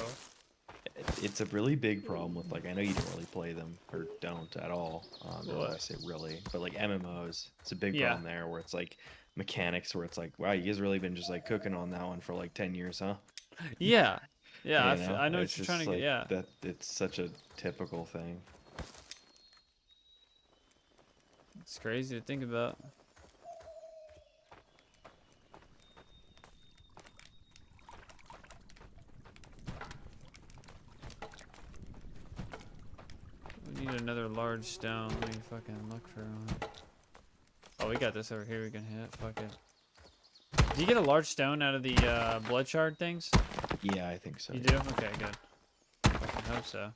It's a really big problem with, like, I know you don't really play them or don't at all. I say really, but like MMOs, it's a big problem there where it's like mechanics where it's like, wow, you guys really been just like cooking on that one for like 10 years, huh? Yeah, yeah, I know what it's you're trying to like, get. Yeah, that it's such a typical thing. It's crazy to think about. We need another large stone. Let me fucking look for one. Oh, we got this over here we can hit. Fuck it. Do you get a large stone out of the blood shard things? Yeah, I think so. You do? Okay, good. I fucking hope so.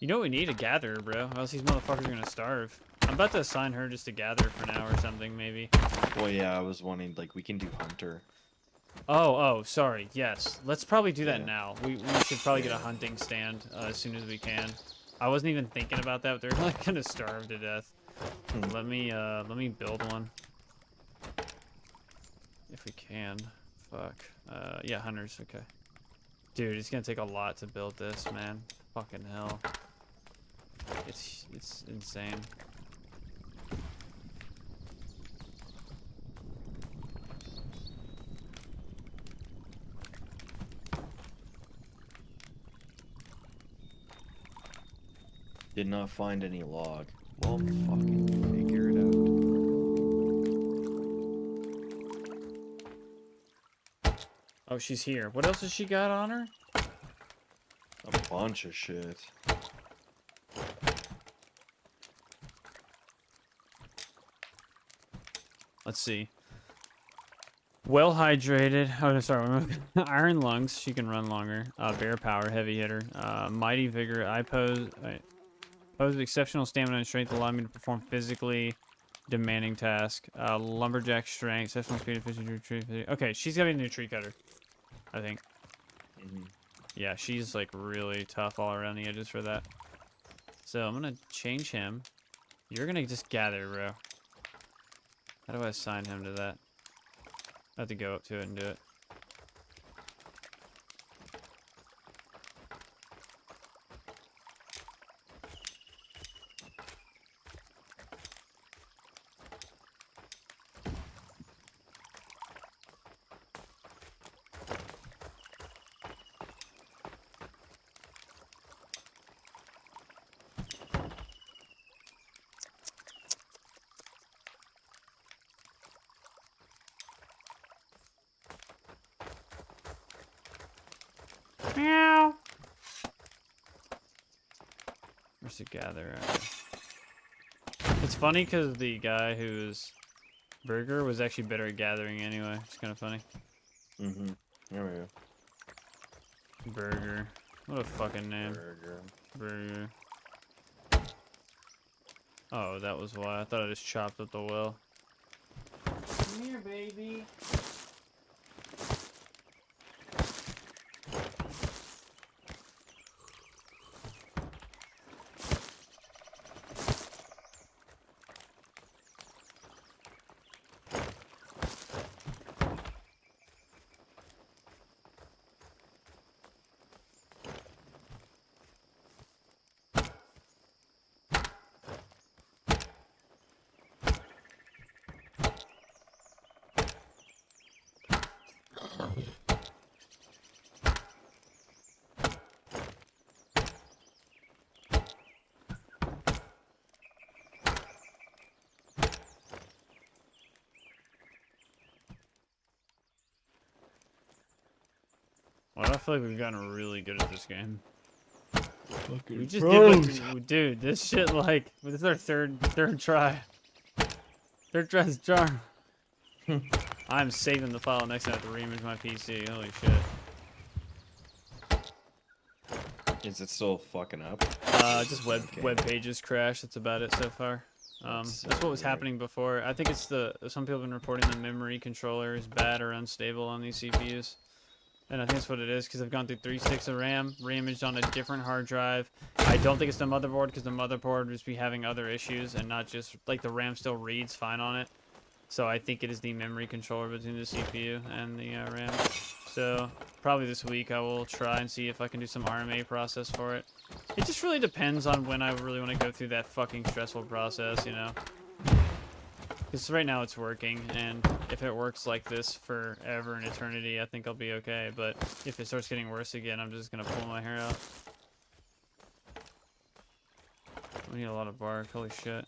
You know what we need? A gatherer, bro. Or else these motherfuckers are gonna starve. I'm about to assign her just to gather for an hour or something, maybe. Well, yeah, I was wanting, like, we can do hunter. Oh, sorry. Yes. Let's probably do that now. We should probably get a hunting stand as soon as we can. I wasn't even thinking about that, but they're like gonna starve to death. Let me build one. If we can. Fuck. Yeah, hunters, okay. Dude, it's gonna take a lot to build this, man. Fucking hell. It's insane. Did not find any log. Well, fucking figure it out. Oh, she's here. What else has she got on her? A bunch of shit. Let's see. Well hydrated. Oh, no, sorry. Iron lungs. She can run longer. Bear power. Heavy hitter. Mighty vigor. I pose exceptional stamina and strength, allow me to perform physically demanding task. Lumberjack strength. Exceptional speed, efficiency, tree. Okay, she's got to be a new tree cutter, I think. Yeah, she's like really tough all around the edges for that. So I'm gonna change him. You're gonna just gather, bro. How do I assign him to that? I have to go up to it and do it. Meow. Where's the gatherer? It's funny because the guy who's Burger was actually better at gathering anyway. It's kind of funny. There we go. Burger. What a fucking name. Burger. Oh, that was why. I thought I just chopped up the well. Come here, baby. Well, I feel like we've gotten really good at this game. We just did what, dude, this shit like this is our third try. Third try's charm. I'm saving the file next time I have to reimage my PC. Holy shit. Is it still fucking up? Just web pages crash. That's about it so far. That's what was happening before. I think it's some people have been reporting the memory controller is bad or unstable on these CPUs. And I think that's what it is, because I've gone through 3 sticks of RAM, reimaged on a different hard drive. I don't think it's the motherboard, because the motherboard would just be having other issues, and not just, like, the RAM still reads fine on it. So I think it is the memory controller between the CPU and the RAM. So probably this week I will try and see if I can do some RMA process for it. It just really depends on when I really want to go through that fucking stressful process, you know? Because right now it's working, and if it works like this forever and eternity, I think I'll be okay. But if it starts getting worse again, I'm just going to pull my hair out. We need a lot of bark, holy shit.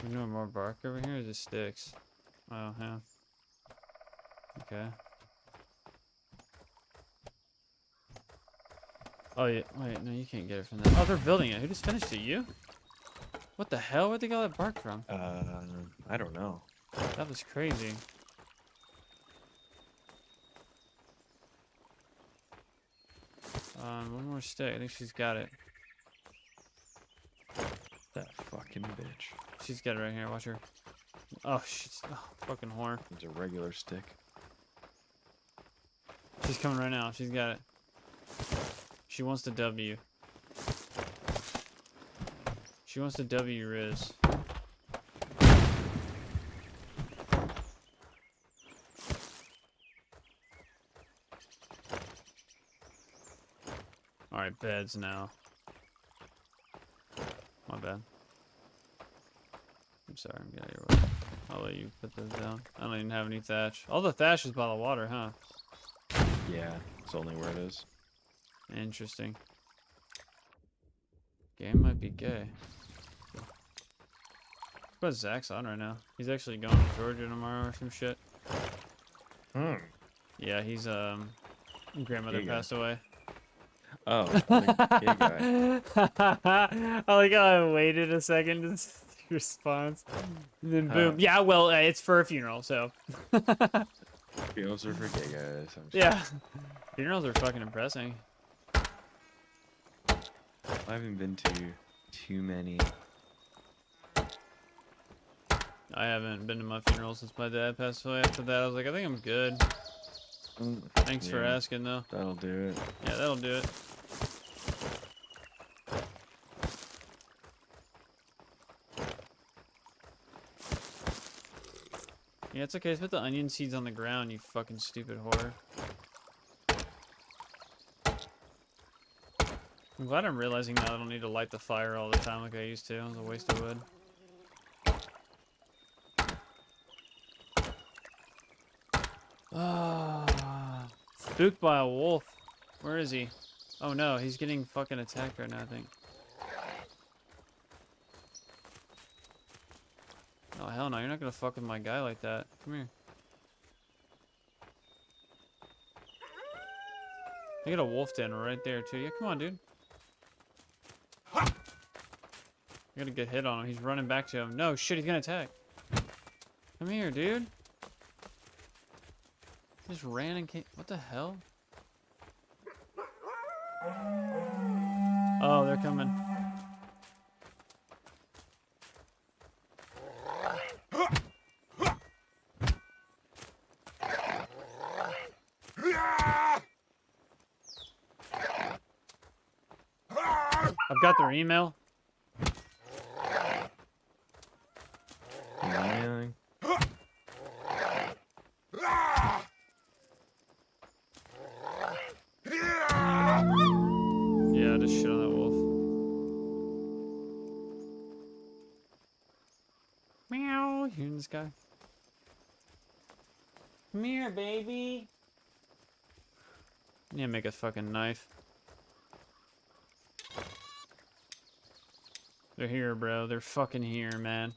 You know more bark over here, or just sticks? Oh, yeah. Okay. Oh, yeah. Wait, no, you can't get it from that. Oh, they're building it. Who just finished it? You? What the hell? Where'd they get all that bark from? I don't know. That was crazy. One more stick. I think she's got it. That fucking bitch. She's got it right here. Watch her. Oh, she's fucking whore. It's a regular stick. She's coming right now. She's got it. She wants to W. She wants to W Riz. Alright, beds now. My bad. I'm sorry, I'm getting your way. I'll let you put those down. I don't even have any thatch. All the thatch is by the water, huh? Yeah, it's only where it is. Interesting. Game might be gay. What's Zach's on right now? He's actually going to Georgia tomorrow or some shit. Yeah, he's grandmother passed away. Oh, the gay guy. I like how I waited a second to see the response. And then boom. Yeah, well, it's for a funeral, so. Funerals are for gay guys. Yeah. Funerals are fucking impressing. I haven't been to too many. I haven't been to my funeral since my dad passed away. After that, I was like, I think I'm good. Thanks for asking, though. That'll do it. Yeah, that'll do it. Yeah, it's okay. Just put the onion seeds on the ground, you fucking stupid whore. I'm glad I'm realizing now I don't need to light the fire all the time like I used to. It was a waste of wood. Ah, spooked by a wolf. Where is he? Oh no, he's getting fucking attacked right now, I think. Oh hell no, you're not gonna fuck with my guy like that. Come here. I got a wolf den right there too. Yeah, come on, dude. I got a good hit on him. He's running back to him. No, shit, he's gonna attack. Come here, dude. Just ran and came. What the hell? Oh, they're coming. I've got their email. Anything? Yeah, just shit on that wolf. Meow. You hearing this guy? Come here, baby. Yeah, make a fucking knife. They're here, bro. They're fucking here, man.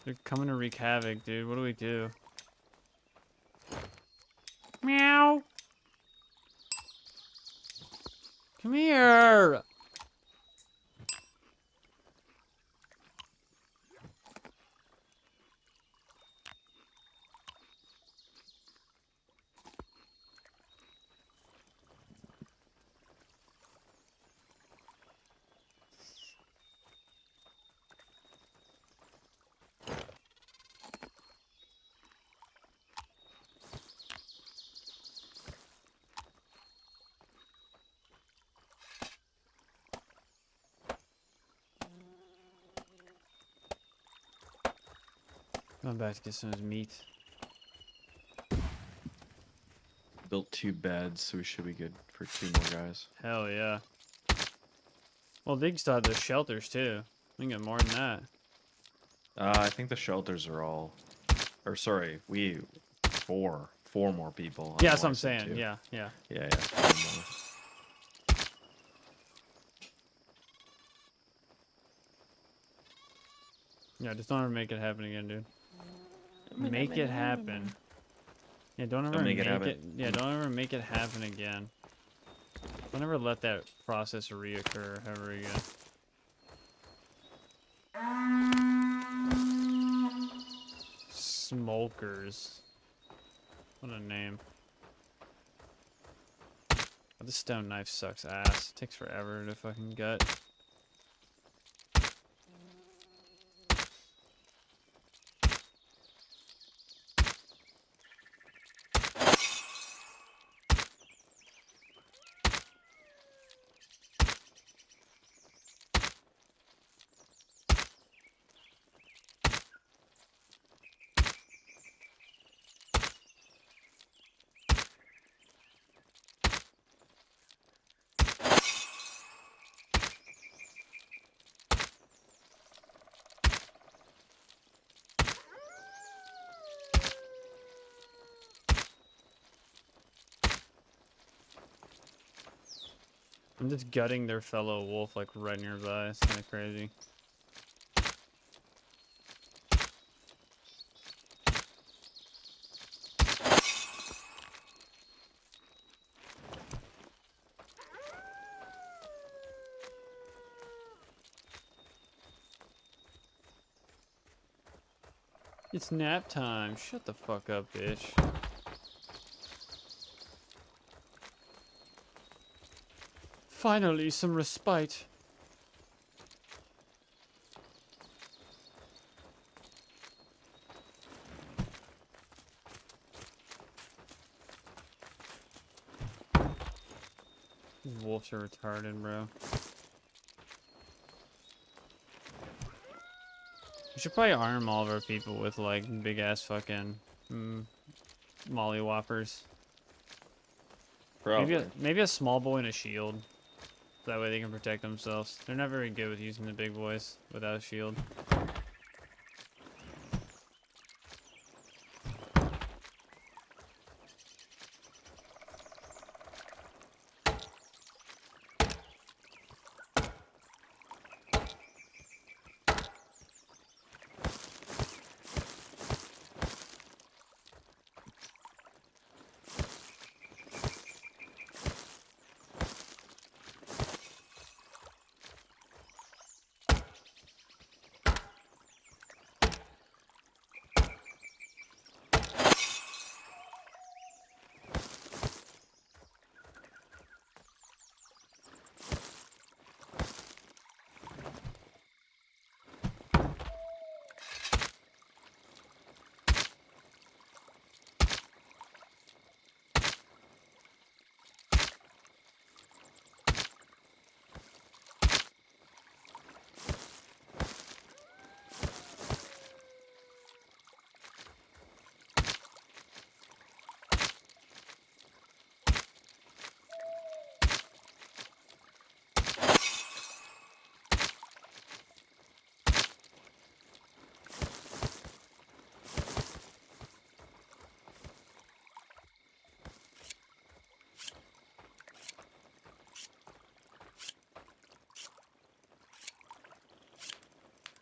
They're coming to wreak havoc, dude. What do we do? Meow. Come here. I'm about to get some of his meat. Built 2 beds, so we should be good for 2 more guys. Hell yeah. Well, they still have the shelters too. We can get more than that. I think the shelters are all, or sorry, four more people. Yeah, that's what I'm saying. Yeah. Yeah, 4 more. Yeah, just don't ever make it happen again, dude. Make it happen. Yeah, don't ever make it. Yeah, don't ever make it happen again. Don't ever let that process reoccur ever again. Smokers. What a name. Oh, this stone knife sucks ass. It takes forever to fucking gut. I'm just gutting their fellow wolf like right nearby. It's kind of crazy. It's nap time. Shut the fuck up, bitch. Finally, some respite. These wolves are retarded, bro. We should probably arm all of our people with like big ass fucking molly whoppers. Probably. Maybe a small boy and a shield. That way they can protect themselves. They're not very good with using the big boys without a shield.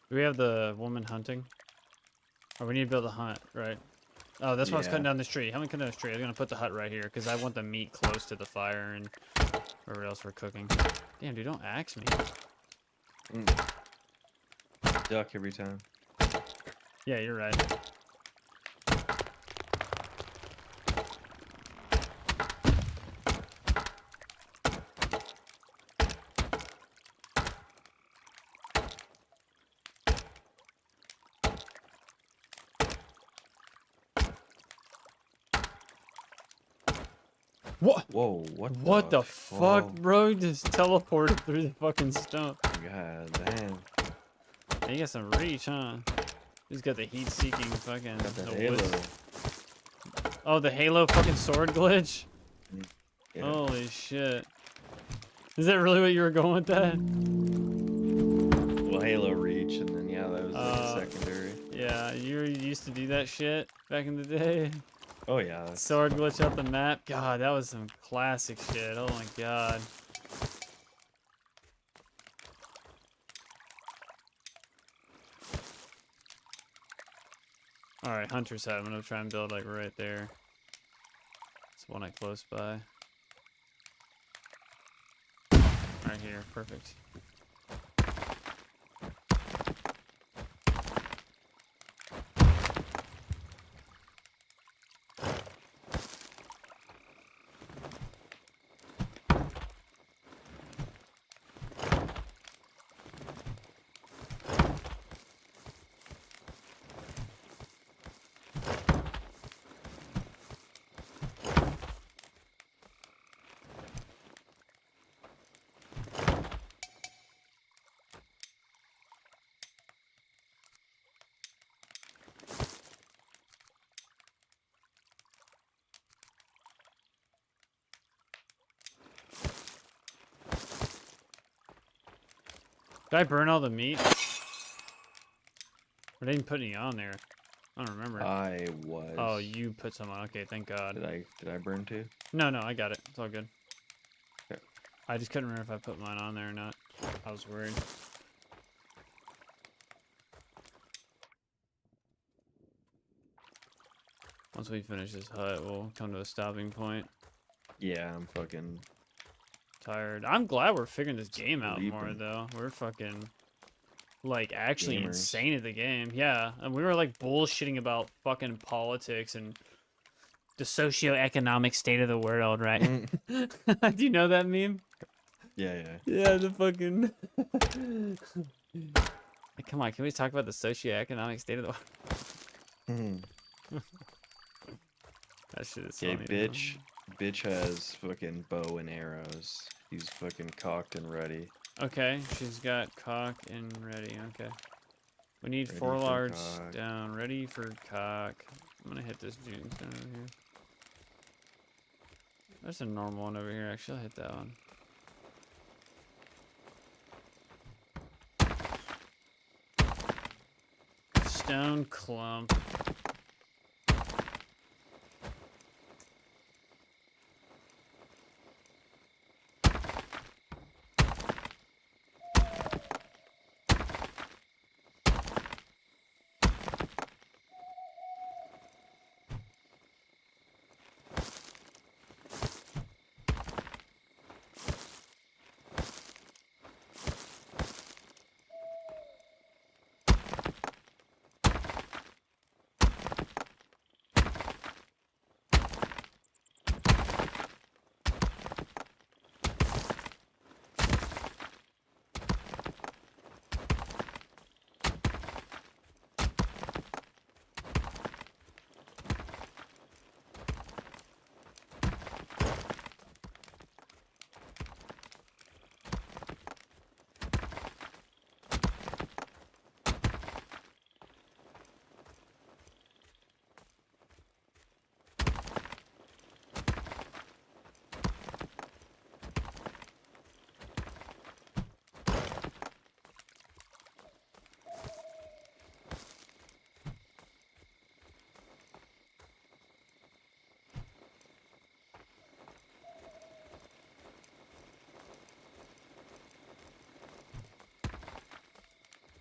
Do we have the woman hunting? Oh, we need to build a hut, right? Oh, that's why I was cutting down this tree. How am I cutting down this tree? I'm gonna put the hut right here because I want the meat close to the fire and wherever else we're cooking. Damn, dude, don't axe me. Duck every time. Yeah, you're right. What? Whoa, What the fuck, bro? Just teleported through the fucking stone. God damn. You got some reach, huh? He's got the heat-seeking fucking... Got the halo. Oh, the halo fucking sword glitch? Yeah. Holy shit. Is that really what you were going with that? Well, halo reach, and then, yeah, that was like secondary. Yeah, you used to do that shit back in the day. Oh, yeah. Sword glitch out the map. God, that was some classic shit. Oh my god. Alright, Hunter's Hut. I'm gonna try and build like right there. It's one close by. Right here, perfect. Did I burn all the meat? Or they didn't put any on there. I don't remember. I was. Oh, you put some on. Okay, thank God. Did I burn too? No, I got it. It's all good. Okay. I just couldn't remember if I put mine on there or not. I was worried. Once we finish this hut, we'll come to a stopping point. Yeah, I'm fucking tired. I'm glad we're figuring this game out more, though. We're fucking, like, actually insane at the game. Yeah, and we were, like, bullshitting about fucking politics and the socio-economic state of the world, right? Do you know that meme? Yeah. Yeah, the fucking... Like, come on, can we talk about the socio-economic state of the world? That shit is funny. Okay, bitch has fucking bow and arrows. He's fucking cocked and ready. Okay, she's got cock and ready. Okay. We need ready 4 large down. Ready for cock. I'm gonna hit this dude over here. There's a normal one over here. Actually, I'll hit that one. Stone clump.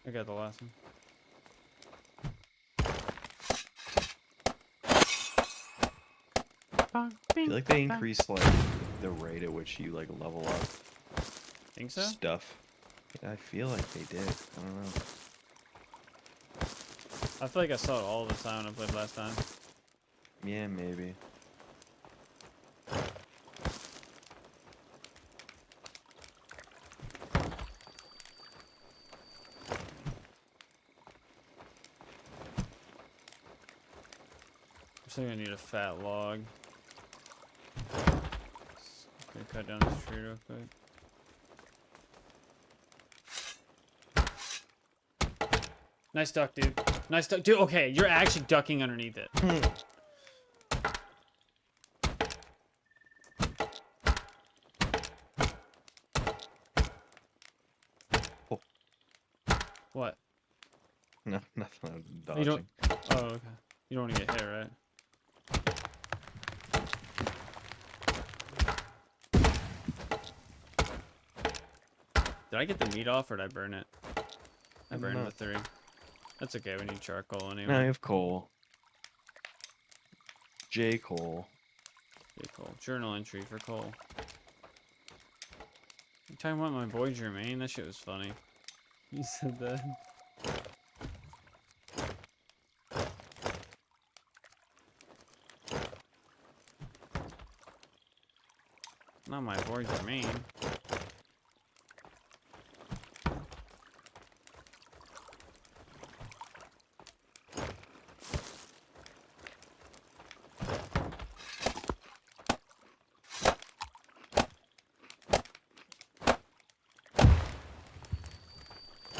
I got the last one. I feel like they increase like the rate at which you like level up. Think so? Stuff. Yeah, I feel like they did. I don't know. I feel like I saw it all the time when I played last time. Yeah, maybe. I'm still gonna need a fat log. Gonna cut down this tree real quick. Nice duck, dude. Nice duck. Dude, okay, you're actually ducking underneath it. Oh. What? No, nothing. I'm dodging. You don't... Oh, okay. You don't want to get hit, right? Did I get the meat off or did I burn it? I burned the 3. That's okay, we need charcoal anyway. No, I have coal. J. Cole. J. Cole. Journal entry for coal. You talking about my boy Jermaine? That shit was funny. You said that. Not my boy Jermaine.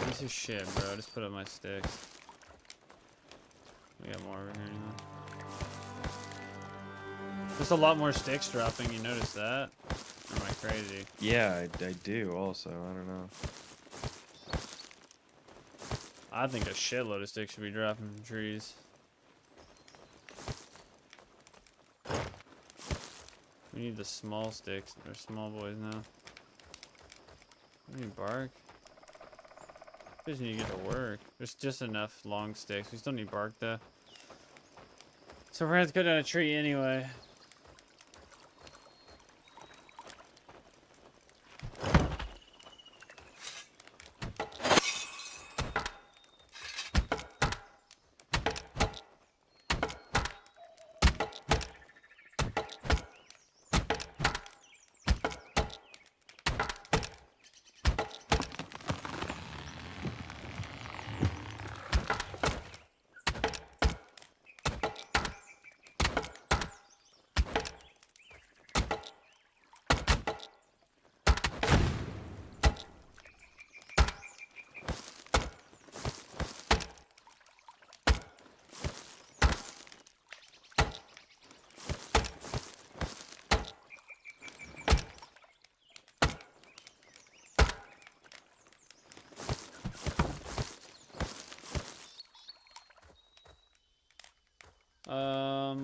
Piece of shit, bro. Just put up my sticks. We got more over here now. There's a lot more sticks dropping. You notice that? Or am I crazy? Yeah, I do also. I don't know. I think a shitload of sticks should be dropping from trees. We need the small sticks. They're small boys now. I need bark. Just need to get to work. There's just enough long sticks. We still need bark though. So we're gonna have to go down a tree anyway.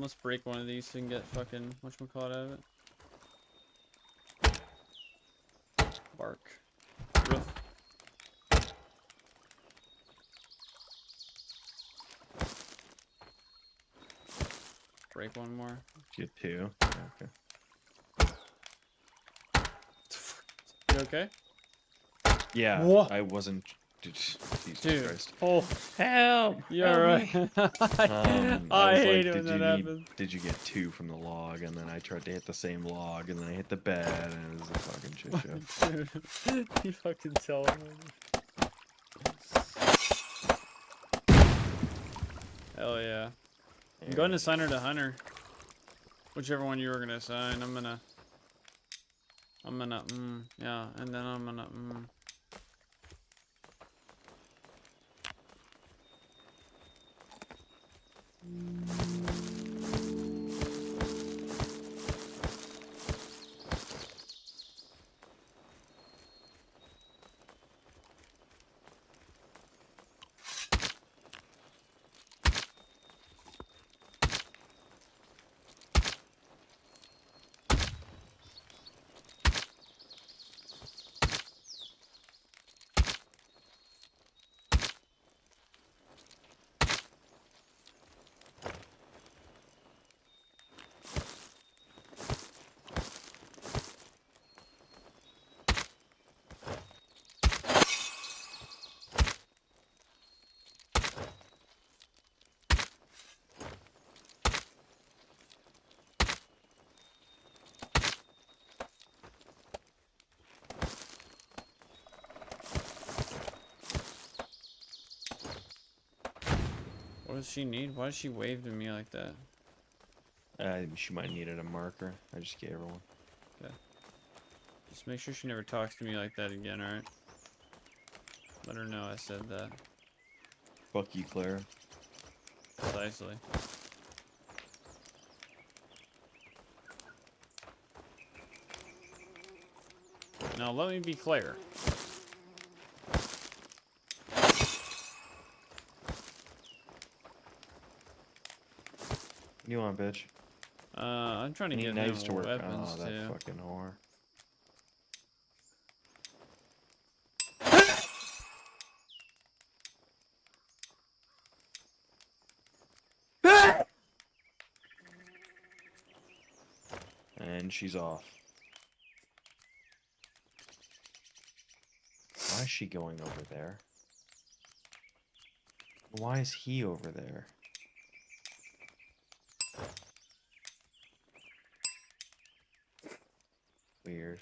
Let's break one of these so we can get fucking whatchamacallit out of it. Bark. Roof. Break one more. Get 2. Okay. You okay? Yeah, Whoa. I wasn't. Jesus Dude. Christ. Oh, Help! you're right. I hate it when that did happens. Did you get 2 from the log? And then I tried to hit the same log, and then I hit the bed, and it was a fucking shit show. Dude, you fucking tell him. Hell yeah. I'm going to assign her to Hunter. Whichever one you were gonna assign. I'm gonna, yeah, and then I'm gonna, what does she need? Why does she wave to me like that? She might have needed a marker. I just gave her one. Okay. Just make sure she never talks to me like that again, alright? Let her know I said that. Fuck you, Claire. Precisely. Now let me be Claire. What do you want, bitch? I'm trying to Need get knives him to work. weapons Oh, that too. fucking whore. And she's off. Why is she going over there? Why is he over there? Weird.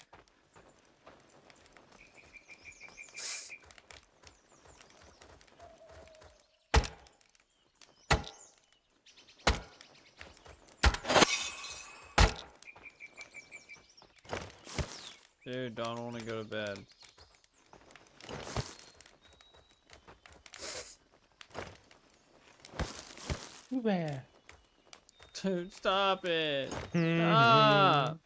Dude, don't want to go to bed. Too bad. Dude, stop it. Stop.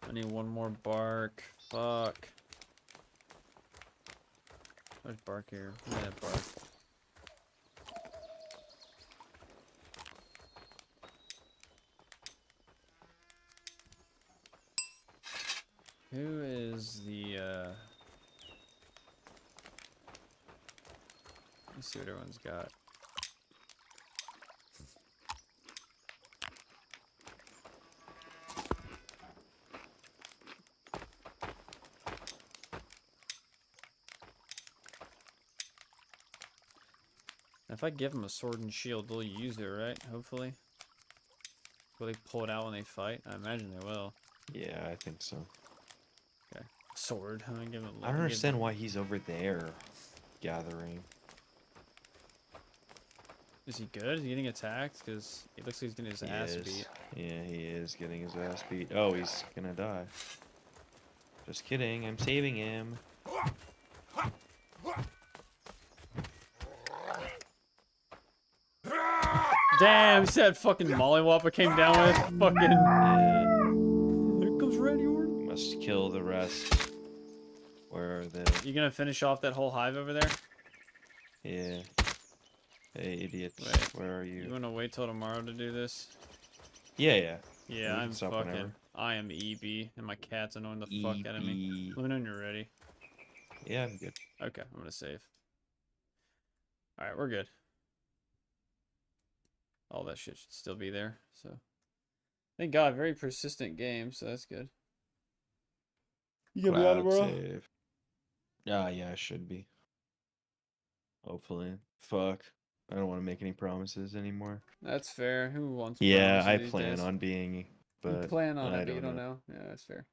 I need one more bark. Fuck. There's bark here. Look at that bark. Who is the, let's see what everyone's got. If I give them a sword and shield, they'll use it, right? Hopefully. Will they pull it out when they fight? I imagine they will. Yeah, I think so. Okay. Sword. I'm gonna give him I don't understand why he's over there gathering. Is he good? Is he getting attacked? Because it looks like he's getting his ass beat. Yeah, he is getting his ass beat. Oh, he's gonna die. Just kidding. I'm saving him. Damn, see that fucking mollywop I came down with? Fucking. Yeah. Here comes Randy Orton. We must kill the rest. Where are they? You gonna finish off that whole hive over there? Yeah. Hey, idiots. Wait, where are you? You wanna wait till tomorrow to do this? Yeah. Yeah, I'm fucking. Whenever. I am EB, and my cat's annoying the fuck out of me. Let me know when you're ready. Yeah, I'm good. Okay, I'm gonna save. Alright, we're good. All that shit should still be there, so. Thank God, very persistent game, so that's good. You gonna be out tomorrow? Save. Yeah, I should be. Hopefully. Fuck. I don't want to make any promises anymore. That's fair. Who wants Yeah, promises I these plan days? on being, but you plan on I it, but you don't know. know. Yeah, that's fair.